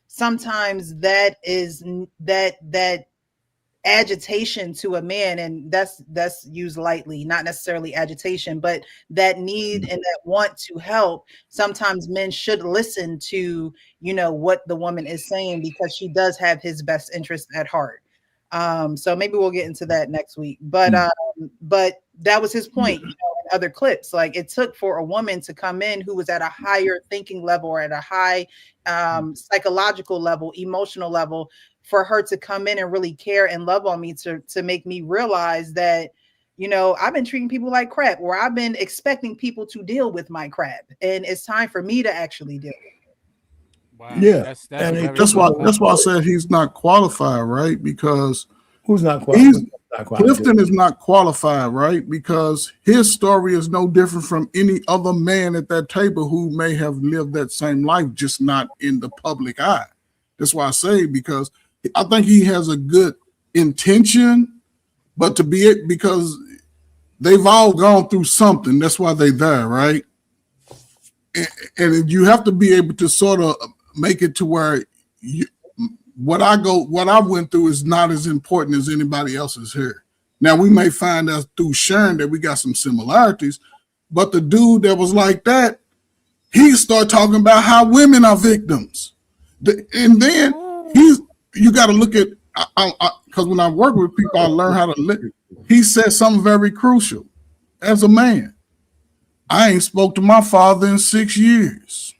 Sometimes that is that agitation to a man, and that's used lightly, not necessarily agitation, but that need and that want to help. Sometimes men should listen to, you know, what the woman is saying, because she does have his best interest at heart. So maybe we'll get into that next week. But that was his point, you know, in other clips. Like it took for a woman to come in who was at a higher thinking level or at a high psychological level, emotional level, for her to come in and really care and love on me, to make me realize that, you know, I've been treating people like crap, or I've been expecting people to deal with my crap, and it's time for me to actually deal with it. Wow. Yeah, that's why I said he's not qualified, right? Because who's not qualified? Clifton is not qualified, right? Because his story is no different from any other man at that table who may have lived that same life, just not in the public eye. That's why I say, because I think he has a good intention, but to be it, because they've all gone through something. That's why they're there, right? And you have to be able to sort of make it to where what I went through is not as important as anybody else's here. Now we may find out through sharing that we got some similarities, but the dude that was like that, he started talking about how women are victims. And then you got to look at, because when I work with people, I learn how to live. He said something very crucial. As a man, I ain't spoke to my father in 6 years.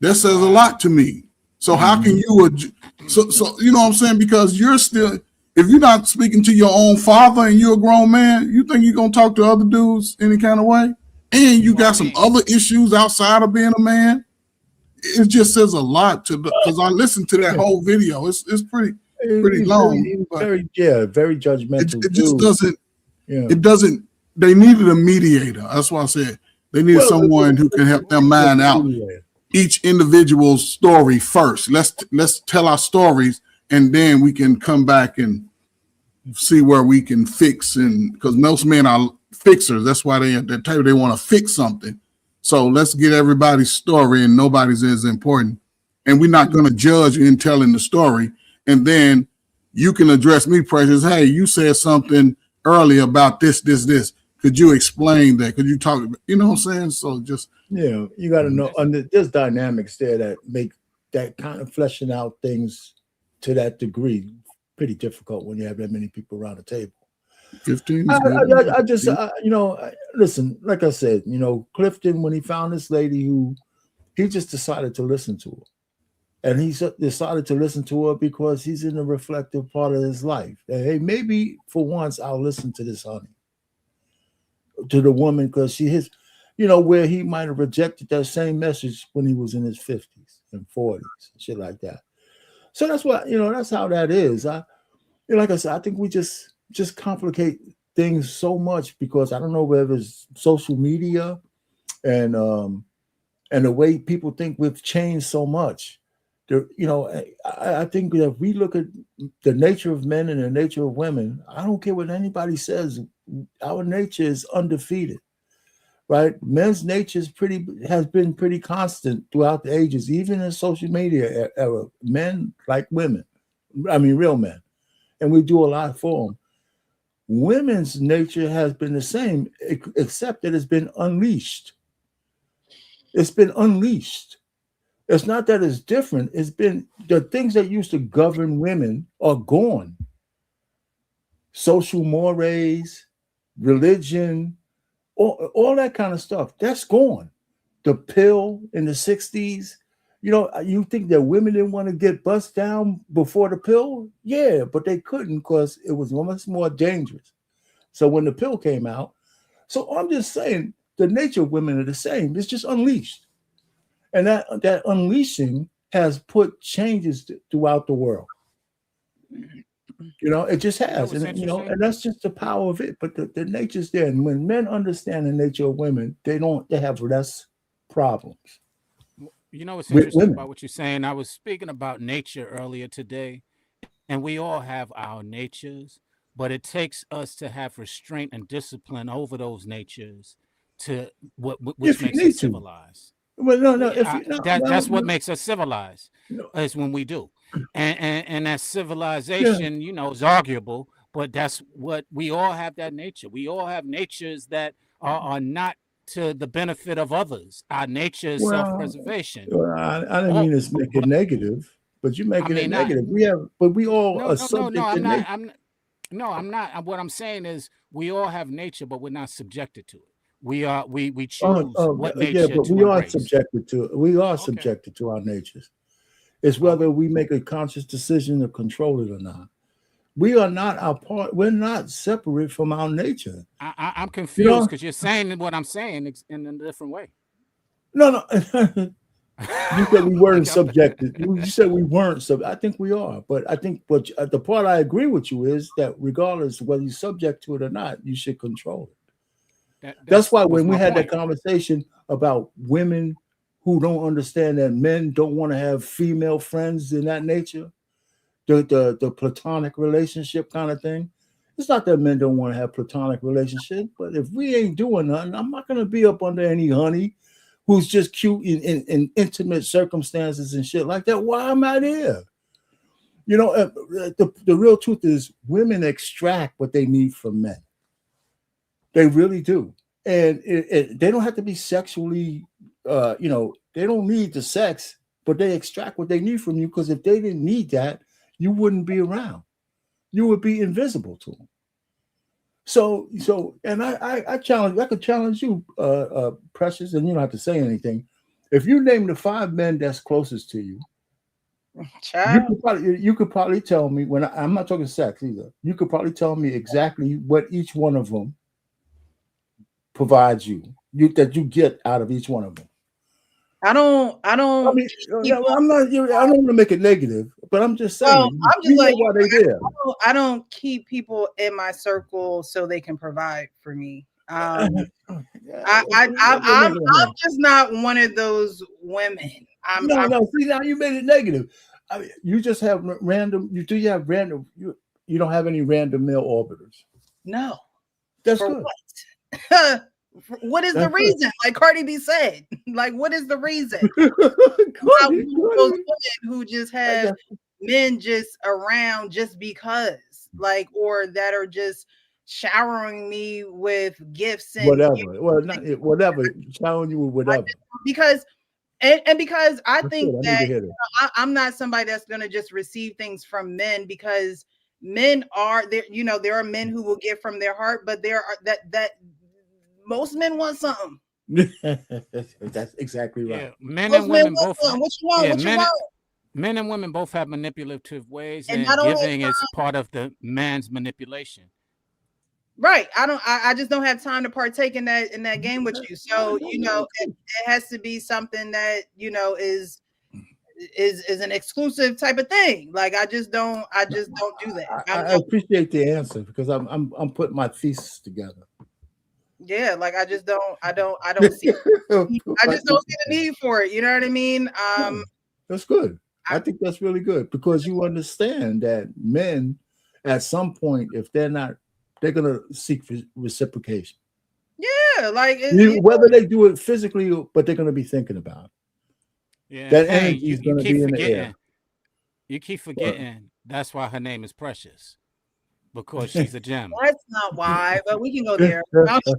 That says a lot to me. So how can you, so you know what I'm saying? Because you're still, if you're not speaking to your own father and you're a grown man, you think you're going to talk to other dudes any kind of way? And you got some other issues outside of being a man. It just says a lot to, because I listened to that whole video. It's pretty long. Very judgmental. It just doesn't, it doesn't, they needed a mediator. That's why I said they needed someone who can help them mine out each individual's story first. Let's tell our stories, and then we can come back and see where we can fix. And because most men are fixers, that's why they at that table, they want to fix something. So let's get everybody's story, and nobody's as important. And we're not going to judge you in telling the story. And then you can address me, Precious. Hey, you said something earlier about this. Could you explain that? Could you talk about, you know what I'm saying? So just, you got to know, there's dynamics there that make that kind of fleshing out things to that degree pretty difficult when you have that many people around the table. 15 is good. I just, listen, like I said, Clifton, when he found this lady he just decided to listen to her. And he decided to listen to her because he's in a reflective part of his life. And, hey, maybe for once I'll listen to this honey, to the woman, because she is, where he might have rejected that same message when he was in his 50s and 40s and shit like that. So that's what, that's how that is. Like I said, I think we just complicate things so much because I don't know whether it's social media and the way people think we've changed so much. I think that if we look at the nature of men and the nature of women, I don't care what anybody says, our nature is undefeated, right? Men's nature has been pretty constant throughout the ages, even in social media era. Men like women, I mean, real men, and we do a lot for them. Women's nature has been the same, except that it's been unleashed. It's been unleashed. It's not that it's different. It's been the things that used to govern women are gone. Social mores, religion, all that kind of stuff, that's gone. The pill in the 60s, you think that women didn't want to get bust down before the pill? Yeah, but they couldn't because it was much more dangerous. So when the pill came out, so I'm just saying the nature of women are the same. It's just unleashed. And that unleashing has put changes throughout the world. It just has. And that's just the power of it. But the nature's there. And when men understand the nature of women, they have less problems. What's interesting about what you're saying? I was speaking about nature earlier today, and we all have our natures, but it takes us to have restraint and discipline over those natures which makes us civilized. Well, no. That's what makes us civilized. Is when we do, and that civilization, is arguable, but that's what we all have. That nature. We all have natures that are not to the benefit of others. Our nature is self-preservation. I didn't mean to make it negative, but you're making it negative. We all are subject to nature. I'm not. What I'm saying is we all have nature, but we're not subjected to it. We choose what nature but we are subjected to it. We are subjected to our natures. It's whether we make a conscious decision to control it or not. We are not our part. We're not separate from our nature. I'm confused because you're saying what I'm saying in a different way. No. You said we weren't subjected. You said we weren't I think we are. But I think the part I agree with you is that regardless of whether you're subject to it or not, you should control it. That's why when we had that conversation about women who don't understand that men don't want to have female friends in that nature, the platonic relationship kind of thing. It's not that men don't want to have platonic relationship, but if we ain't doing nothing, I'm not going to be up under any honey who's just cute in intimate circumstances and shit like that. Why am I there? The real truth is women extract what they need from men. They really do. And they don't have to be sexually, they don't need the sex, but they extract what they need from you, because if they didn't need that, you wouldn't be around. You would be invisible to them. So, and I could challenge you, Precious, and you don't have to say anything. If you name the 5 men that's closest to you, you could probably tell me, when I'm not talking sex either, you could probably tell me exactly what each one of them provides you that you get out of each one of them. I don't I mean, I don't want to make it negative, but I'm just saying. Well, I'm just like, why they there. I don't keep people in my circle so they can provide for me. I'm just not one of those women. See, now you made it negative. I mean, you just have random. You don't have any random male orbiters. No, that's for good. What? What is the reason? Like Cardi B said, like, what is the reason? Those women who just have men just around just because, like, or that are just showering me with gifts and whatever. Well, not whatever. Showering you with whatever. Because because I think that I'm not somebody that's gonna just receive things from men because men are there. You know, there are men who will give from their heart, but there are that most men want something. That's exactly right. Yeah, men Most and men women want both. something. What you want? Yeah, What you want? men and women both have manipulative ways, And I and don't have giving is time. part of the man's manipulation. Right. I just don't have time to partake in that game with you. So, you know, it has to be something that, you know, is an exclusive type of thing. Like I just don't do that. I appreciate the answer because I'm putting my thesis together. Yeah, like I just don't see I just don't see the need for it. You know what I mean? That's good. I think that's really good because you understand that men at some point, if they're not, they're gonna seek reciprocation. Yeah, like Whether they do it physically, but they're gonna be thinking about it. Yeah, That Pain, energy is you gonna keep be in the forgetting. air. You keep forgetting. That's why her name is Precious, because she's a gem. That's not why, but we can go there. No, I don't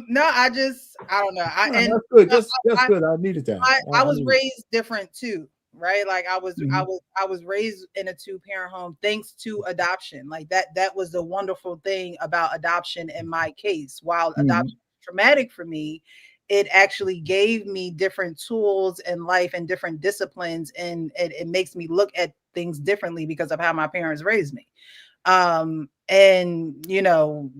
know. That's good. That's good. I needed that. I I was needed raised different too, right? Like I was Mhm. raised in a 2-parent home thanks to adoption. Like that was the wonderful thing about adoption in my case. While adoption was traumatic for me, it actually gave me different tools in life and different disciplines, and it makes me look at things differently because of how my parents raised me. And you know,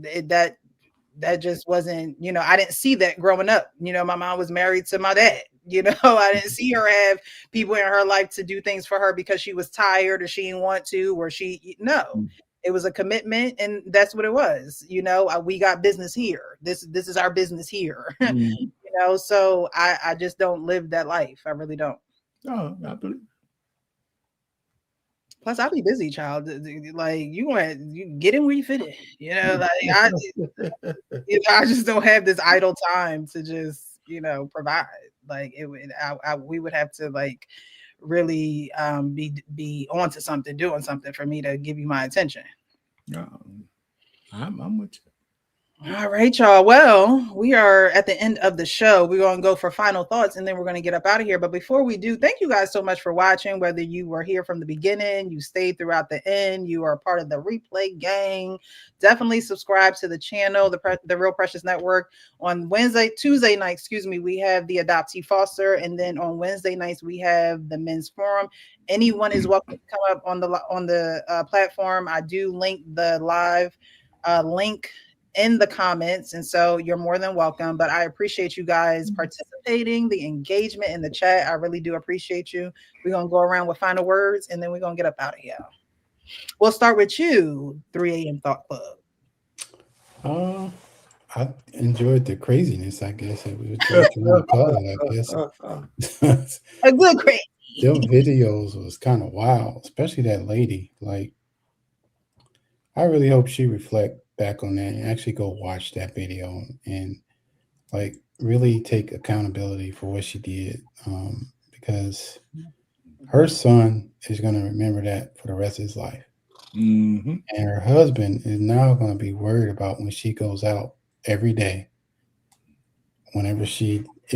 that just wasn't, you know, I didn't see that growing up. You know, my mom was married to my dad. You know, I didn't see her have people in her life to do things for her because she was tired or she didn't want to, or no, it was a commitment and that's what it was. You know, we got business here. This is our business here. You know, so I just don't live that life. I really don't. Oh, I believe. Plus, I'll be busy, child. Like you get in where you fit in. You know, like I just don't have this idle time to just, you know, provide. Like it would, we would have to like really be onto something, doing something for me to give you my attention. I'm with you. All right, y'all. Well, we are at the end of the show. We're going to go for final thoughts and then we're going to get up out of here. But before we do, thank you guys so much for watching. Whether you were here from the beginning, you stayed throughout the end, you are part of the replay gang. Definitely subscribe to the channel, the Real Precious Network. On Tuesday night, we have the Adoptee Foster. And then on Wednesday nights, we have the Men's Forum. Anyone is welcome to come up on the platform. I do link the live link in the comments, and so you're more than welcome. But I appreciate you guys participating, the engagement in the chat. I really do appreciate you. We're gonna go around with final words and then we're gonna get up out of here. We'll start with you, 3 a.m. Thought Club. I enjoyed the craziness, I guess. It was what you want to call it, I guess. A good crazy. Them videos was kind of wild, especially that lady. Like, I really hope she reflect back on that and actually go watch that video and like really take accountability for what she did, because her son is going to remember that for the rest of his life. And her husband is now going to be worried about when she goes out every day, if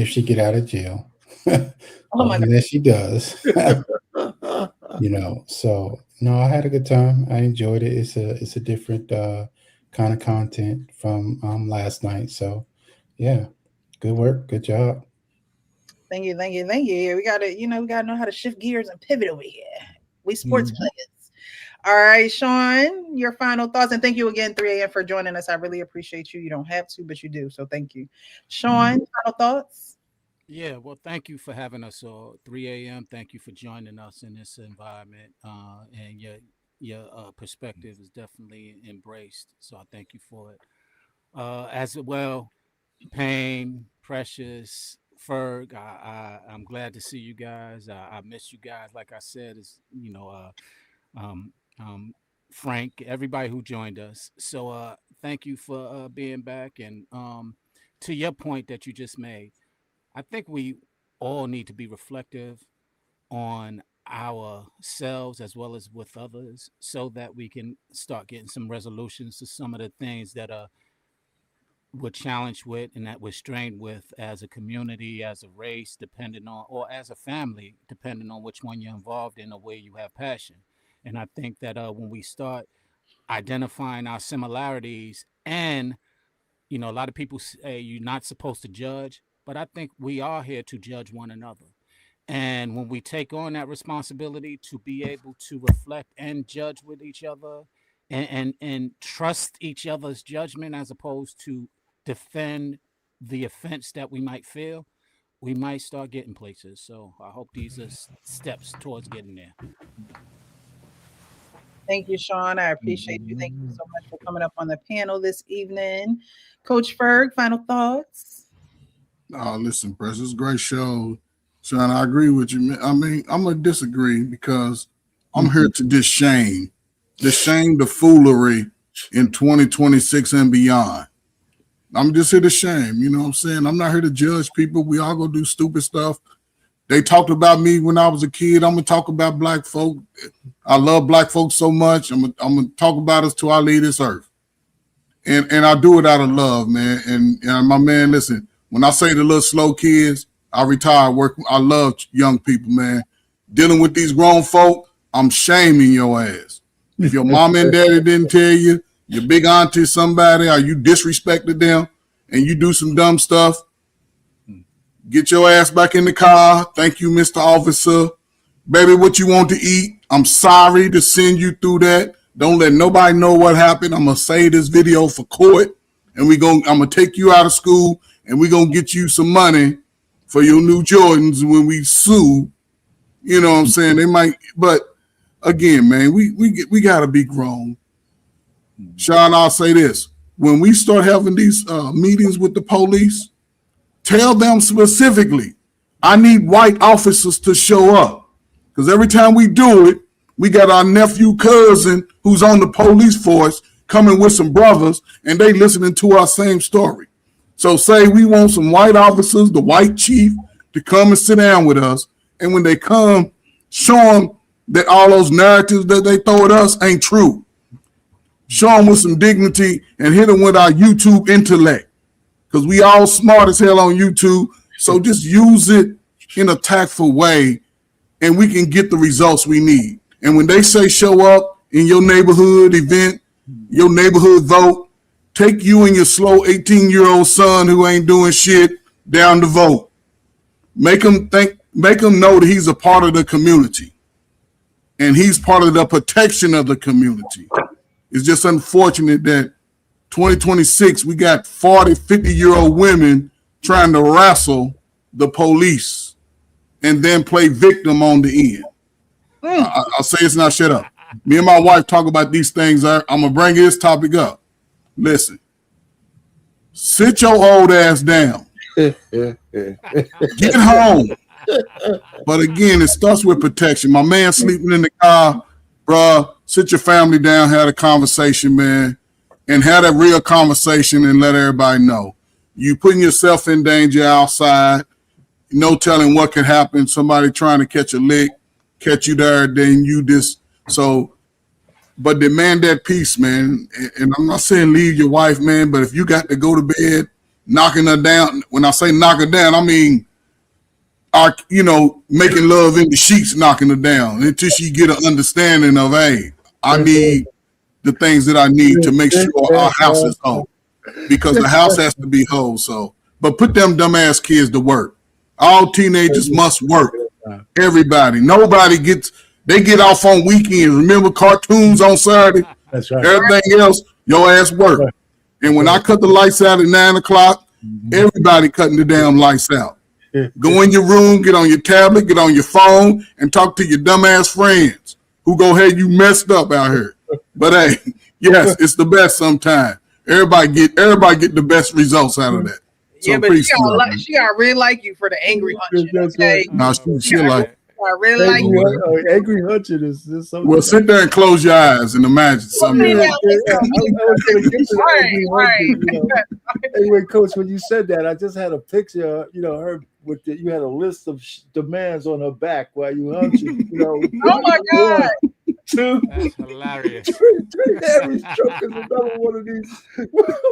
she get out of jail. Oh my God. Unless she does. You know, so no, I had a good time. I enjoyed it. It's a different kind of content from last night. So yeah, good work, good job. Thank you. We gotta know how to shift gears and pivot over here. We sports players. All right, Sean, your final thoughts, and thank you again, 3 a.m. for joining us. I really appreciate you. You don't have to, but you do. So thank you, Sean. Final thoughts. Yeah, well, thank you for having us all. 3 a.m. Thank you for joining us in this environment, and your perspective is definitely embraced. So I thank you for it. As well, Pain, Precious, Ferg. I'm glad to see you guys. I miss you guys. Like I said, Frank, everybody who joined us. So thank you for being back. And to your point that you just made, I think we all need to be reflective on ourselves as well as with others so that we can start getting some resolutions to some of the things that we're challenged with and that we're strained with as a community, as a race, depending on, or as a family, depending on which one you're involved in or where you have passion. And I think that when we start identifying our similarities, and a lot of people say you're not supposed to judge, but I think we are here to judge one another. And when we take on that responsibility to be able to reflect and judge with each other, and trust each other's judgment as opposed to defend the offense that we might feel, we might start getting places. So I hope these are steps towards getting there. Thank you, Sean. I appreciate you. Thank you so much for coming up on the panel this evening. Coach Ferg, final thoughts? Oh, listen, Press, it's a great show. Sean, I agree with you. I mean, I'm going to disagree because I'm here to shame the foolery in 2026 and beyond. I'm just here to shame, you know what I'm saying? I'm not here to judge people. We all go do stupid stuff. They talked about me when I was a kid. I'm going to talk about black folk. I love black folks so much. I'm going to talk about us till I leave this earth. And I do it out of love, man. And my man, listen, when I say the little slow kids, I retired work. I love young people, man. Dealing with these grown folk, I'm shaming your ass. If your mom and daddy didn't tell you, your big auntie, somebody, or you disrespected them, and you do some dumb stuff, get your ass back in the car. Thank you, Mr. Officer. Baby, what you want to eat? I'm sorry to send you through that. Don't let nobody know what happened. I'm going to save this video for court, and I'm going to take you out of school, and we're going to get you some money for your new Jordans when we sue. You know what I'm saying? They might, but again, man, we got to be grown. Sean, I'll say this. When we start having these meetings with the police, tell them specifically, I need white officers to show up. Because every time we do it, we got our nephew cousin who's on the police force coming with some brothers, and they listening to our same story. So say we want some white officers, the white chief, to come and sit down with us. And when they come, show them that all those narratives that they throw at us ain't true. Show them with some dignity and hit them with our YouTube intellect. Because we all smart as hell on YouTube. So just use it in a tactful way, and we can get the results we need. And when they say show up in your neighborhood event, your neighborhood vote, take you and your slow 18-year-old son who ain't doing shit down to vote. Make him know that he's a part of the community. And he's part of the protection of the community. It's just unfortunate that 2026, we got 40, 50-year-old women trying to wrestle the police and then play victim on the end. I'll say it's not shut up. Me and my wife talk about these things. I'm going to bring this topic up. Listen, sit your old ass down. Get home. But again, it starts with protection. My man sleeping in the car, bruh, sit your family down, have a conversation, man, and have that real conversation and let everybody know. You putting yourself in danger outside, no telling what could happen. Somebody trying to catch a lick, catch you there, then you just, so, but demand that peace, man. And I'm not saying leave your wife, man, but if you got to go to bed, knocking her down, when I say knock her down, I mean, making love in the sheets, knocking her down until she get an understanding of, hey, I need the things that I need to make sure our house is whole, because the house has to be whole. So, but put them dumbass kids to work. All teenagers must work. Everybody, they get off on weekends. Remember cartoons on Saturday? That's right. Everything else, your ass work. And when I cut the lights out at 9 o'clock, everybody cutting the damn lights out. Go in your room, get on your tablet, get on your phone, and talk to your dumbass friends who go, hey, you messed up out here. But hey, yes, it's the best sometimes. Everybody get the best results out of that. So yeah, but she got really like you for the angry hunching. Okay? No, she like. I really like you. Angry hunching is something. Well, sit there and close your eyes and imagine something. Right. Hey, wait, Coach, when you said that, I just had a picture, her with you had a list of demands on her back while you hunching. Oh my God. That's hilarious. Every stroke is another one of these.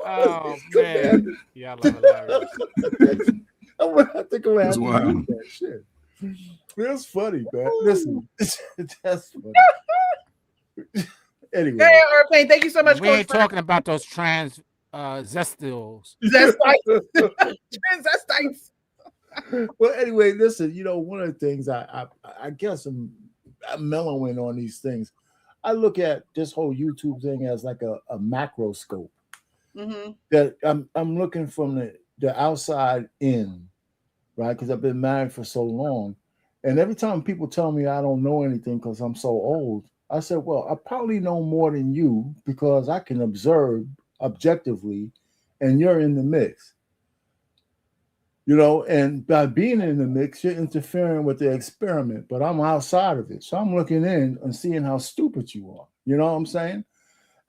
Oh man, y'all are hilarious. I think I'm gonna have That's to wild. do that shit. That's funny, man. Listen, that's funny. Anyway. Hey, Arpane, thank you so much, We Coach. ain't talking about those trans zestials. Transvestites. Well, anyway, listen, one of the things I guess I'm mellowing on these things. I look at this whole YouTube thing as like a macroscope. Mm-hmm. That I'm looking from the outside in, right? Because I've been married for so long. And every time people tell me I don't know anything because I'm so old, I said, well, I probably know more than you because I can observe objectively and you're in the mix. And by being in the mix, you're interfering with the experiment, but I'm outside of it. So I'm looking in and seeing how stupid you are. You know what I'm saying?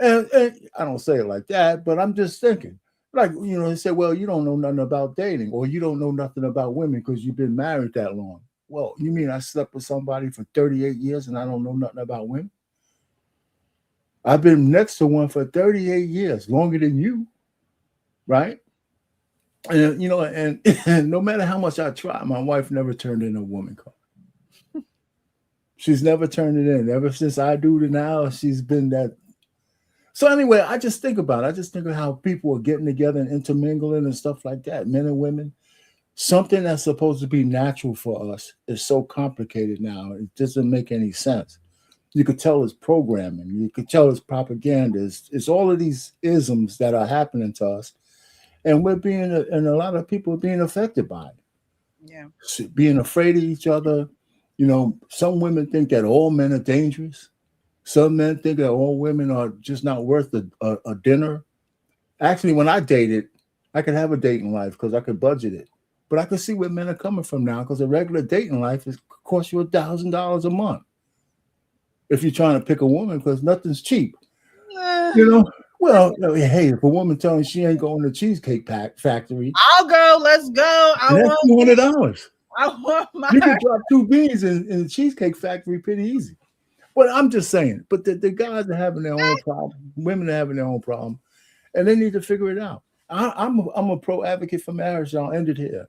And I don't say it like that, but I'm just thinking, like, they say, well, you don't know nothing about dating or you don't know nothing about women because you've been married that long. Well, you mean I slept with somebody for 38 years and I don't know nothing about women? I've been next to one for 38 years, longer than you, right? And and no matter how much I try, my wife never turned in a woman card. She's never turned it in. Ever since I do to now, she's been that. So anyway, I just think about it. I just think of how people are getting together and intermingling and stuff like that, men and women. Something that's supposed to be natural for us is so complicated now. It doesn't make any sense. You could tell it's programming. You could tell it's propaganda. It's all of these isms that are happening to us. And and a lot of people are being affected by it. Yeah. Being afraid of each other. Some women think that all men are dangerous. Some men think that all women are just not worth a dinner. Actually, when I dated, I could have a dating life because I could budget it. But I could see where men are coming from now because a regular dating life costs you $1,000 a month. If you're trying to pick a woman, because nothing's cheap. Well, hey, if a woman telling she ain't going to Cheesecake Factory, I'll go. Let's go. that's $200. I want my. You can drop 2 beans in the Cheesecake Factory pretty easy. But I'm just saying. But the guys are having their own problem. Women are having their own problem, and they need to figure it out. I'm a pro advocate for marriage. I'll end it here.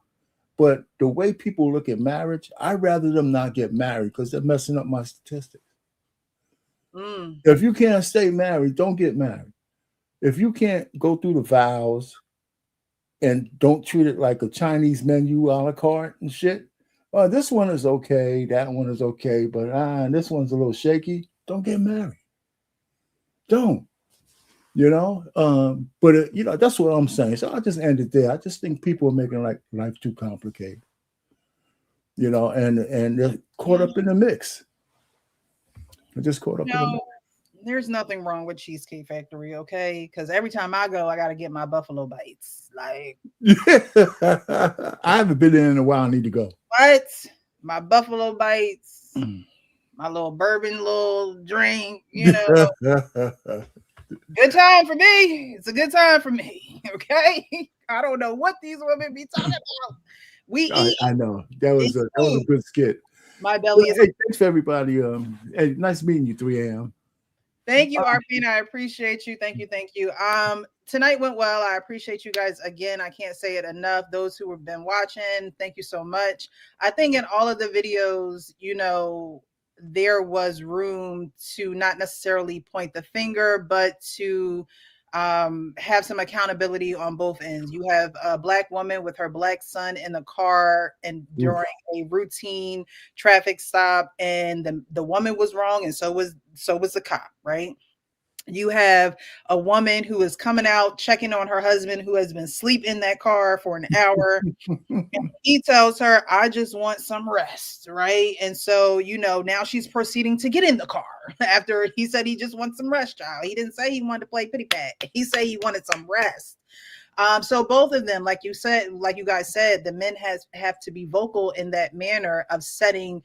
But the way people look at marriage, I'd rather them not get married because they're messing up my statistics. If you can't stay married, don't get married. If you can't go through the vows and don't treat it like a Chinese menu a la carte and shit, this one is okay, that one is okay, but this one's a little shaky, don't get married. Don't. But that's what I'm saying. So I'll just end it there. I just think people are making life too complicated. And they're caught up in the mix. They're just caught up in the mix. There's nothing wrong with Cheesecake Factory, okay? Because every time I go, I got to get my buffalo bites. Like, I haven't been there in a while. I need to go. What? My buffalo bites, my little bourbon, little drink, Good time for me. It's a good time for me, okay? I don't know what these women be talking about. We eat. I know. That was a good skit. My belly is. Hey, thanks for everybody. Hey, nice meeting you, 3 a.m. Thank you, Arpina. I appreciate you. Thank you. Tonight went well. I appreciate you guys again. I can't say it enough. Those who have been watching, thank you so much. I think in all of the videos, there was room to not necessarily point the finger, but to have some accountability on both ends. You have a Black woman with her Black son in the car and during a routine traffic stop, and the woman was wrong, and so was the cop, right? You have a woman who is coming out checking on her husband who has been asleep in that car for an hour. And he tells her, I just want some rest, right? And so, now she's proceeding to get in the car after he said he just wants some rest, child. He didn't say he wanted to play pity pat. He said he wanted some rest. So both of them, like you guys said, the men have to be vocal in that manner of setting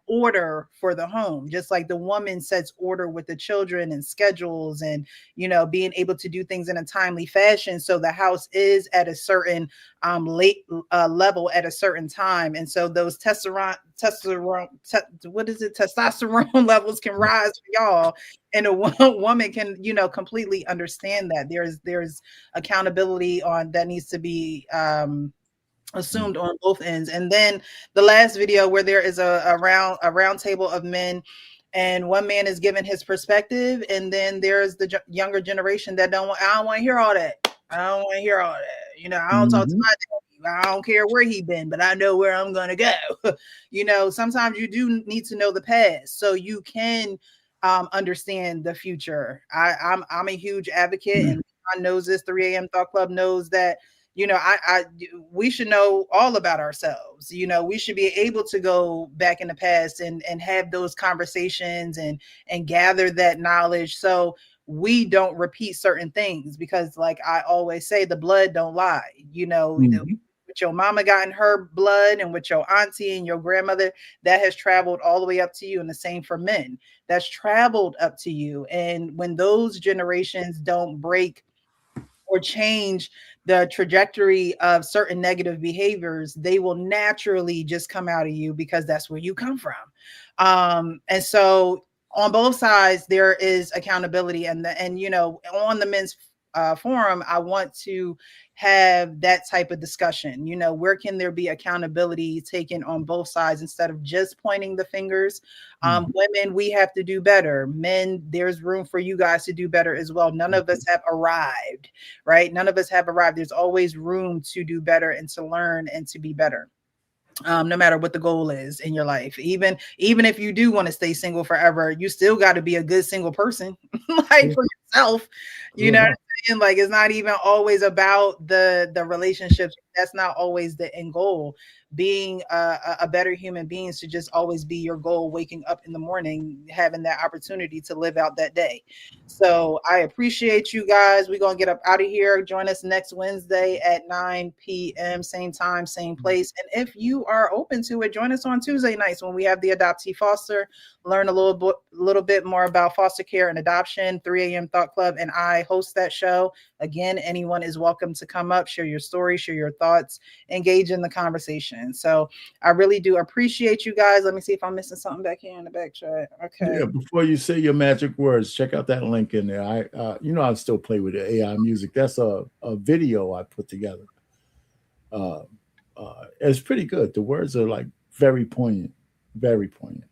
order for the home, just like the woman sets order with the children and schedules and being able to do things in a timely fashion, so the house is at a certain level at a certain time, and so those testosterone levels can rise for y'all, and a woman can completely understand that there's accountability on that needs to be assumed on both ends. And then the last video where there is a round table of men, And one man is giving his perspective, and then there's the younger generation that I don't want to hear all that. I don't want to hear all that. You know, I don't talk to my daddy. I don't care where he been, but I know where I'm going to go. You know, sometimes you do need to know the past so you can understand the future. I'm a huge advocate, and John knows this. 3 a.m. Thought Club knows that. You know, we should know all about ourselves. You know, we should be able to go back in the past and have those conversations and gather that knowledge, so we don't repeat certain things, because like I always say, the blood don't lie. You know, what your mama got in her blood and with your auntie and your grandmother, that has traveled all the way up to you. And the same for men, that's traveled up to you. And when those generations don't break or change the trajectory of certain negative behaviors, they will naturally just come out of you, because that's where you come from. And so on both sides, there is accountability. And you know, on the men's forum, I want to have that type of discussion. You know, where can there be accountability taken on both sides instead of just pointing the fingers? Women, we have to do better. Men, there's room for you guys to do better as well. None of us have arrived, right? None of us have arrived. There's always room to do better and to learn and to be better. No matter what the goal is in your life, even if you do want to stay single forever, you still got to be a good single person, like for yourself. You know what I'm saying? Like, it's not even always about the relationships. That's not always the end goal. Being a better human being should just always be your goal. Waking up in the morning, having that opportunity to live out that day. So I appreciate you guys. We're gonna get up out of here. Join us next Wednesday at 9 p.m. same time, same place. And if you are open to it, join us on Tuesday nights when we have the Adoptee Foster. Learn a little bit more about foster care and adoption. 3 a.m. Thought Club and I host that show. Again, anyone is welcome to come up, share your story, share your thoughts, engage in the conversation. So I really do appreciate you guys. Let me see if I'm missing something back here in the back chat. Okay. Yeah, before you say your magic words, check out that link in there. I still play with the AI music. That's a video I put together. It's pretty good. The words are like very poignant, very poignant.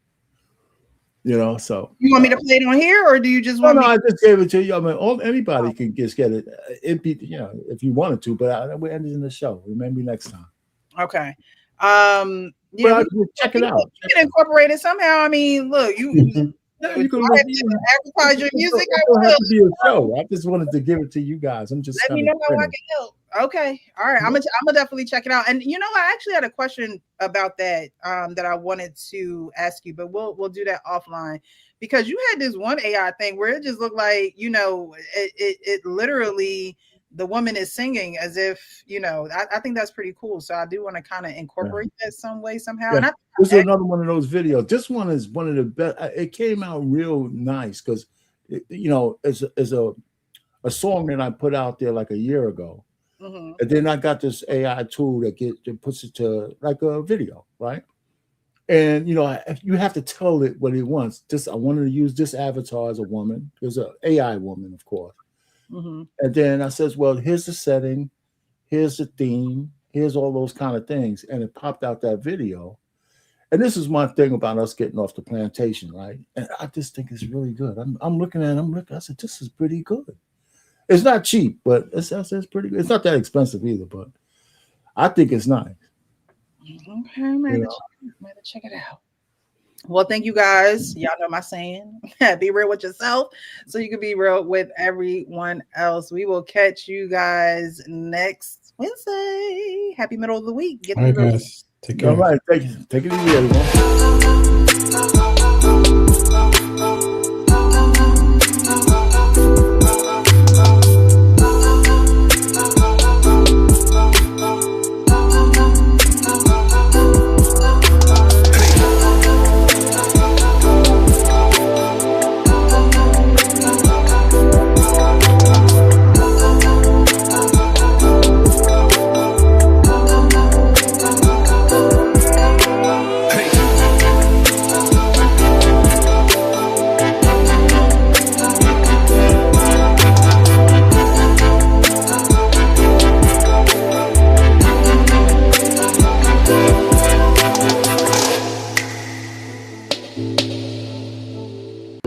You know, so you want me to play it on here, or do you just want me? I just gave it to you. I mean, anybody can just get it. It'd be, you know, if you wanted to, but we're ending the show. Remember next time. Okay. Yeah, check it out. You can incorporate it somehow. I mean, look, you can advertise your music. It don't have to be a show. I just wanted to give it to you guys. I'm just let me know how I can help. Okay, all right. I'm gonna definitely check it out. And you know, I actually had a question about that that I wanted to ask you, but we'll do that offline, because you had this one AI thing where it just looked like, you know, it literally, the woman is singing as if, you know, I think that's pretty cool. So I do want to kind of incorporate that some way, somehow. Yeah. And this is another one of those videos. This one is one of the best. It came out real nice because, you know, it's a song that I put out there like a year ago. And then I got this AI tool that puts it to like a video, right? And, you know, you have to tell it what it wants. I wanted to use this avatar as a woman. There's an AI woman, of course. And then I says, well, here's the setting, here's the theme, here's all those kind of things. And it popped out that video. And this is my thing about us getting off the plantation, right? And I just think it's really good. I'm looking at it, I said, this is pretty good. It's not cheap, but it's pretty good. It's not that expensive either, but I think it's nice. Okay, I'm going to check it out. Well, thank you guys. Y'all know my saying, be real with yourself so you can be real with everyone else. We will catch you guys next Wednesday. Happy middle of the week. All right, guys. Take care. All right. Take it easy, everyone.